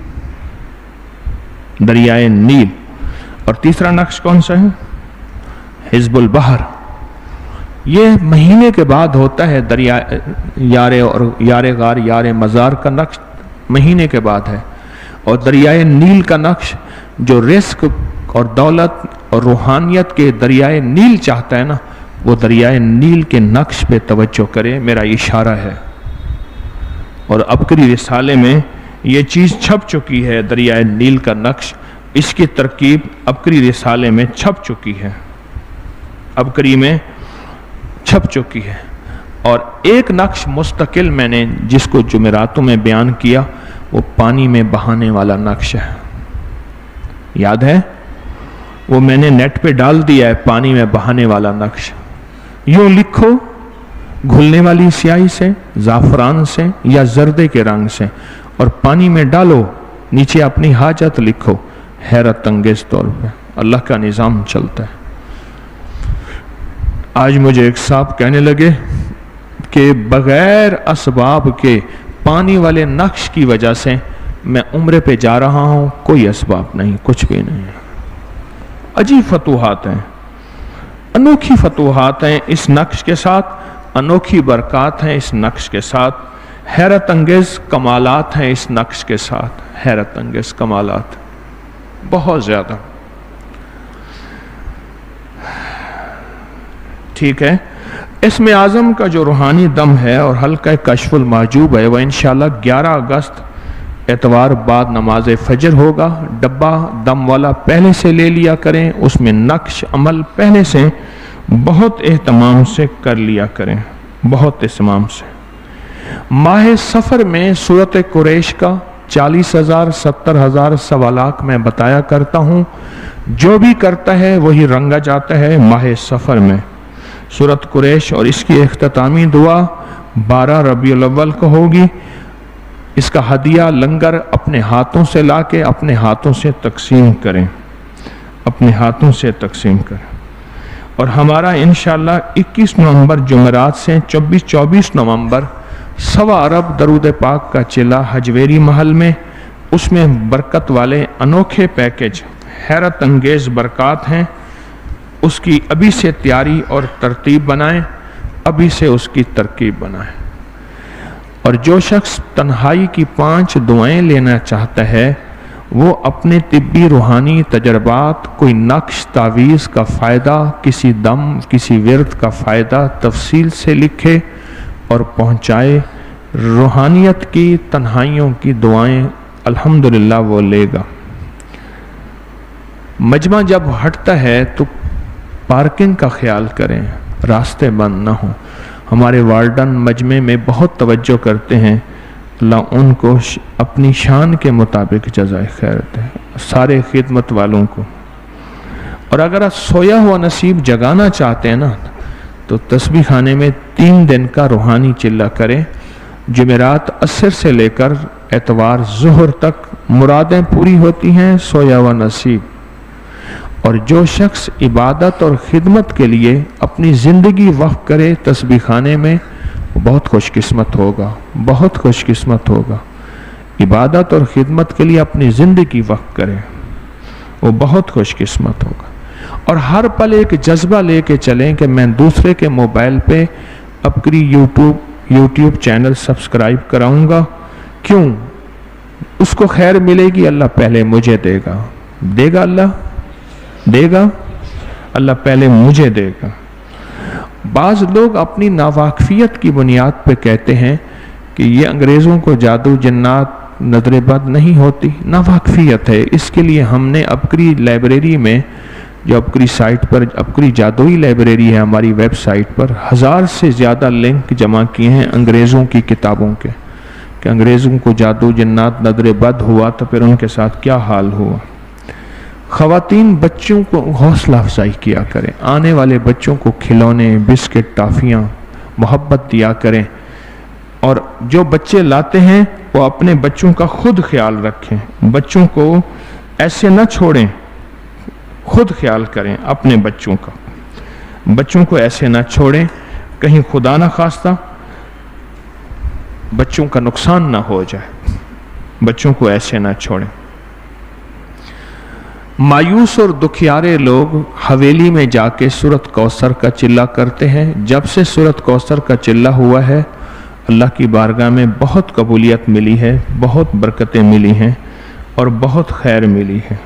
दरियाए नील, और तीसरा नक्श कौन सा है? हिज़्बुल बाहर। ये महीने के बाद होता है दरिया यारे और यारे गार, यारे मज़ार का नक्श महीने के बाद है। और दरियाए नील का नक्श जो रिस्क और दौलत और रूहानियत के दरियाए नील चाहता है ना, वो दरियाए नील के नक्श पे तवज्जो करे, मेरा इशारा है। और अबकरी रिसाले में ये चीज़ छप चुकी है, दरियाए नील का नक्श, इसकी तरकीब अबकरी रिसाले में छप चुकी है, अबकरी में छप चुकी है। और एक नक्श मुस्तकिल मैंने जिसको जुमेरातों में बयान किया, वो पानी में बहाने वाला नक्श है, याद है? वो मैंने नेट पे डाल दिया है, पानी में बहाने वाला नक्श। यूं लिखो, घुलने वाली स्याही से, जाफरान से या जर्दे के रंग से, और पानी में डालो, नीचे अपनी हाजत लिखो। हैरत अंगेज तौर पे अल्लाह का निज़ाम चलता है। आज मुझे एक साहब कहने लगे कि बगैर असबाब के पानी वाले नक्श की वजह से मैं उम्रे पे जा रहा हूं, कोई असबाब नहीं, कुछ भी नहीं। अजीब फतूहात हैं, अनोखी फतूहात हैं इस नक्श के साथ, अनोखी बरक़ात हैं इस नक्श के साथ, हैरत अंगेज कमालात हैं इस नक्श के साथ, हैरत अंगेज कमालात बहुत ज़्यादा। ठीक है, इसमें आज़म का जो रूहानी दम है और हल्का कश्फुल माजूब है, वह इंशाअल्लाह 11 अगस्त एतवार बाद नमाज फजर होगा। डब्बा दम वाला पहले से ले लिया करें, उसमें नक्श अमल पहले से बहुत एहतमाम से कर लिया करें, बहुत एहतमाम से। माह सफ़र में सूरत कुरैश का 40,000 70,000 सवा लाख मैं बताया करता हूँ, जो भी करता है वही रंगा जाता है माह सफ़र में। सूरत कुरैश और इसकी इख्तितामी दुआ 12 रबीउल अव्वल को होगी। इसका हदिया लंगर अपने हाथों से लाके अपने हाथों से तकसीम करें, अपने हाथों से तकसीम करें। और हमारा इंशाअल्लाह 21 नवंबर जुमेरात से 24 नवंबर 1.25 अरब दरूद पाक का चिल्ला हजवेरी महल में, उसमें बरकत वाले अनोखे पैकेज, हैरत अंगेज बरक़ात हैं। उसकी अभी से तैयारी और तरतीब बनाएं, अभी से उसकी तरकीब बनाएं। और जो शख्स तन्हाई की 5 दुआएं लेना चाहता है, वो अपने तिब्बी रूहानी तजर्बात, कोई नक्श तावीज़ का फ़ायदा, किसी दम किसी विर्द का फ़ायदा तफसील से लिखे और पहुँचाए। रूहानियत की तन्हाइयों की दुआएं अल्हम्दुलिल्लाह वो लेगा। मजमा जब हटता है तो पार्किंग का ख्याल करें, रास्ते बंद ना हो। हमारे वार्डन मजमे में बहुत तवज्जो करते हैं, अल्लाह उनको अपनी शान के मुताबिक जज़ाए खैर दे, सारे खिदमत वालों को। और अगर आप सोया हुआ नसीब जगाना चाहते हैं ना, तो तस्बीह खाने में 3 दिन का रूहानी चिल्ला करें। जुमेरात असर से लेकर एतवार ज़ुहर तक मुरादें पूरी होती हैं, सोया हुआ नसीब। और जो शख्स इबादत और खिदमत के लिए अपनी ज़िंदगी वक्फ करे तस्बीह खाने में, वो बहुत खुशकिस्मत होगा, बहुत खुशकिस्मत होगा। इबादत और खिदमत के लिए अपनी ज़िंदगी वक्फ करे, वो बहुत खुशकिस्मत होगा। और हर पल एक जज्बा लेके चलें कि मैं दूसरे के मोबाइल पे अपनी यूट्यूब चैनल सब्सक्राइब कराऊंगा। क्यों? उसको खैर मिलेगी, अल्लाह पहले मुझे देगा, देगा अल्लाह देगा, अल्लाह पहले मुझे देगा। बाज़ लोग अपनी नावाकफियत की बुनियाद पे कहते हैं कि ये अंग्रेज़ों को जादू जन्नात नजर बद नहीं होती, नावाकफियत है। इसके लिए हमने अबकरी लाइब्रेरी में, जो अबकरी साइट पर, अबकरी जादुई लाइब्रेरी है हमारी वेबसाइट पर, 1000 से ज़्यादा लिंक जमा किए हैं अंग्रेज़ों की किताबों के, कि अंग्रेज़ों को जादू जन्नात नजर बद हुआ तो फिर उनके साथ क्या हाल हुआ। ख़वातीन बच्चों को हौसला अफजाई किया करें, आने वाले बच्चों को खिलौने, बिस्किट, टाफ़ियाँ, मोहब्बत दिया करें। और जो बच्चे लाते हैं वो अपने बच्चों का खुद ख्याल रखें, बच्चों को ऐसे न छोड़ें, खुद ख्याल करें अपने बच्चों का, बच्चों को ऐसे ना छोड़ें, कहीं खुदा ना खास्ता बच्चों का नुकसान ना हो जाए, बच्चों को ऐसे ना छोड़ें। मायूस और दुखियारे लोग हवेली में जाके सूरत कौसर का चिल्ला करते हैं। जब से सूरत कौसर का चिल्ला हुआ है, अल्लाह की बारगाह में बहुत कबूलियत मिली है, बहुत बरकतें मिली हैं और बहुत खैर मिली है।